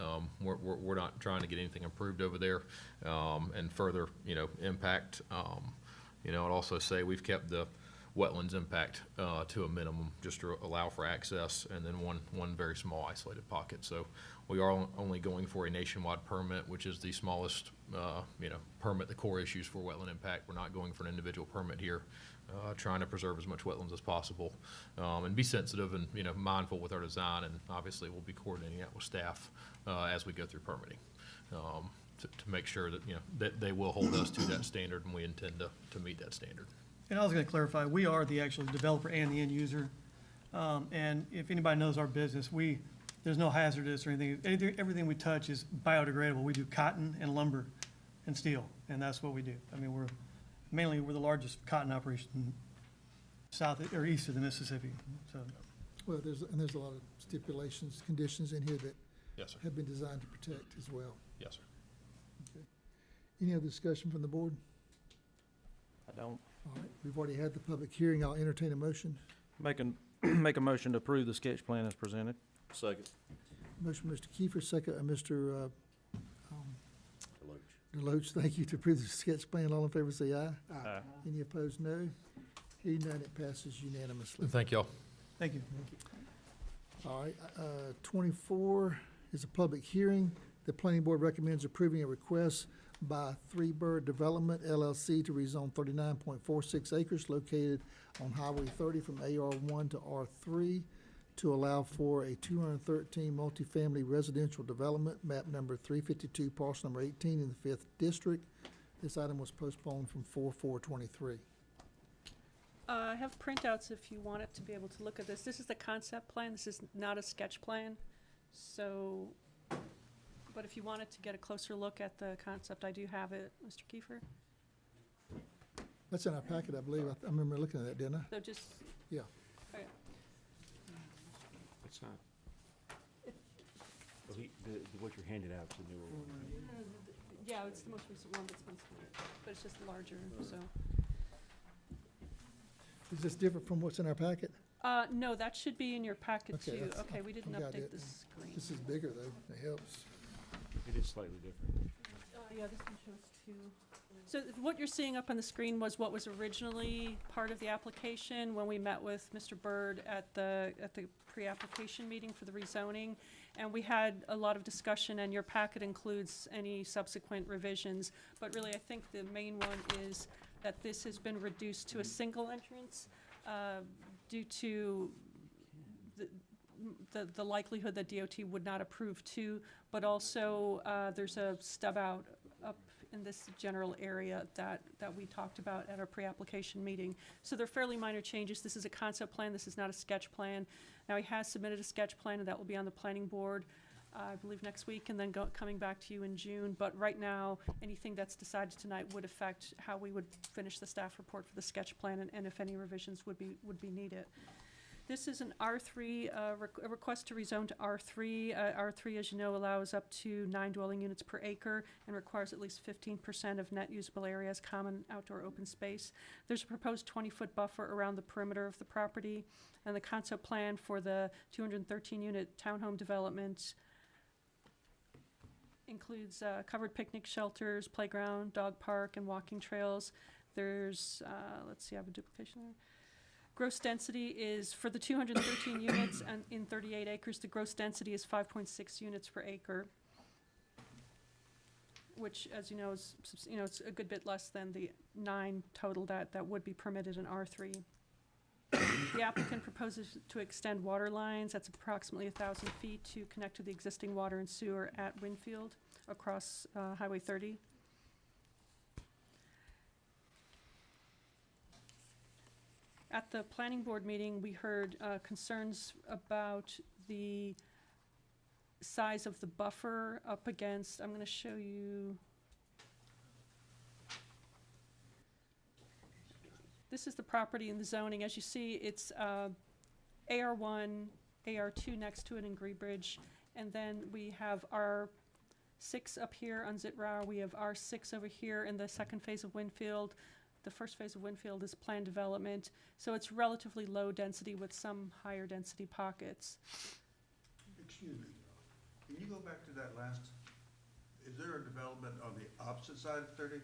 We're not trying to get anything improved over there, and further, you know, impact. You know, I'd also say we've kept the wetlands impact to a minimum, just to allow for access, and then one very small isolated pocket. So we are only going for a nationwide permit, which is the smallest, you know, permit, the core issues for wetland impact. We're not going for an individual permit here, trying to preserve as much wetlands as possible, and be sensitive and, you know, mindful with our design, and obviously we'll be coordinating that with staff as we go through permitting. To make sure that, you know, that they will hold us to that standard, and we intend to meet that standard. And I was gonna clarify, we are the actual developer and the end user. And if anybody knows our business, there's no hazardous or anything. Everything we touch is biodegradable. We do cotton and lumber and steel, and that's what we do. I mean, we're the largest cotton operation south or east of the Mississippi, so. Well, there's a lot of stipulations, conditions in here that Yes, sir. have been designed to protect as well. Yes, sir. Okay. Any other discussion from the board? I don't. All right, we've already had the public hearing. I'll entertain a motion. Make a motion to approve the sketch plan as presented. Second. Motion, Mr. Kiefer, second, Mr. Deloach, thank you, to approve the sketch plan. All in favor, say aye. Aye. Any opposed, no. Hearing none, it passes unanimously. Thank y'all. Thank you. All right, 24 is a public hearing. The planning board recommends approving a request by Three Bird Development LLC to rezone 39.46 acres located on Highway 30 from AR1 to R3 to allow for a 213 multifamily residential development, map number 352, parcel number 18 in the 5th District. This item was postponed from 4/4/23. I have printouts if you want it to be able to look at this. This is the concept plan. This is not a sketch plan. So, but if you wanted to get a closer look at the concept, I do have it, Mr. Kiefer. That's in our packet, I believe. I remember looking at that, didn't I? So just, Yeah. okay. it's not. What you're handed out is the newer one. Yeah, it's the most recent one that's been submitted, but it's just larger, so. Is this different from what's in our packet? No, that should be in your packet Okay, too. that's- Okay, we didn't I've got update it. the screen. This is bigger, though. It helps. It is slightly different. Yeah, this one shows two. So what you're seeing up on the screen was what was originally part of the application when we met with Mr. Byrd at the pre-application meeting for the rezoning. And we had a lot of discussion, and your packet includes any subsequent revisions. But really, I think the main one is that this has been reduced to a single entrance due to the likelihood that DOT would not approve two, but also there's a stub out up in this general area that we talked about at our pre-application meeting. So they're fairly minor changes. This is a concept plan. This is not a sketch plan. Now, he has submitted a sketch plan, and that will be on the planning board, I believe, next week, and then coming back to you in June. But right now, anything that's decided tonight would affect how we would finish the staff report for the sketch plan, and if any revisions would be needed. This is an R3, a request to rezone to R3. R3, as you know, allows up to 9 dwelling units per acre and requires at least 15% of net usable area as common outdoor open space. There's a proposed 20-foot buffer around the perimeter of the property, and the concept plan for the 213-unit townhome development includes covered picnic shelters, playground, dog park, and walking trails. There's, let's see, I have a duplication there. Gross density is, for the 213 units and in 38 acres, the gross density is 5.6 units per acre, which, as you know, is, it's a good bit less than the 9 total that would be permitted in R3. The applicant proposes to extend water lines, that's approximately 1,000 feet, to connect to the existing water and sewer at Winfield across Highway 30. At the planning board meeting, we heard concerns about the size of the buffer up against, I'm going to show you. This is the property in the zoning. As you see, it's AR1, AR2 next to it in Greenbridge, and then we have R6 up here on Zitrau. We have R6 over here in the second phase of Winfield. The first phase of Winfield is planned development, so it's relatively low density with some higher density pockets. Excuse me, can you go back to that last, is there a development on the opposite side of 30?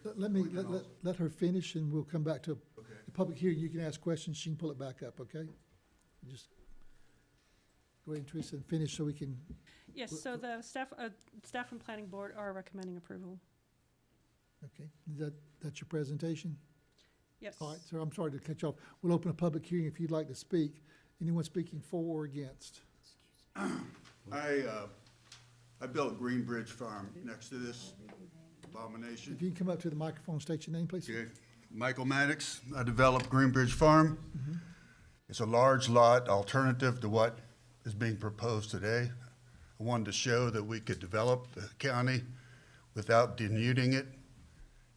Let her finish, and we'll come back to Okay. the public hearing. You can ask questions, she can pull it back up, okay? Just go ahead, Teresa, and finish so we can. Yes, so the staff and planning board are recommending approval. Okay, that's your presentation? Yes. All right, sir, I'm sorry to cut you off. We'll open a public hearing if you'd like to speak. Anyone speaking for or against? I built Greenbridge Farm next to this abomination. If you can come up to the microphone, state your name, please. Okay. Michael Maddox, I developed Greenbridge Farm. It's a large lot alternative to what is being proposed today. I wanted to show that we could develop the county without denuding it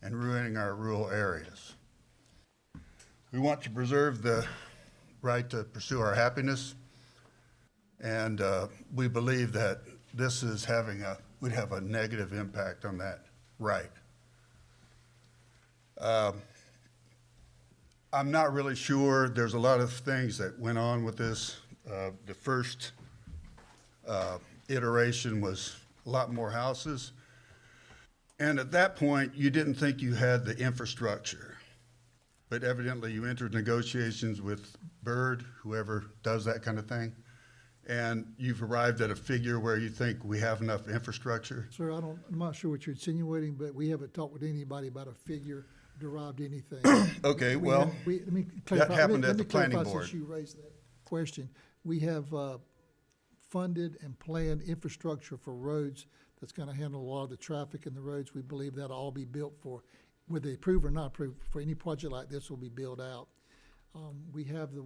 and ruining our rural areas. We want to preserve the right to pursue our happiness, and we believe that this is would have a negative impact on that right. I'm not really sure. There's a lot of things that went on with this. The first iteration was a lot more houses. And at that point, you didn't think you had the infrastructure. But evidently, you entered negotiations with Byrd, whoever does that kind of thing, and you've arrived at a figure where you think we have enough infrastructure. Sir, I'm not sure what you're insinuating, but we haven't talked with anybody about a figure, derived anything. Okay, well, let me clarify. that happened Let at me the planning clarify board. Since you raised that question, we have funded and planned infrastructure for roads that's going to handle a lot of the traffic in the roads. We believe that'll all be built for, whether they approve or not approve, for any project like this will be built out. We have the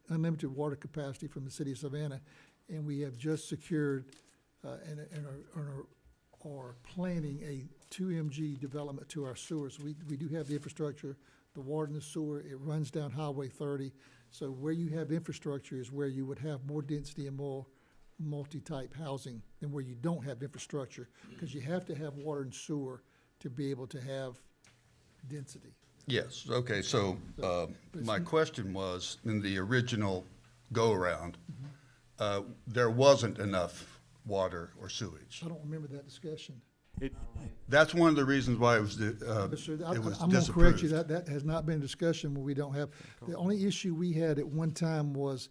unlimited water capacity from the city of Savannah, and we have just secured and are planning a 2 MG development to our sewers. We do have the infrastructure, the water and the sewer. It runs down Highway 30. So where you have infrastructure is where you would have more density and more multi-type housing than where you don't have infrastructure, because you have to have water and sewer to be able to have density. Yes, okay, so my question was, in the original go-around, there wasn't enough water or sewage. I don't remember that discussion. That's one of the reasons why it was I'm gonna correct you, that has not been a discussion where we don't have, the only issue we had at one time was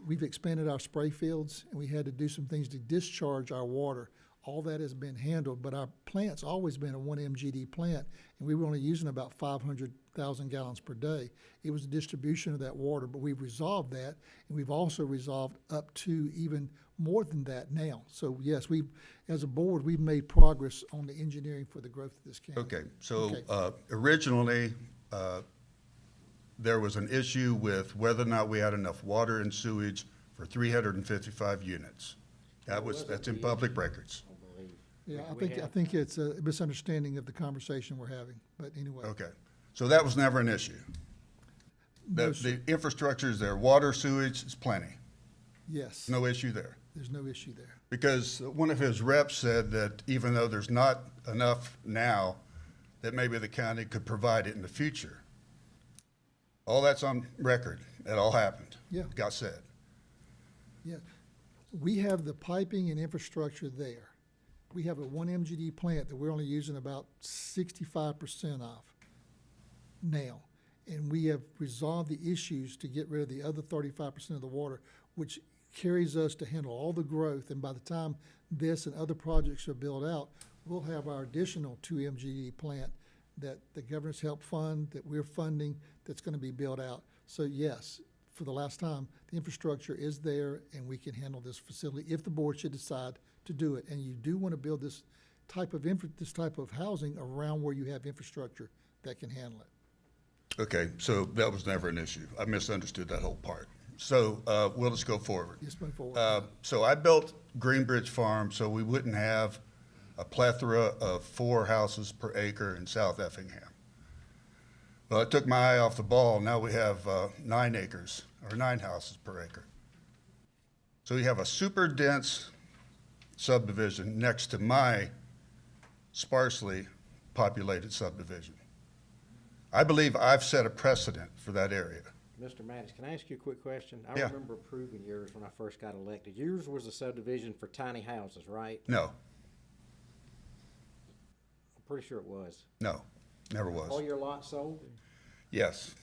we've expanded our spray fields, and we had to do some things to discharge our water. All that has been handled, but our plant's always been a 1 MGD plant, and we were only using about 500,000 gallons per day. It was the distribution of that water, but we've resolved that, and we've also resolved up to even more than that now. So yes, as a board, we've made progress on the engineering for the growth of this county. Okay, so originally, there was an issue with whether or not we had enough water and sewage for 355 units. That's in public records. Yeah, I think it's a misunderstanding of the conversation we're having, but anyway. Okay, so that was never an issue? No, The infrastructure is there, water, sewage is plenty? Yes. No issue there? There's no issue there. Because one of his reps said that even though there's not enough now, that maybe the county could provide it in the future. All that's on record. It all happened. Yeah. Got said. Yeah, we have the piping and infrastructure there. We have a 1 MGD plant that we're only using about 65% of now. and we have resolved the issues to get rid of the other 35% of the water, which carries us to handle all the growth. And by the time this and other projects are built out, we'll have our additional 2 MGD plant that the governor's help fund, that we're funding, that's going to be built out. So yes, for the last time, the infrastructure is there, and we can handle this facility if the board should decide to do it. And you do want to build this type of housing around where you have infrastructure that can handle it. Okay, so that was never an issue. I misunderstood that whole part. So we'll just go forward. Yes, move forward. So I built Greenbridge Farm so we wouldn't have a plethora of 4 houses per acre in South Effingham. Well, I took my eye off the ball. Now we have 9 acres, or 9 houses per acre. So you have a super dense subdivision next to my sparsely populated subdivision. I believe I've set a precedent for that area. Mr. Maddox, can I ask you a quick question? I Yeah. remember approving yours when I first got elected. Yours was a subdivision for tiny houses, right? No, I'm pretty sure it was. no, never All was. your lots sold? Yes.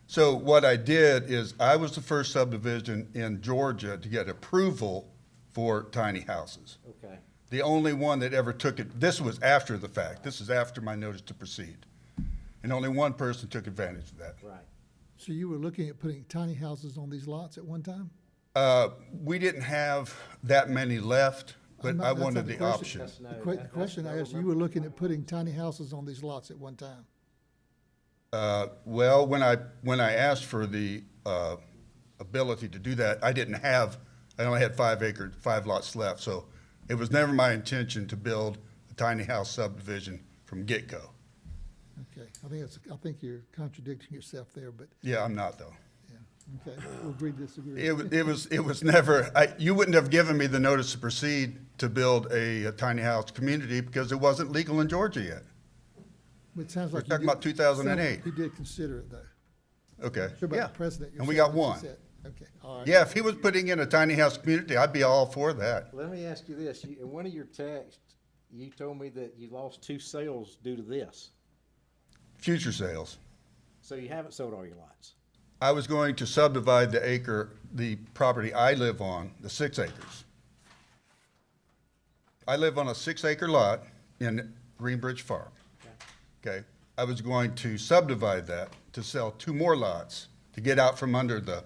So what I did is I was the first subdivision in Georgia to get approval for tiny houses. Okay. The only one that ever took it, this was after the fact. This is after my notice to proceed. And only one person took advantage of that. Right. So you were looking at putting tiny houses on these lots at one time? We didn't have that many left, but I'm not- I that's not wanted the the question. option. The question I asked, you were looking at putting tiny houses on these lots at one time? Well, when I asked for the ability to do that, I only had 5 lots left, so it was never my intention to build a tiny house subdivision from get-go. Okay, I think you're contradicting yourself there, but, Yeah, I'm not though. yeah, okay, we'll agree to disagree. It was never, you wouldn't have given me the notice to proceed to build a tiny house community because it wasn't legal in Georgia yet. It sounds We're like you talking did- about 2008. sounds like you did consider it, though. Okay, Sure about yeah. the precedent you're And we saying, got what you one. said. Okay, all right. Yeah, if he was putting in a tiny house community, I'd be all for that. Let me ask you this. In one of your texts, you told me that you lost 2 sales due to this. Future sales. So you haven't sold all your lots? I was going to subdivide the property I live on, the 6 acres. I live on a 6-acre lot in Greenbridge Farm. Okay. I was going to subdivide that to sell 2 more lots to get out from under the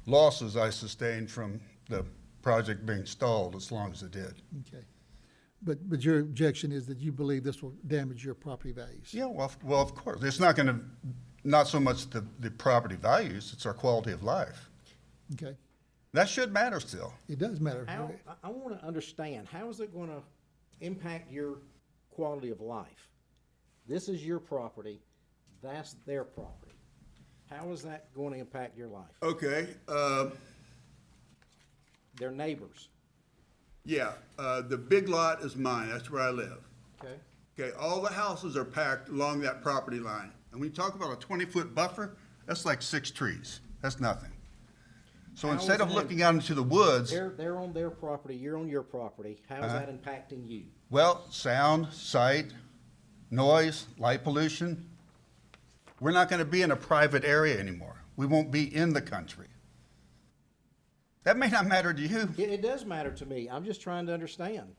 losses I sustained from the project being stalled as long as it did. Okay. But your objection is that you believe this will damage your property values? Yeah, well, of course. It's not going to, not so much the property values, it's our quality of life. Okay, That should matter still. it does matter. I want to understand, how is it going to impact your quality of life? This is your property, that's their property. How is that going to impact your life? Okay, They're neighbors. yeah, the big lot is mine, that's where I live. Okay. Okay, all the houses are packed along that property line. And when you talk about a 20-foot buffer, that's like 6 trees. That's nothing. So How instead is of that- looking out into the woods, They're on their property, you're on your property. How is Uh-huh. that impacting you? well, sound, sight, noise, light pollution. We're not going to be in a private area anymore. We won't be in the country. That may not matter to you. It does matter to me. I'm just trying to understand.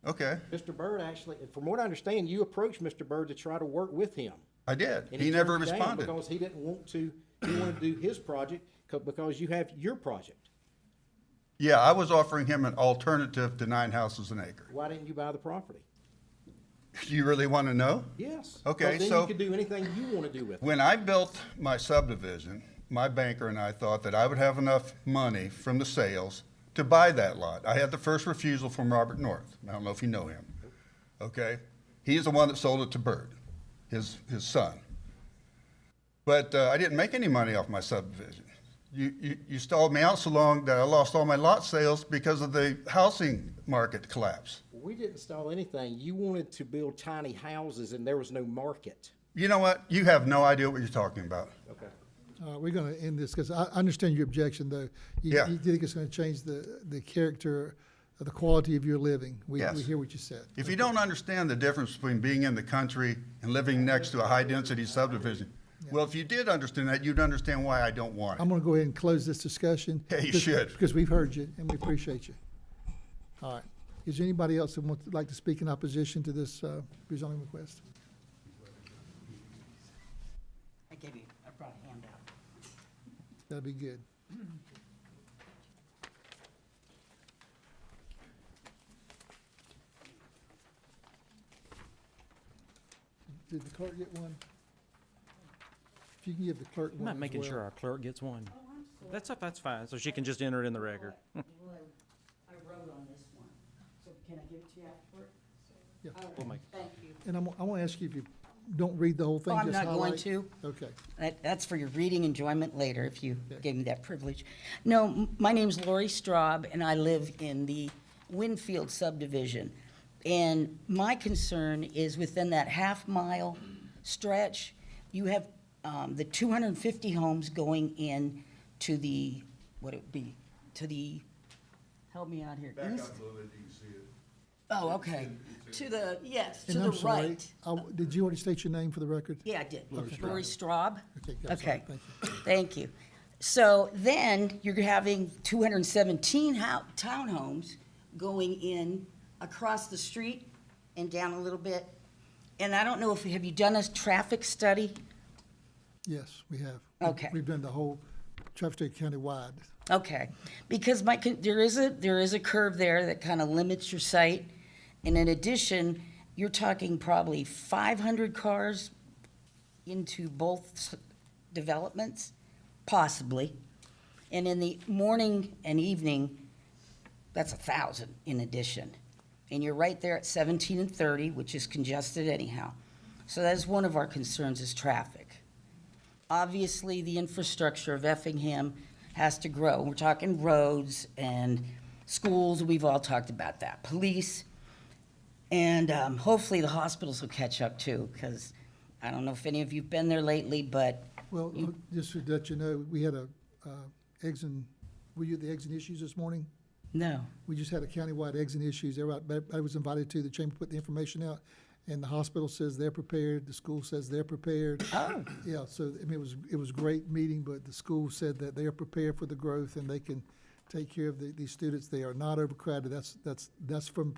Okay, Mr. Byrd actually, from what I understand, you approached Mr. Byrd to try to work with him. I did. And He never turned you down responded. Because he didn't want to, he wanted to do his project because you have your project. Yeah, I was offering him an alternative to 9 houses an acre. Why didn't you buy the property? You really want to know? Yes. Okay, Because then so- you could do anything you want to do with it. When I built my subdivision, my banker and I thought that I would have enough money from the sales to buy that lot. I had the first refusal from Robert North. I don't know if you know him. Okay? He is the one that sold it to Byrd, his son. But I didn't make any money off my subdivision. You stalled me out so long that I lost all my lot sales because of the housing market collapse. We didn't stall anything. You wanted to build tiny houses and there was no market. You know what? You have no idea what you're talking about. Okay. We're going to end this, because I understand your objection, though. Yeah. You think it's going to change the character, the quality of your living. We Yes. hear what you said. If you don't understand the difference between being in the country and living next to a high-density subdivision, Well, if you did understand that, you'd understand why I don't want I'm it. going to go ahead and close this discussion. Yeah, you because- should. Because we've heard you, and we appreciate you. All right. Is there anybody else that would like to speak in opposition to this rezoning request? I brought a handout. That'd be good. Did the clerk get one? If you can give the clerk I'm one not as making well. sure our clerk gets one. That's fine, so she can just enter it in the record. I wrote on this one, so can I give it to you afterward? Yeah. We'll make Thank you. And I want to ask you if you don't read the whole thing, Oh, I'm just not going highlight. to. Okay. That's for your reading enjoyment later, if you gave me that privilege. No, my name's Lori Straub, and I live in the Winfield subdivision. And my concern is within that half-mile stretch, you have the 250 homes going in to the, what it would be, to the, help me out here. East? little bit, you can see it. Oh, okay. To the, yes, to And the I'm sorry, right. did you already state your name for the record? Yeah, I did. Okay. Lori Straub. Okay, good, sorry, Okay. thank you. Thank you. So then you're having 217 townhomes going in across the street and down a little bit. And I don't know if, have you done a traffic study? Yes, we have. Okay. We've done the whole traffic study countywide. Okay, because there is a curve there that kind of limits your sight. And in addition, you're talking probably 500 cars into both developments, possibly. And in the morning and evening, that's 1,000 in addition. And you're right there at 17 and 30, which is congested anyhow. So that's one of our concerns is traffic. Obviously, the infrastructure of Effingham has to grow. We're talking roads and schools, we've all talked about that. Police, and hopefully the hospitals will catch up too, because I don't know if any of you've been there lately, but Well, just to let you know, we had eggs and, were you at the eggs and issues this morning? no. We just had a countywide eggs and issues. I was invited to, the chamber put the information out, and the hospital says they're prepared, the school says they're prepared. Oh, Yeah, so, I mean, it was a great meeting, but the school said that they are prepared for the growth and they can take care of these students. They are not overcrowded. That's from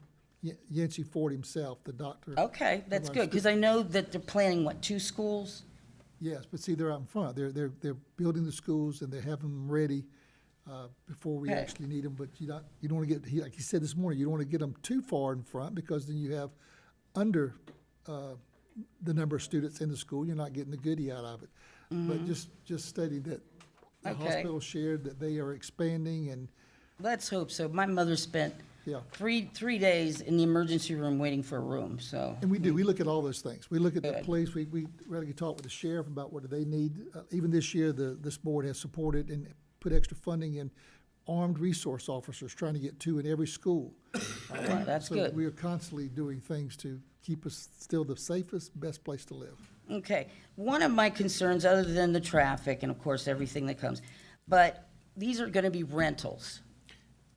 Yancey Ford himself, the doctor. okay, that's our good, because I know that they're planning, what, 2 schools? Yes, but see, they're out in front. They're building the schools and they're having them ready before we Okay. actually need them. But you don't want to get, like he said this morning, you don't want to get them too far in front because then you have under the number of students in the school. You're not getting the goodie out of it. But just stating that the Okay. hospital shared that they are expanding and, Let's hope so. My mother spent yeah. 3 days in the emergency room waiting for a room, so. And we do, we look at all those things. We look at the Good. police, we regularly talk with the sheriff about what do they need. Even this year, this board has supported and put extra funding in armed resource officers, trying to get 2 in every school. Well, that's So good. we are constantly doing things to keep us still the safest, best place to live. Okay, one of my concerns, other than the traffic and of course everything that comes, but these are gonna be rentals.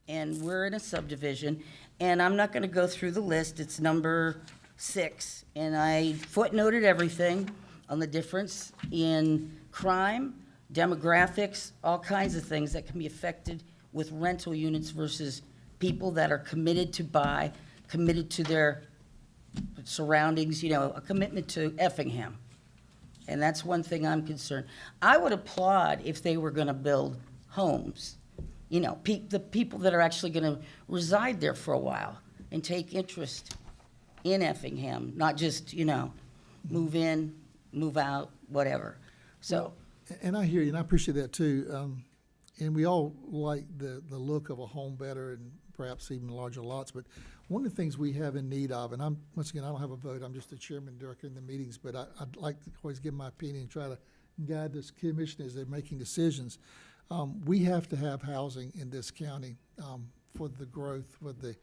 And we're in a subdivision, and I'm not gonna go through the list, it's number 6. And I footnoted everything on the difference in crime, demographics, all kinds of things that can be affected with rental units versus people that are committed to buy, committed to their surroundings, you know, a commitment to Effingham. And that's one thing I'm concerned. I would applaud if they were gonna build homes. You know, the people that are actually gonna reside there for a while and take interest in Effingham, not just, you know, move in, move out, whatever. So, And I hear you, and I appreciate that too. And we all like the look of a home better and perhaps even larger lots. But one of the things we have in need of, and once again, I don't have a vote, I'm just the chairman during the meetings, but I'd like to always give my opinion and try to guide this commission as they're making decisions. We have to have housing in this county for the growth, for the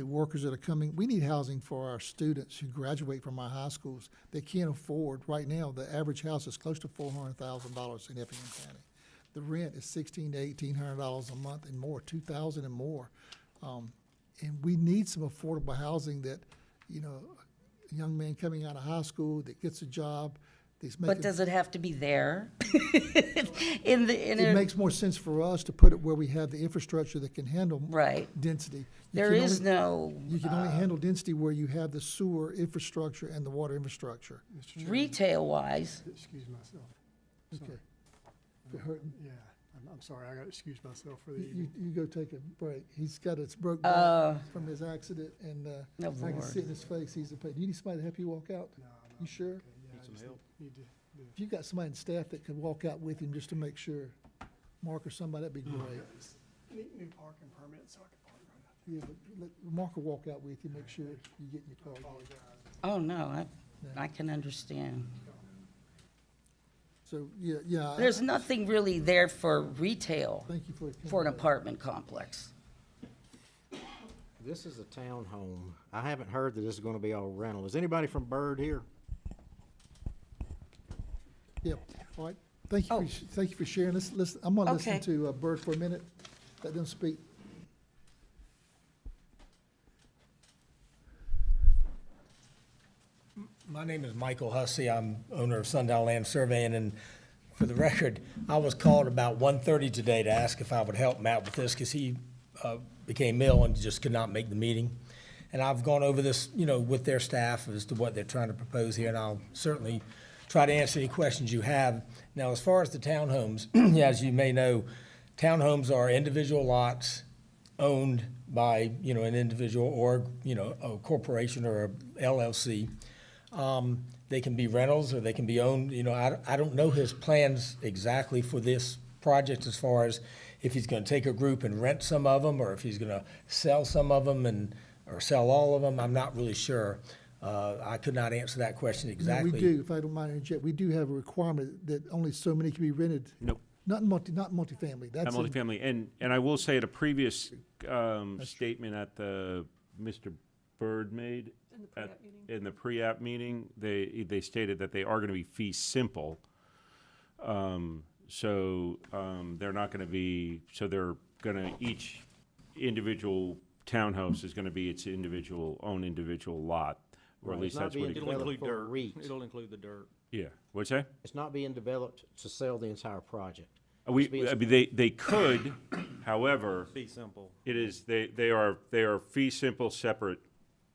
workers that are coming. We need housing for our students who graduate from our high schools. They can't afford, right now, the average house is close to $400,000 in Effingham County. The rent is $1,600 to $1,800 a month and more, $2,000 and more. And we need some affordable housing that, you know, a young man coming out of high school that gets a job, But does it have to be there? It makes more sense for us to put it where we have the infrastructure that can handle density. There is no. You can only handle density where you have the sewer infrastructure and the water infrastructure. Retail-wise. Excuse myself. Okay. Sorry. If it hurting. Yeah, I'm sorry, I gotta excuse myself for the You, evening. you go take a break. He's got his broke back from his accident, and Oh, I can Lord. see in his face, he's in pain. Do you need somebody to help you walk out? No, You sure? Yeah, I just need to. If you got somebody in staff that could walk out with him just to make sure, Mark or somebody, that'd be great. Need new parking permits so I can park right out. Yeah, but let Mark will walk out with you, make sure you get in your car. Oh, no, I can understand. So, yeah. There's nothing really there for retail, Thank you for an apartment complex. This is a townhome. I haven't heard that this is gonna be all rental. Is anybody from Byrd here? Yep, all right. Thank you, thank you for sharing. I'm gonna listen Okay. to Byrd for a minute. Let them speak. My name is Michael Hussey. I'm owner of Sundown Land Surveying, and for the record, I was called about 1:30 today to ask if I would help Matt with this, because he became ill and just could not make the meeting. And I've gone over this, with their staff as to what they're trying to propose here, and I'll certainly try to answer any questions you have. Now, as far as the townhomes, as you may know, townhomes are individual lots owned by, an individual or, a corporation or a LLC. They can be rentals or they can be owned. I don't know his plans exactly for this project as far as if he's gonna take a group and rent some of them, or if he's gonna sell some of them or sell all of them. I'm not really sure. I could not answer that question No, exactly. we do, if I don't mind interjecting, we do have a requirement that only so many can be rented. Nope. Not multifamily. Not That's multifamily. And I will say at a previous statement at the, Mr. Byrd made in the pre-app meeting, they stated that they are going to be fee simple. So they're not going to be, so they're going to, each individual townhouse is going to be its own individual lot, or at Right, least it's not that's what being he. It'll include for dirt. REIT. It'll include the dirt. Yeah, what's that? It's not being developed to sell the entire project. I mean, they could, however. Be simple. It is, they are fee simple, separate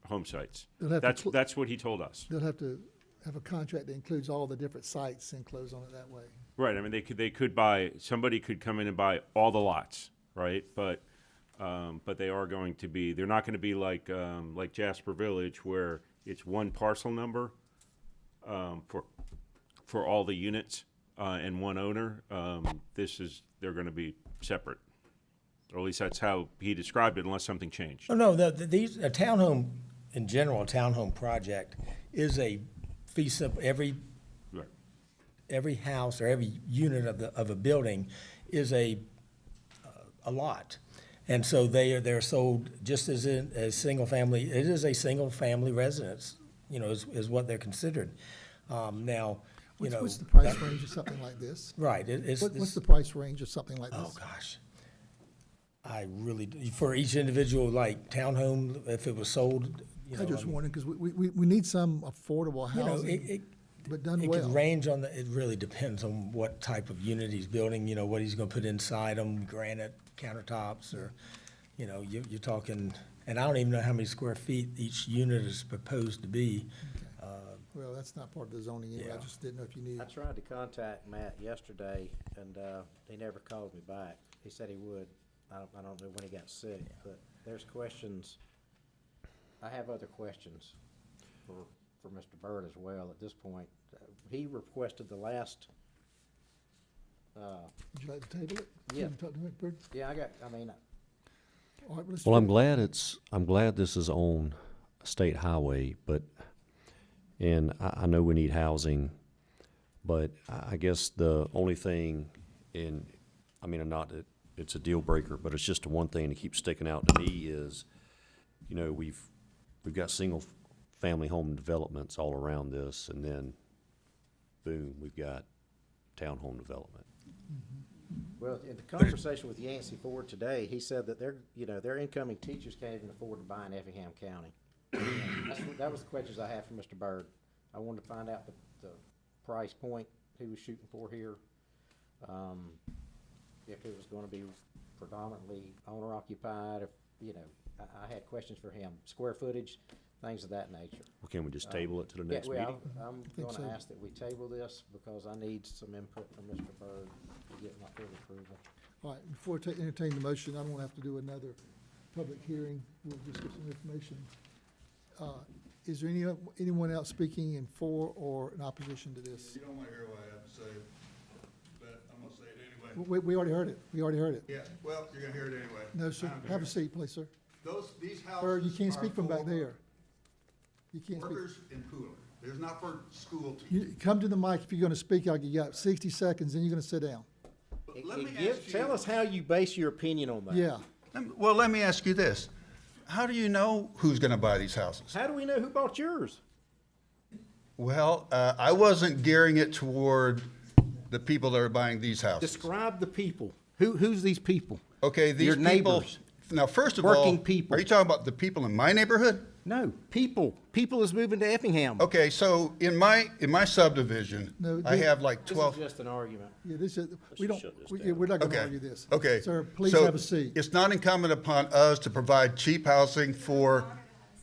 home sites. They'll have to That's what he told us. They'll have to have a contract that includes all the different sites and close on it that way. Right, I mean, they could buy, somebody could come in and buy all the lots, right? But they are going to be, they're not gonna be like Jasper Village, where it's one parcel number, for all the units, and one owner. They're gonna be separate. Or at least that's how he described it, unless something changed. Oh, no, a townhome, in general, a townhome project is a fee simple, every house or every unit of a building is a lot. And so they're sold just as single family, it is a single family residence, is what they're considered. Now, What's the price range of something like this? Right. What's the price range of something like this? Oh, gosh. I really, for each individual, like, townhome, if it was sold, I just wondering, because we need some affordable housing, but done It well. could range on it really depends on what type of unit he's building, what he's gonna put inside them, granite countertops, or, you're talking, and I don't even know how many square feet each unit is proposed to be. Well, that's not part of the zoning anyway. I just didn't know if you needed. I tried to contact Matt yesterday, and he never called me back. He said he would. I don't know when he got sick, but there's questions. I have other questions for Mr. Byrd as well at this point. He requested the last. Would you like to table it? Yeah. You talk to Mr. Byrd? Yeah, All right, let's Well, I'm vote. glad this is on a state highway, and I know we need housing, but I guess the only thing not that it's a deal breaker, but it's just the one thing that keeps sticking out to me is, we've got single family home developments all around this, and then boom, we've got townhome development. Well, in the conversation with Yancey Ford today, he said that their incoming teachers can't even afford to buy in Effingham County. That was the questions I had for Mr. Byrd. I wanted to find out the price point he was shooting for here. If it was gonna be predominantly owner occupied, if, you know, I had questions for him, square footage, things of that nature. Well, can we just table it to the next Yeah, meeting? well, I'm think gonna so. ask that we table this because I need some input from Mr. Byrd to get my full approval. All right, before I entertain the motion, I don't want to have to do another public hearing. We'll just get some information. Is there anyone else speaking in for or in opposition to this? You don't want to hear what I have to say, but I'm going to say it anyway. We already heard it. We already heard it. Yeah, well, you're going to hear it anyway. No, sir. I don't Have a care. seat, please, sir. These houses. Or you can't are speak from back for there. You can't speak. Workers in Pooler. There's not for school teachers. You come to the mic if you're going to speak. You got 60 seconds, then you're going to sit down. But let me Give- ask you. Tell us how you base your opinion on that. Yeah. Well, let me ask you this. How do you know who's going to buy these houses? How do we know who bought yours? Well, I wasn't gearing it toward the people that are buying these houses. Describe the people. Who's these people? Okay, these Your people. neighbors. Now, first of all, Working people. are you talking about the people in my neighborhood? No, people. People is moving to Effingham. Okay, so in my subdivision, No, I have like This 12. is just an argument. Yeah, this is, we just don't, shut this yeah, we're not going to Okay. argue this. Okay. Sir, please So have a seat. It's not incumbent upon us to provide cheap housing for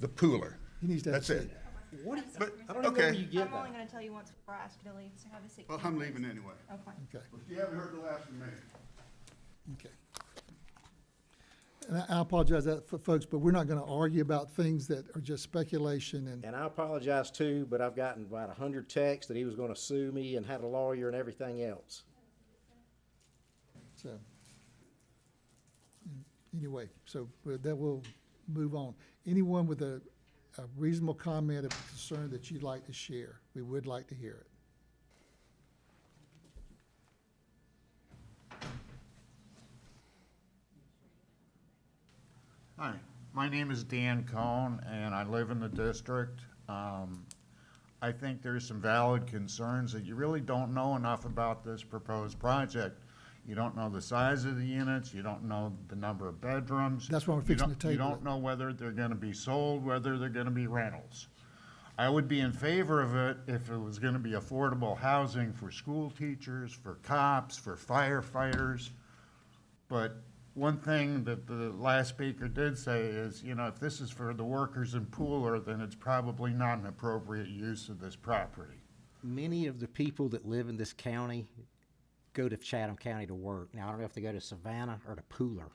the pooler. He needs to have a That's seat. it. What? But, I don't even know where you okay, get I'm only that. gonna tell you once before I ask you to leave, so have a seat. well, I'm leaving anyway. Oh, fine. Okay, But you haven't heard the last from me. okay. And I apologize that for folks, but we're not going to argue about things that are just speculation and, And I apologize too, but I've gotten about 100 texts that he was gonna sue me and had a lawyer and everything else. so. Anyway, so that will move on. Anyone with a reasonable comment or concern that you'd like to share, we would like to hear it. Hi, my name is Dan Cohn, and I live in the district. I think there's some valid concerns that you really don't know enough about this proposed project. You don't know the size of the units, you don't know the number of bedrooms. That's why we're fixing to You table don't it. know whether they're gonna be sold, whether they're gonna be rentals. I would be in favor of it if it was gonna be affordable housing for school teachers, for cops, for firefighters. But one thing that the last speaker did say is, you know, if this is for the workers in Pooler, then it's probably not an appropriate use of this property. Many of the people that live in this county go to Chatham County to work. Now, I don't know if they go to Savannah or to Pooler.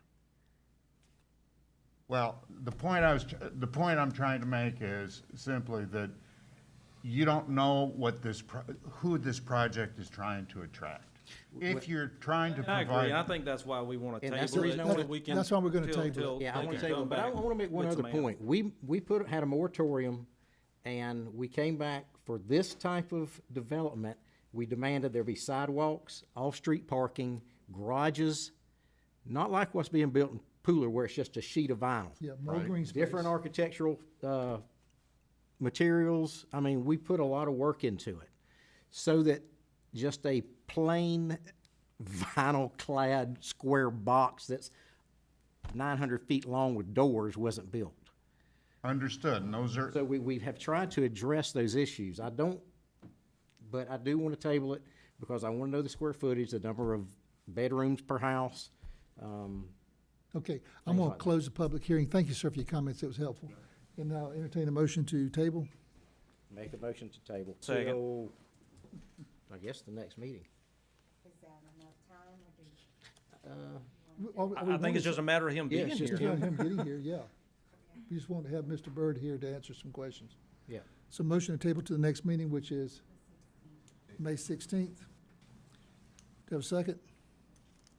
Well, the point I'm trying to make is simply that you don't know what who this project is trying to attract. If you're trying to I provide. agree. I think that's why we want to And that's table the it. reason I so wanna- we can. That's why we're gonna till- table it. till Yeah, they I want can to table come it, but I back want to make one with other some answers. point. We had a moratorium, and we came back for this type of development. We demanded there be sidewalks, off-street parking, garages, not like what's being built in Pooler where it's just a sheet of vinyl. Yeah, more Right. green space. Different architectural materials. I mean, we put a lot of work into it so that just a plain vinyl-clad square box that's 900 feet long with doors wasn't built. Understood, and those are. So we have tried to address those issues. But I do want to table it because I want to know the square footage, the number of bedrooms per house. Okay, I'm going to like that. close the public hearing. Thank you, sir, for your comments. It was helpful. And now entertain a motion to table. Make a motion to table. Second. Till, I guess, the next meeting. Is that enough time, or I think it's just a matter of him Yeah, being it's just here. Him getting here, yeah. We just want to have Mr. Byrd here to answer some questions. Yeah. So motion to table to the next meeting, which is May 16th. Do you have a second?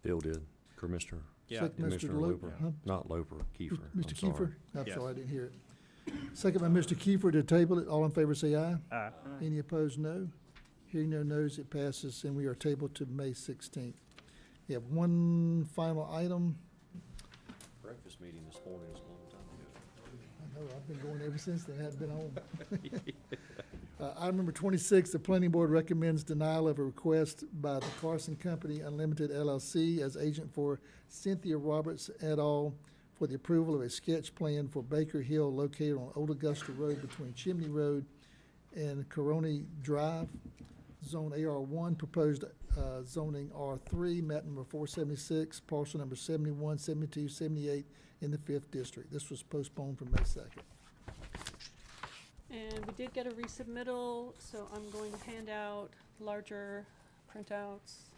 Bill did, Commissioner. Yeah. Second, Mr. Commissioner Loper, Loper, huh? not Loper, Kiefer. Mr. I'm sorry. Kiefer? I'm Yes. sorry, I didn't hear it. Second by Mr. Kiefer to table it. All in favor say aye. Aye. Any opposed, no. Hearing no nos, it passes, and we are tabled to May 16th. We have one final item. Breakfast meeting this morning is a long time ago. I know, I've been going ever since they hadn't been on. Item number 26, the planning board recommends denial of a request by the Carson Company Unlimited LLC as agent for Cynthia Roberts et al. For the approval of a sketch plan for Baker Hill located on Old Augusta Road between Chimney Road and Coroni Drive. zone AR1, proposed zoning R3, map number 476, parcel number 71, 72, 78 in the 5th district. This was postponed from May 2nd. And we did get a resubmittal, so I'm going to hand out larger printouts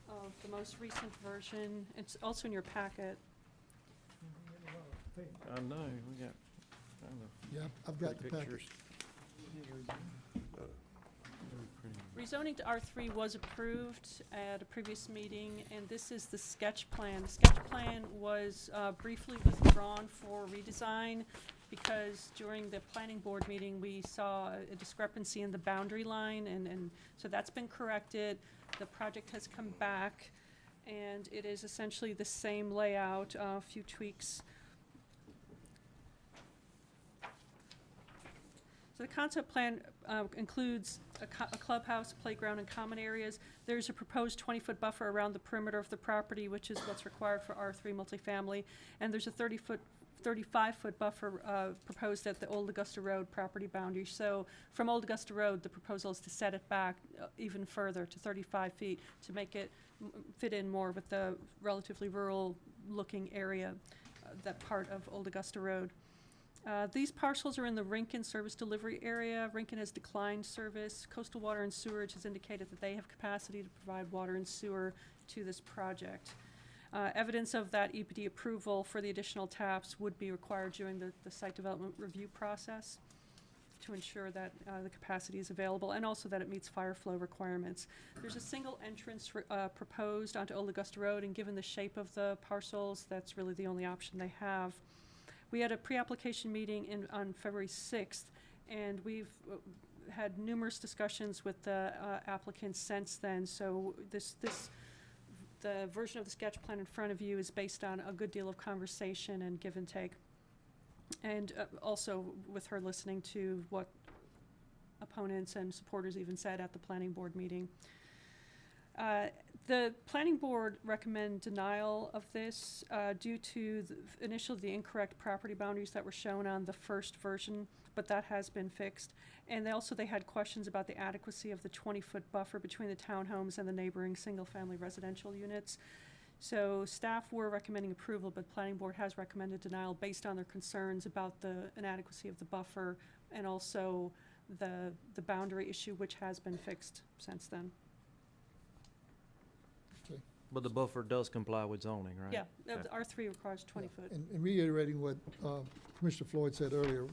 of the most recent version. It's also in your packet. I know, we got kind of Yeah, I've got the pretty packet. pictures. Rezoning to R3 was approved at a previous meeting, and this is the sketch plan. The sketch plan was briefly withdrawn for redesign because during the planning board meeting, we saw a discrepancy in the boundary line, and so that's been corrected. The project has come back, and it is essentially the same layout, a few tweaks. So the concept plan includes a clubhouse, playground, and common areas. There's a proposed 20-foot buffer around the perimeter of the property, which is what's required for R3 multifamily. And there's a 35-foot buffer proposed at the Old Augusta Road property boundary. So from Old Augusta Road, the proposal is to set it back even further to 35 feet to make it fit in more with the relatively rural-looking area, that part of Old Augusta Road. These parcels are in the Rincon service delivery area. Rincon has declined service. Coastal Water and Sewerage has indicated that they have capacity to provide water and sewer to this project. Evidence of that EPD approval for the additional taps would be required during the site development review process to ensure that the capacity is available and also that it meets fire flow requirements. There's a single entrance proposed onto Old Augusta Road, and given the shape of the parcels, that's really the only option they have. We had a pre-application meeting on February 6th, and we've had numerous discussions with the applicants since then. So the version of the sketch plan in front of you is based on a good deal of conversation and give and take. And also with her listening to what opponents and supporters even said at the planning board meeting. The planning board recommend denial of this due to initially the incorrect property boundaries that were shown on the first version, but that has been fixed. And they had questions about the adequacy of the 20-foot buffer between the townhomes and the neighboring single-family residential units. So staff were recommending approval, but planning board has recommended denial based on their concerns about the inadequacy of the buffer and also the boundary issue, which has been fixed since then. But the buffer does comply with zoning, right? Yeah, the R3 requires 20 foot. And reiterating what Commissioner Floyd said earlier,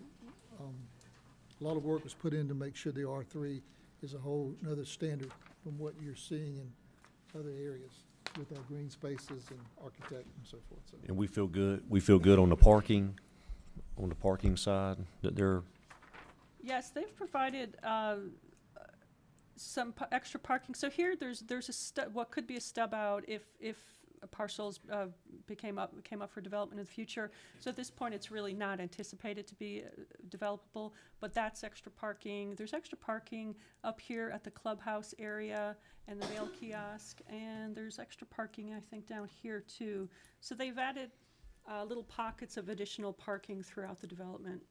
a lot of work was put in to make sure the R3 is a whole another standard from what you're seeing in other areas with our green spaces and architect and so forth. So. And we feel good on the parking side, that they're. Yes, they've provided some extra parking. So here, there's a what could be a stub out if parcels came up for development in the future. So at this point, it's really not anticipated to be developable, but that's extra parking. There's extra parking up here at the clubhouse area and the mail kiosk, and there's extra parking, I think, down here too. So they've added little pockets of additional parking throughout the development.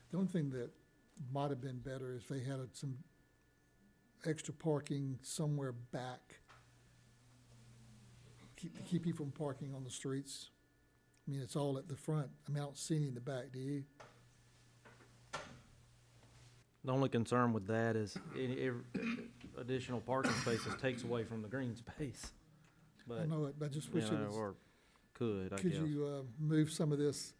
The only thing that might have been better is they had some extra parking somewhere back. Keep you from parking on the streets. I mean, it's all at the front. I mean, I don't see any in the back, do you? The only concern with that is any additional parking spaces takes away from the green space. But I know it, but I just wish it was. or could, I guess. Could you move some of this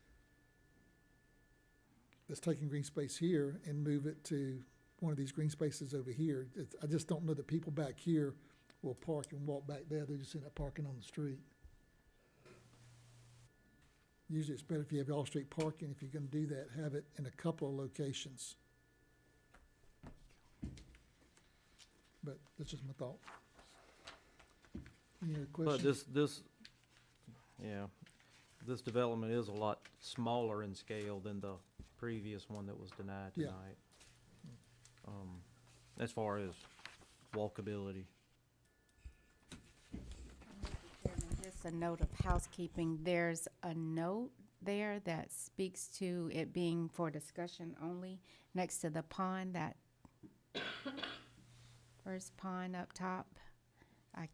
that's taking green space here and move it to one of these green spaces over here? I just don't know that people back here will park and walk back there. They just end up parking on the street. Usually it's better if you have all-street parking. If you're going to do that, have it in a couple of locations. But that's just my thought. Any other questions? But this development is a lot smaller in scale than the previous one that was denied Yeah. tonight. As far as walkability. Just a note of housekeeping. There's a note there that speaks to it being for discussion only, next to the pond, that first pond up top. I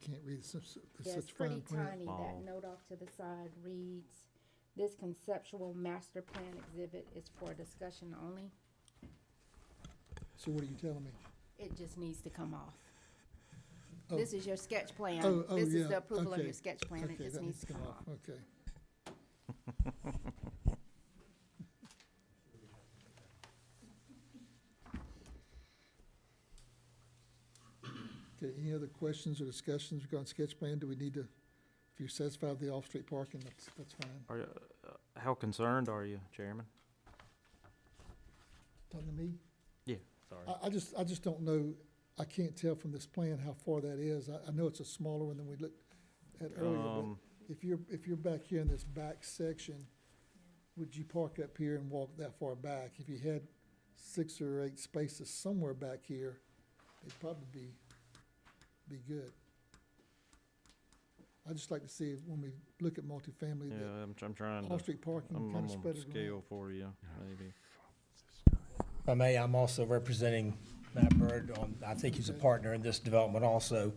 can't read this. It's Yeah, it's such fine pretty print. tiny. That note off to the side reads, "This conceptual master plan exhibit is for discussion only." So what are you telling me? It just needs to come off. Oh. This is your sketch plan. Oh, This yeah, is the approval of okay. your sketch plan. It Okay, just that needs to come off. Okay. Okay, any other questions or discussions regarding sketch plan? Do we need to, if you're satisfied with the off-street parking, that's fine. Are you, how concerned are you, Chairman? Talking to me? Yeah, sorry. I just don't know, I can't tell from this plan how far that is. I know it's a smaller one than we looked at earlier, but if you're back here in this back section, would you park up here and walk that far back? If you had 6 or 8 spaces somewhere back here, it'd probably be good. I'd just like to see when we look at multifamily, Yeah, that I'm trying to. off-street parking I'm kind of on spread it scale around. for you, maybe. If I may, I'm also representing Matt Bird on, I think he's a partner in this development also.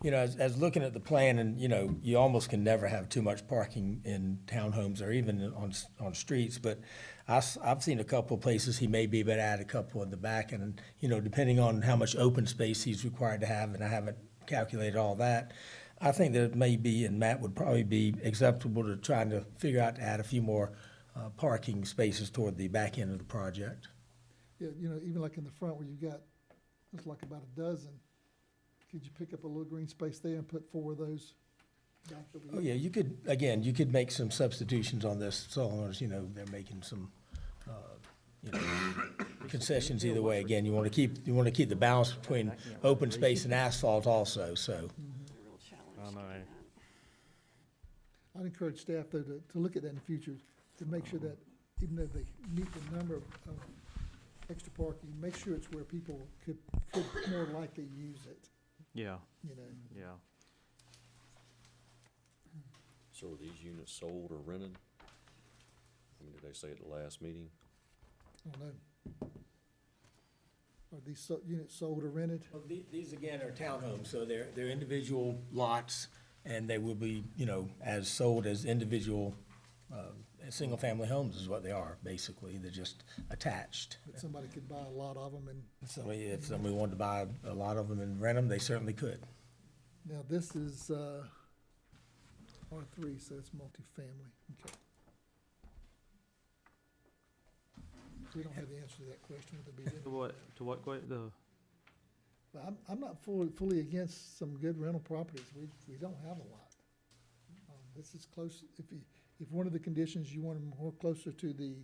You know, as looking at the plan, and, you know, you almost can never have too much parking in townhomes or even on streets, but I've seen a couple of places he may be able to add a couple in the back, and, you know, depending on how much open space he's required to have, and I haven't calculated all that, I think that it may be, and Matt would probably be acceptable to trying to figure out to add a few more parking spaces toward the back end of the project. Yeah, you know, even like in the front where you've got, it's like about a dozen. Could you pick up a little green space there and put 4 of those back over Oh, here? yeah, you could, again, you could make some substitutions on this, so long as, you know, they're making some, you know, concessions either way. Again, you wanna keep the balance between open space and asphalt also, so. I know. I'd encourage staff though to look at that in the future, to make sure that even though they meet the number of extra parking, make sure it's where people could more likely use it, Yeah, you know. yeah. So are these units sold or rented? I mean, did they say at the last meeting? I don't know. Are these units sold or rented? Well, these again are townhomes, so they're individual lots, and they will be, you know, as sold as individual, single-family homes is what they are, basically. They're just attached. That somebody could buy a lot of them and. So if somebody wanted to buy a lot of them and rent them, they certainly could. Now, this is, R3, so it's multifamily, okay. We don't have the answer to that question at the beginning. To what, But I'm not fully against some good rental properties. We don't have a lot. This is close, if one of the conditions you want them more closer to the,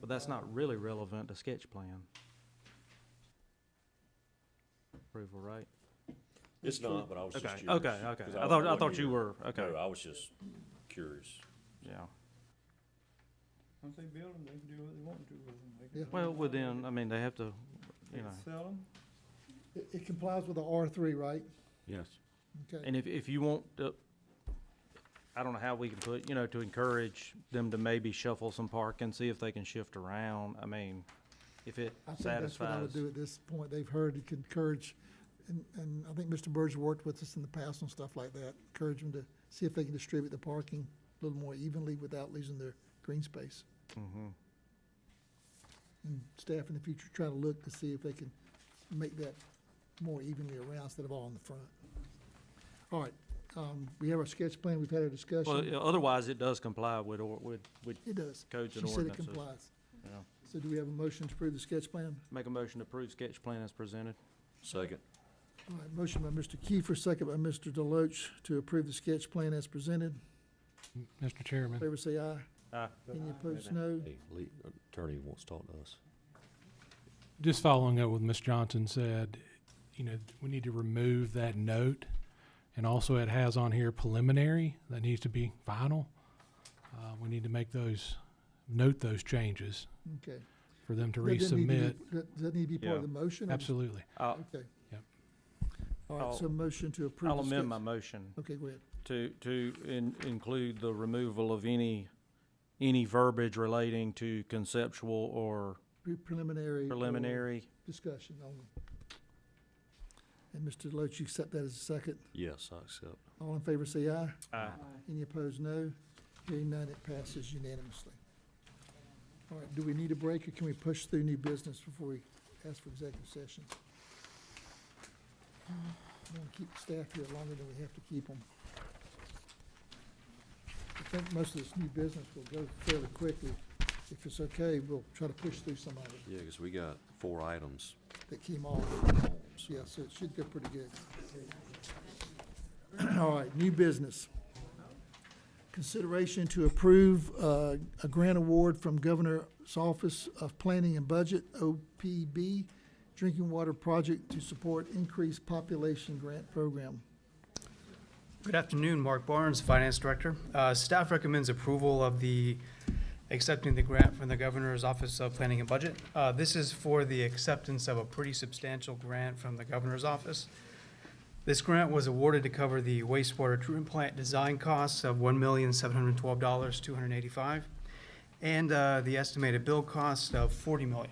but that's not really relevant to sketch plan. Approval, right? It's not, but I was just Okay, curious. okay. 'Cause I wasn't thought you here. were, okay. No, I was just curious. Yeah. Once they build them, they can do what they want to with them. They can Yeah. Well, within, I mean, they have to, you know. sell them. it complies with the R3, right? Yes. Okay. And if you want, I don't know how we can put, you know, to encourage them to maybe shuffle some parking, see if they can shift around. I mean, if it I think that's what I would satisfies. do at this point. They've heard, you can encourage, and I think Mr. Bird's worked with us in the past on stuff like that. Encourage them to see if they can distribute the parking a little more evenly without losing their green space. Mhm. And staff in the future try to look to see if they can make that more evenly around instead of all in the front. All right, we have our sketch plan, we've had our discussion. Well, otherwise, it does comply with It does. codes and She said it ordinances. complies. Yeah. So do we have a motion to approve the sketch plan? Make a motion to approve sketch plan as presented. Second. All right, motion by Mr. Kiefer, second by Mr. Deloach to approve the sketch plan as presented. Mr. Chairman. Favor say aye. Aye. Any opposed, no. Hey, attorney wants to talk to us. Just following up what Ms. Johnson said, you know, we need to remove that note. And also it has on here preliminary, that needs to be final. We need to make note those changes Okay. for them to That doesn't need to be- resubmit. Does that need to be part of the motion? or just- Absolutely. Okay. Yep. All right, I'll- so motion to approve. I'll the amend my sketch. motion Okay, go ahead. to include the removal of any verbiage relating to conceptual or Preliminary. or preliminary. Discussion only. And Mr. Deloach, you accept that as a second? Yes, I accept. All in favor say aye. Aye. Any opposed, no. Hearing none, it passes unanimously. All right, do we need a break, or can we push through new business before we ask for executive session? I don't want to keep staff here longer than we have to keep them. I think most of this new business will go fairly quickly. If it's okay, we'll try to push through some of it Yeah, because we got 4 items. that came off. Yeah, so it should go pretty good. All right, new business. Consideration to approve a grant award from Governor's Office of Planning and Budget, OPB, Drinking Water Project to support increased population grant program. Good afternoon, Mark Barnes, Finance Director. Staff recommends approval of accepting the grant from the Governor's Office of Planning and Budget. This is for the acceptance of a pretty substantial grant from the Governor's Office. This grant was awarded to cover the wastewater treatment plant design costs of $1,712,285 and the estimated build cost of $40 million.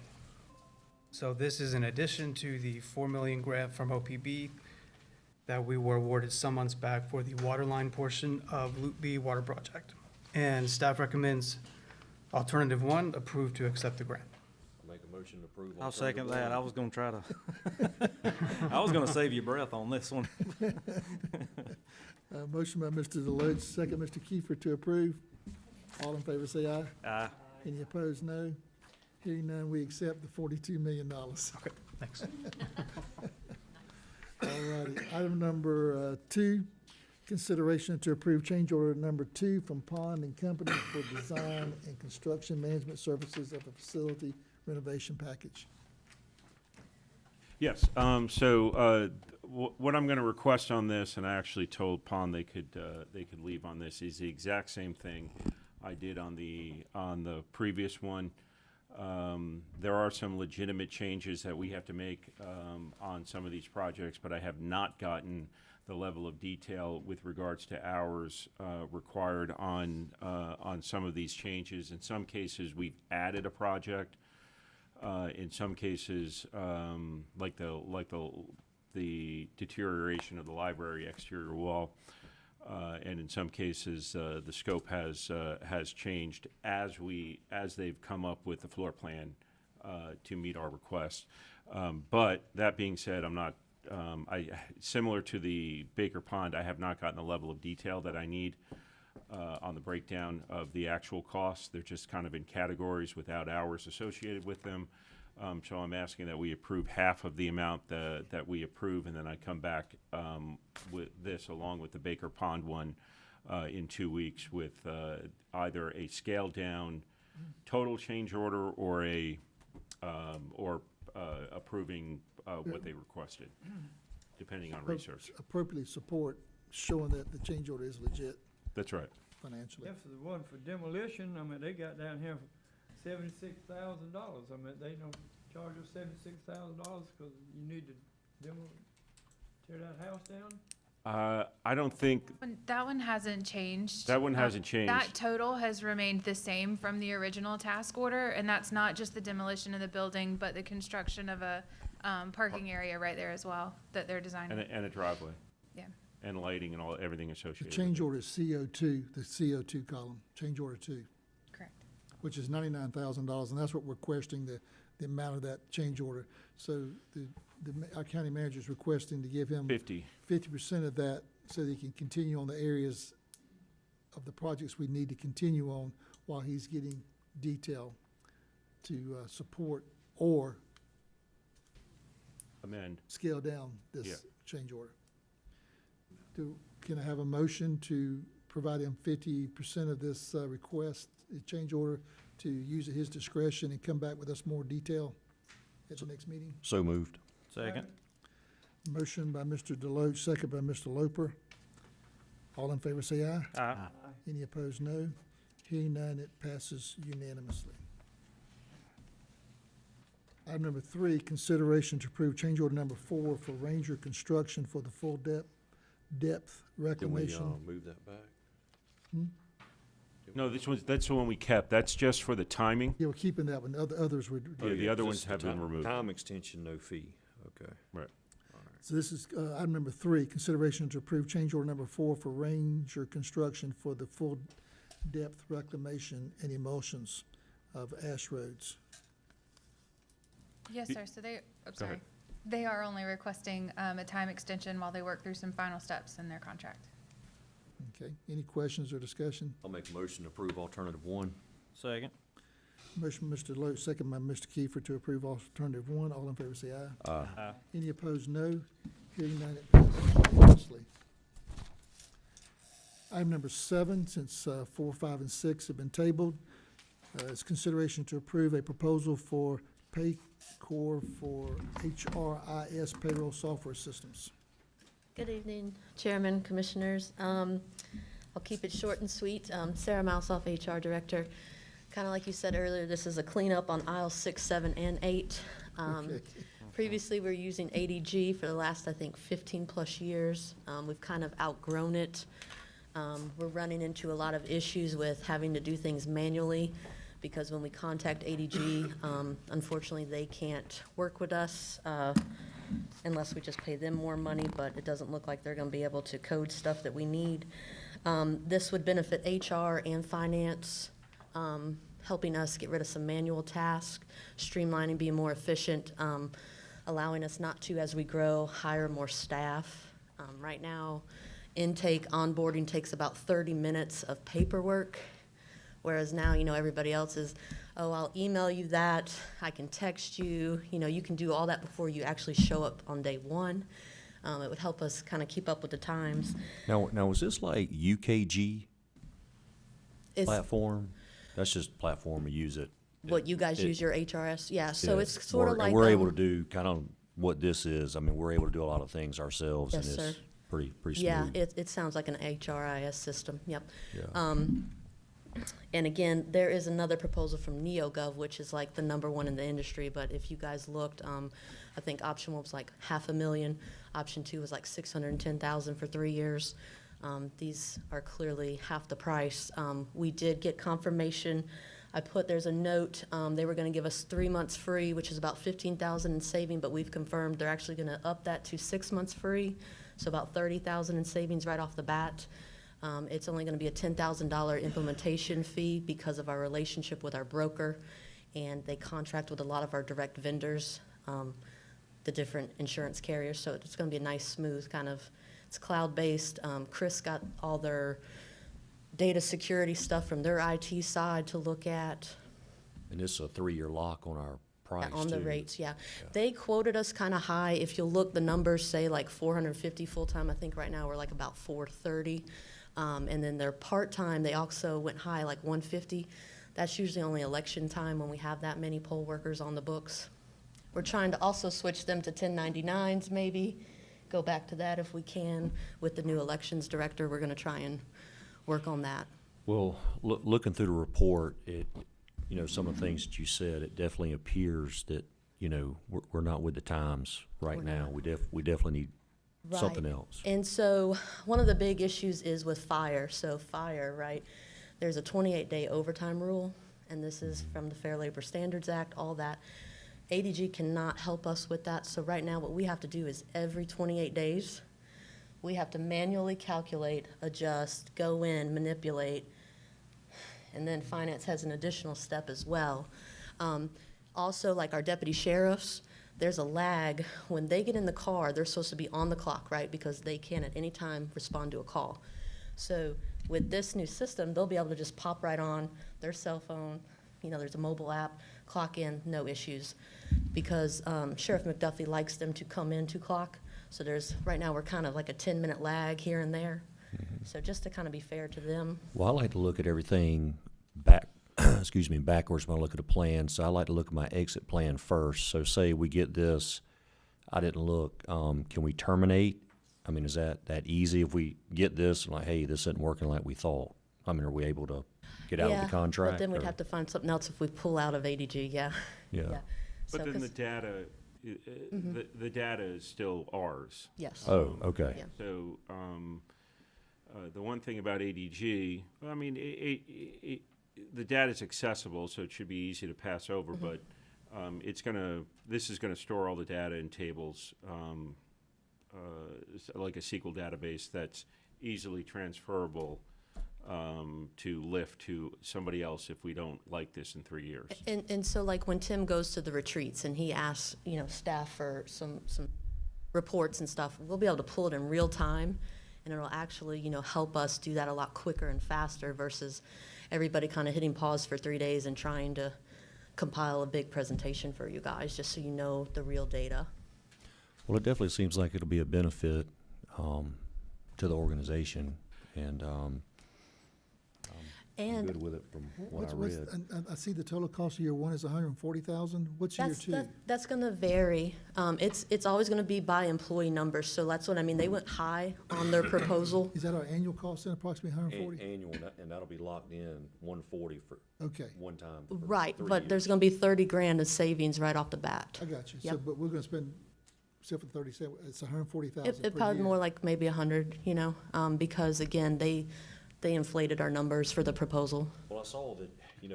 So this is in addition to the $4 million grant from OPB that we were awarded some months back for the water line portion of Loop B water project. And staff recommends alternative 1, approve to accept the grant. Make a motion to approve. I'll second that. I was gonna try to, I was gonna save you breath on this one. Motion by Mr. Deloach, second Mr. Kiefer to approve. All in favor say aye. Aye. Any opposed, no. Hearing none, we accept the $42 million. Okay, thanks. All righty, item number 2, consideration to approve change order number 2 from Pond and Company for design and construction management services of a facility renovation package. Yes, what I'm gonna request on this, and I actually told Pond they could leave on this, is the exact same thing I did on the previous one. There are some legitimate changes that we have to make on some of these projects, but I have not gotten the level of detail with regards to hours required on some of these changes. In some cases, we've added a project. In some cases, like the deterioration of the library exterior wall, and in some cases, the scope has changed as they've come up with the floor plan to meet our request. But that being said, I'm not. Similar to the Baker Pond, I have not gotten the level of detail that I need on the breakdown of the actual costs. They're just kind of in categories without hours associated with them. So I'm asking that we approve half of the amount that we approve, and then I come back with this along with the Baker Pond one in 2 weeks with either a scaled down total change order or approving what they requested, depending on research. Appropriately support showing that the change order is legit That's right. financially. Yeah, for the one for demolition, I mean, they got down here for $76,000. I mean, they don't charge us $76,000 because you need to tear that house down? I don't think That one hasn't changed. that one hasn't changed. That total has remained the same from the original task order, and that's not just the demolition of the building, but the construction of a parking area right there as well that they're designing. And a driveway. Yeah. And lighting and everything The associated. change order is CO2, the CO2 column, change order 2. Correct. Which is $99,000, and that's what we're questioning, the amount of that change order. So our county manager is requesting to give him 50% of that so that he can continue on the areas of the projects we need to continue on while he's getting detail to support or amend, scale down Yeah. this change order. Can I have a motion to provide him 50% of this request, change order, to use at his discretion and come back with us more detail at the next meeting? So moved. Second. Motion by Mr. Deloach, second by Mr. Loper. All in favor say aye. Aye. Any opposed, no. Hearing none, it passes unanimously. Item number 3, consideration to approve change order number 4 for Ranger Construction for the full depth Can we, reclamation. move that back? No, that's the one we kept. That's just for the timing. Yeah, we're keeping that one. Others would. Yeah, the other ones Just have the been time- removed. Time extension, no fee, okay. Right. So this is item number 3, consideration to approve change order number 4 for Ranger Construction for the full depth reclamation and emulsions of ash roads. Yes, sir. So I'm sorry. ahead. They are only requesting a time extension while they work through some final steps in their contract. Okay, any questions or discussion? I'll make a motion to approve alternative 1. Second. Motion by Mr. Loach, second by Mr. Kiefer to approve alternative 1. All in favor say aye. Aye. Any opposed, no. Hearing none, it passes unanimously. Item number 7, since 4, 5, and 6 have been tabled, is consideration to approve a proposal for Paycor for HRIS payroll software systems. Good evening, Chairman, Commissioners. I'll keep it short and sweet. Sarah Mouseoff, HR Director. Kind of like you said earlier, this is a cleanup on aisles 6, 7, and 8. Okay. Previously, we were using ADG for the last, I think, 15-plus years. We've kind of outgrown it. We're running into a lot of issues with having to do things manually because when we contact ADG, unfortunately, they can't work with us unless we just pay them more money, but it doesn't look like they're going to be able to code stuff that we need. This would benefit HR and finance, helping us get rid of some manual tasks, streamlining, being more efficient, allowing us not to, as we grow, hire more staff. Right now, intake, onboarding takes about 30 minutes of paperwork, whereas now, everybody else is, oh, I'll email you that, I can text you, you can do all that before you actually show up on day 1. It would help us kind of keep up with the times. Now, is this like UKG It's platform? That's just platform, we use it. what you guys use your HRS, yeah, so Yeah, it's sort of and like. we're able to do kind of what this is. I mean, we're able to do a lot of things ourselves, and Yes, it's sir. pretty smooth. Yeah, it sounds like an HRIS system, yep. Yeah. And again, there is another proposal from NeoGov, which is like the #1 in the industry, but if you guys looked, I think option 1 was like $500,000, option 2 was like $610,000 for 3 years. These are clearly half the price. We did get confirmation. There's a note, they were gonna give us 3 months free, which is about $15,000 in saving, but we've confirmed they're actually gonna up that to 6 months free, so about $30,000 in savings right off the bat. It's only gonna be a $10,000 implementation fee because of our relationship with our broker, and they contract with a lot of our direct vendors, the different insurance carriers, so it's gonna be a nice, smooth kind of, it's cloud-based. Chris got all their data security stuff from their IT side to look at. And this is a 3-year lock on our price, On the too. rates, yeah. They quoted us kind of high. If you look, the numbers say like 450 full-time. I think right now we're like about 430. And then their part-time, they also went high, like 150. That's usually only election time when we have that many poll workers on the books. We're trying to also switch them to 1099s maybe, go back to that if we can. With the new elections director, we're gonna try and work on that. Well, looking through the report, some of the things that you said, it definitely appears that, we're not with the times right We're now. not. We definitely need something Right. else. And so one of the big issues is with fire. So fire, right, there's a 28-day overtime rule, and this is from the Fair Labor Standards Act, all that. ADG cannot help us with that. So right now what we have to do is every 28 days, we have to manually calculate, adjust, go in, manipulate, and then finance has an additional step as well. Also, like our deputy sheriffs, there's a lag. When they get in the car, they're supposed to be on the clock, right? Because they can at any time respond to a call. So with this new system, they'll be able to just pop right on their cell phone. There's a mobile app, clock in, no issues. Because Sheriff McDuffie likes them to come in to clock. So right now we're kind of like a 10-minute lag here and there. So just to kind of be fair to them. Well, I like to look at everything backwards when I look at a plan. So I like to look at my exit plan first. So say we get this, I didn't look, can we terminate? I mean, is that easy if we get this and like, hey, this isn't working like we thought? I mean, are we able to get out of the contract? But then we'd or- have to find something else if we pull out of ADG, yeah. Yeah. So, But then the 'cause- data, the data is still ours. Yes. Oh, okay. Yeah. So, the one thing about ADG, I mean, the data's accessible, so it should be easy to pass over, but this is gonna store all the data in tables, like a SQL database that's easily transferable to lift to somebody else if we don't like this in 3 years. And so like when Tim goes to the retreats and he asks, staff for some reports and stuff, we'll be able to pull it in real time, and it'll actually, help us do that a lot quicker and faster versus everybody kind of hitting pause for 3 days and trying to compile a big presentation for you guys, just so you know the real data. Well, it definitely seems like it'll be a benefit to the organization, and I'm And good with it from what I What's- read. and I see the total cost of year one is 140,000. What's year two? That's gonna vary. It's always gonna be by employee numbers, so that's what I mean. They went high on their proposal. Is that our annual cost then, approximately 140? Annual, and that'll be locked in 140 for Okay. one time. for Right, 3 but there's years. gonna be 30 grand of savings right off the bat. I got you. So, Yep. but we're gonna spend, except for 37, it's 140,000 It per probably year. more like maybe 100, because again, they inflated our numbers for the proposal. Well, I saw that,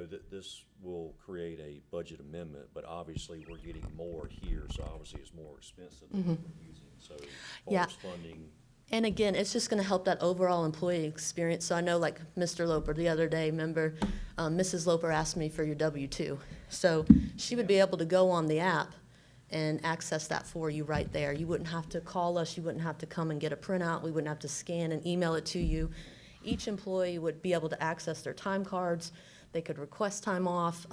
that this will create a budget amendment, but obviously we're getting more here, so obviously it's more expensive than what we're using. So as far Yeah. as funding, And again, it's just gonna help that overall employee experience. So I know like Mr. Loper the other day, remember, Mrs. Loper asked me for your W-2. So she would be able to go on the app and access that for you right there. You wouldn't have to call us, you wouldn't have to come and get a printout, we wouldn't have to scan and email it to you. Each employee would be able to access their time cards, they could request time off.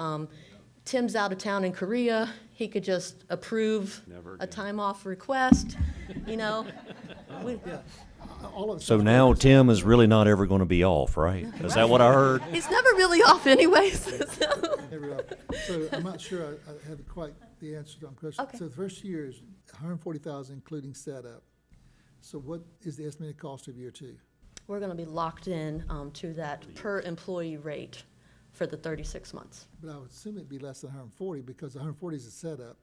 Tim's out of town in Korea, he could just approve Never a again. time off request, We- All of it so sounds now great. Tim is really not ever gonna be off, right? Is that what I heard? He's never really off anyways. So. Every hour. So I'm not sure I have quite the answer to my question. Okay. So the first year is 140,000 including setup. So what is the estimated cost of year two? We're gonna be locked in to that per employee rate for the 36 months. But I would assume it'd be less than 140 because 140 is a setup.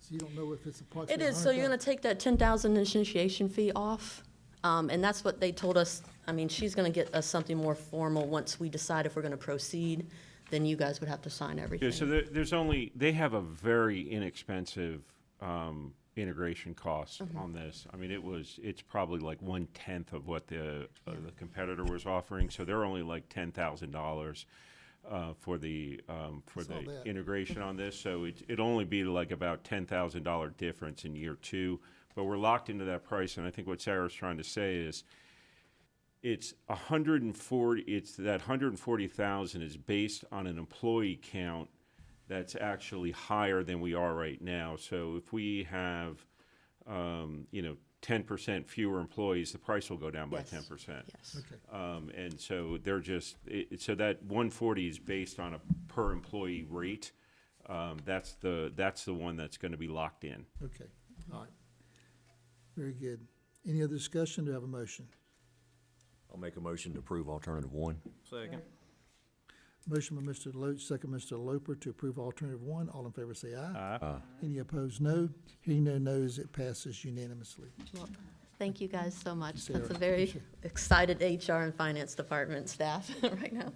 So you don't know if it's approximately. It is, so you're gonna take that 10,000 initiation fee off, and that's what they told us. I mean, she's gonna get us something more formal once we decide if we're gonna proceed, then you guys would have to sign everything. Yeah, so they have a very inexpensive integration cost on this. I mean, it's probably like 1/10 of what the competitor was offering, so they're only like $10,000 for the that. integration on this. So it'll only be like about $10,000 difference in year two, but we're locked into that price. And I think what Sarah's trying to say is it's 140. It's that 140,000 is based on an employee count that's actually higher than we are right now. So if we have, 10% fewer employees, the price will go down by Yes. 10%. Yes. Okay. And so they're so that 140 is based on a per employee rate. That's the one that's going to be locked in. Okay, all right. Very good. Any other discussion? Do I have a motion? I'll make a motion to approve alternative one. Second. Motion by Mr. Loach, second Mr. Loper to approve alternative one. All in favor say aye. Aye. Any opposed, no. Hearing no nos, it passes unanimously. Well, thank you guys so much. Sarah, That's a very appreciate excited HR and finance department staff right now.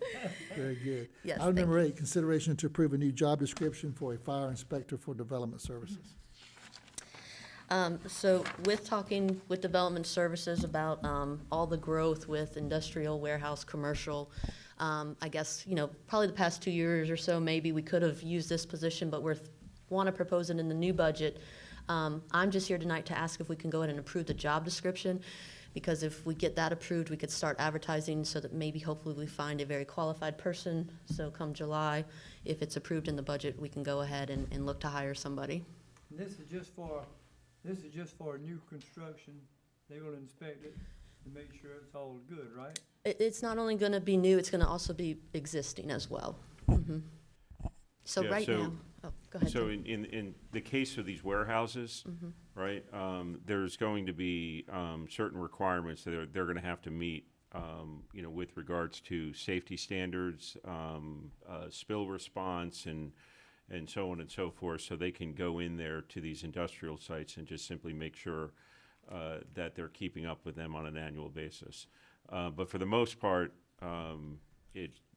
Very good. Yes, Item thank number 8, consideration to approve a new job description for a fire inspector for development services. So with talking with Development Services about all the growth with industrial, warehouse, commercial, I guess, probably the past 2 years or so, maybe we could have used this position, but want to propose it in the new budget. I'm just here tonight to ask if we can go ahead and approve the job description, because if we get that approved, we could start advertising so that maybe hopefully we find a very qualified person. So come July, if it's approved in the budget, we can go ahead and look to hire somebody. This is just for new construction. They will inspect it to make sure it's all good, right? It's not only going to be new, it's going to also be existing as well. Mhm. So Yeah, right so- now, oh, go ahead. So Tim. in the case of these warehouses, right, there's going to be certain requirements that they're going to have to meet, with regards to safety standards, spill response, and and so on and so forth, so they can go in there to these industrial sites and just simply make sure that they're keeping up with them on an annual basis. But for the most part,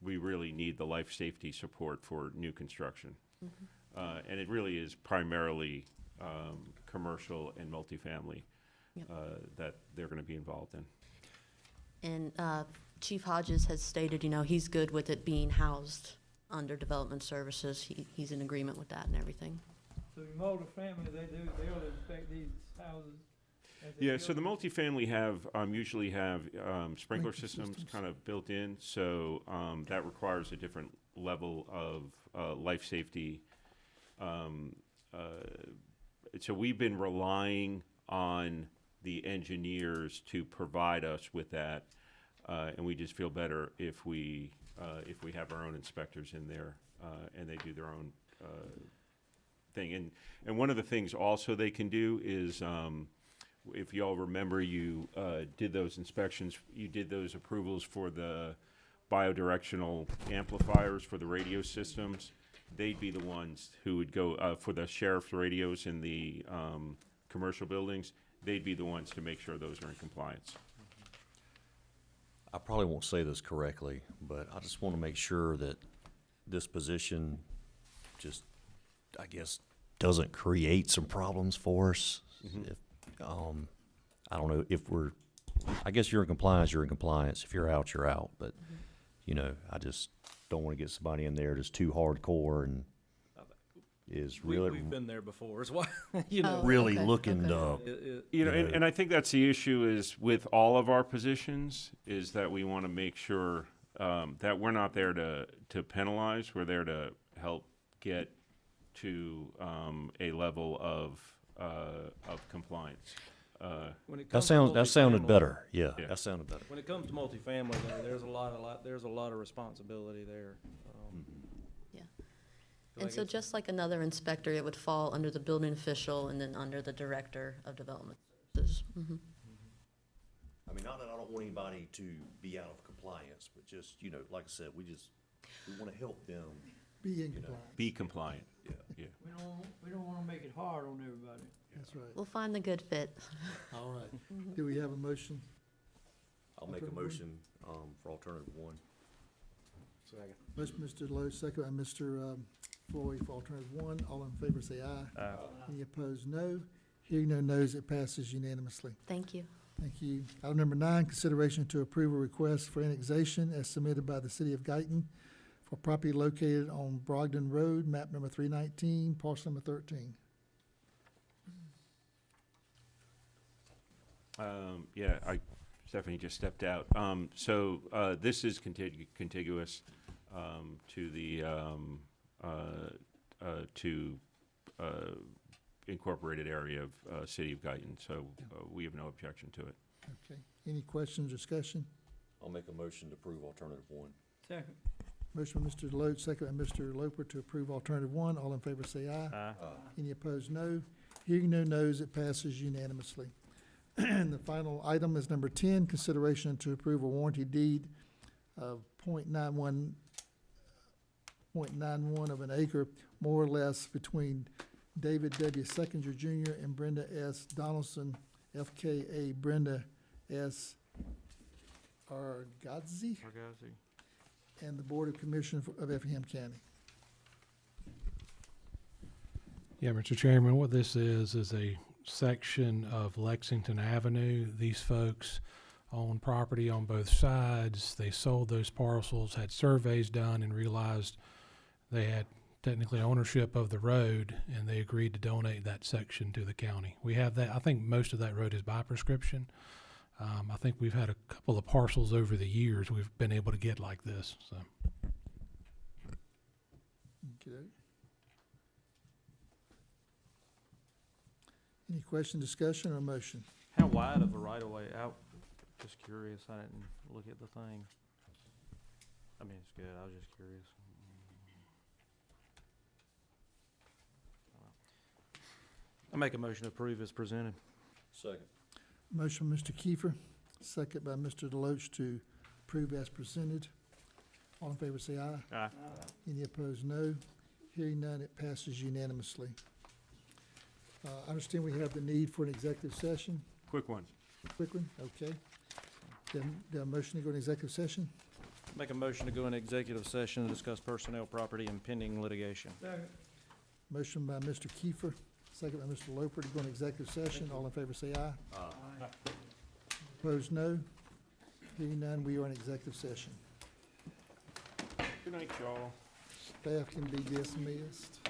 we really need the life safety support for new construction. And it really is primarily commercial and multifamily that they're going to be involved in. And Chief Hodges has stated, he's good with it being housed under development services. He's in agreement with that and everything. So your multifamily, they'll inspect these houses. Yeah, so the multifamily usually have sprinkler systems kind of built in, so that requires a different level of life safety. So we've been relying on the engineers to provide us with that, and we just feel better if we have our own inspectors in there and they do their own thing. And one of the things also they can do is, if you all remember, you did those inspections, you did those approvals for the biodirectional amplifiers for the radio systems. They'd be the ones who would go for the sheriff's radios in the commercial buildings. They'd be the ones to make sure those are in compliance. I probably won't say this correctly, but I just want to make sure that this position just, I guess, doesn't create some problems for us. If, I don't know if I guess you're in compliance, you're in compliance. If you're out, you're out. But, I just don't want to get somebody in there that's too hardcore and is really. We've been there before as well. Really looking up. And I think that's the issue is with all of our positions is that we want to make sure that we're not there to penalize. We're there to help get to a level of compliance. That sounded better. Yeah, that sounded better. When it comes to multifamily, there's a lot of responsibility there. Yeah. And so just like another inspector, it would fall under the building official and then under the director of development services. I mean, not that I don't want anybody to be out of compliance, but just, like I said, we want to help them. Be in compliance. Be compliant. Yeah. We don't wanna make it hard on everybody. That's right. We'll find the good fit. All right. Do we have a motion? I'll make a motion for alternative one. Second. Motion, Mr. Lowe, second by Mr. Floyd for alternative one. All in favor say aye. Aye. Any opposed, no. Hearing no nos, it passes unanimously. Thank you. Thank you. Item number 9, consideration to approve a request for annexation as submitted by the City of Guyton for property located on Brogdon Road, map number 319, parcel number 13. Stephanie just stepped out. So this is contiguous to the incorporated area of City of Guyton, so we have no objection to it. Okay. Any questions, discussion? I'll make a motion to approve alternative one. Second. Motion by Mr. Deloach, second by Mr. Loper to approve alternative one. All in favor say aye. Aye. Any opposed, no. Hearing no nos, it passes unanimously. And the final item is number 10, consideration to approve a warranty deed of .91 of an acre, more or less, between David W. Seckinger Jr. and Brenda S. Donaldson, FKA Brenda S. Argazzi, and the Board of Commissioners of Effingham County. Yeah, Mr. Chairman, what this is a section of Lexington Avenue. These folks own property on both sides. They sold those parcels, had surveys done, and realized they had technically ownership of the road, and they agreed to donate that section to the county. We have that. I think most of that road is by prescription. I think we've had a couple of parcels over the years we've been able to get like this. So. Okay. Any question, discussion, or motion? How wide of a right of way out? Just curious. I didn't look at the thing. I mean, it's good. I was just curious. I make a motion to approve as presented. Second. Motion by Mr. Kiefer, second by Mr. Deloach to approve as presented. All in favor say aye. Aye. Any opposed, no. Hearing none, it passes unanimously. I understand we have the need for an executive session. Quick one. Quick one, okay. Then a motion to go into executive session? Make a motion to go into executive session to discuss personnel, property, and pending litigation. Second. Motion by Mr. Kiefer, second by Mr. Loper to go into executive session. All in favor say aye. Aye. Opposed, no. Hearing none, we are in executive session. Good night, y'all. Staff can be dismissed.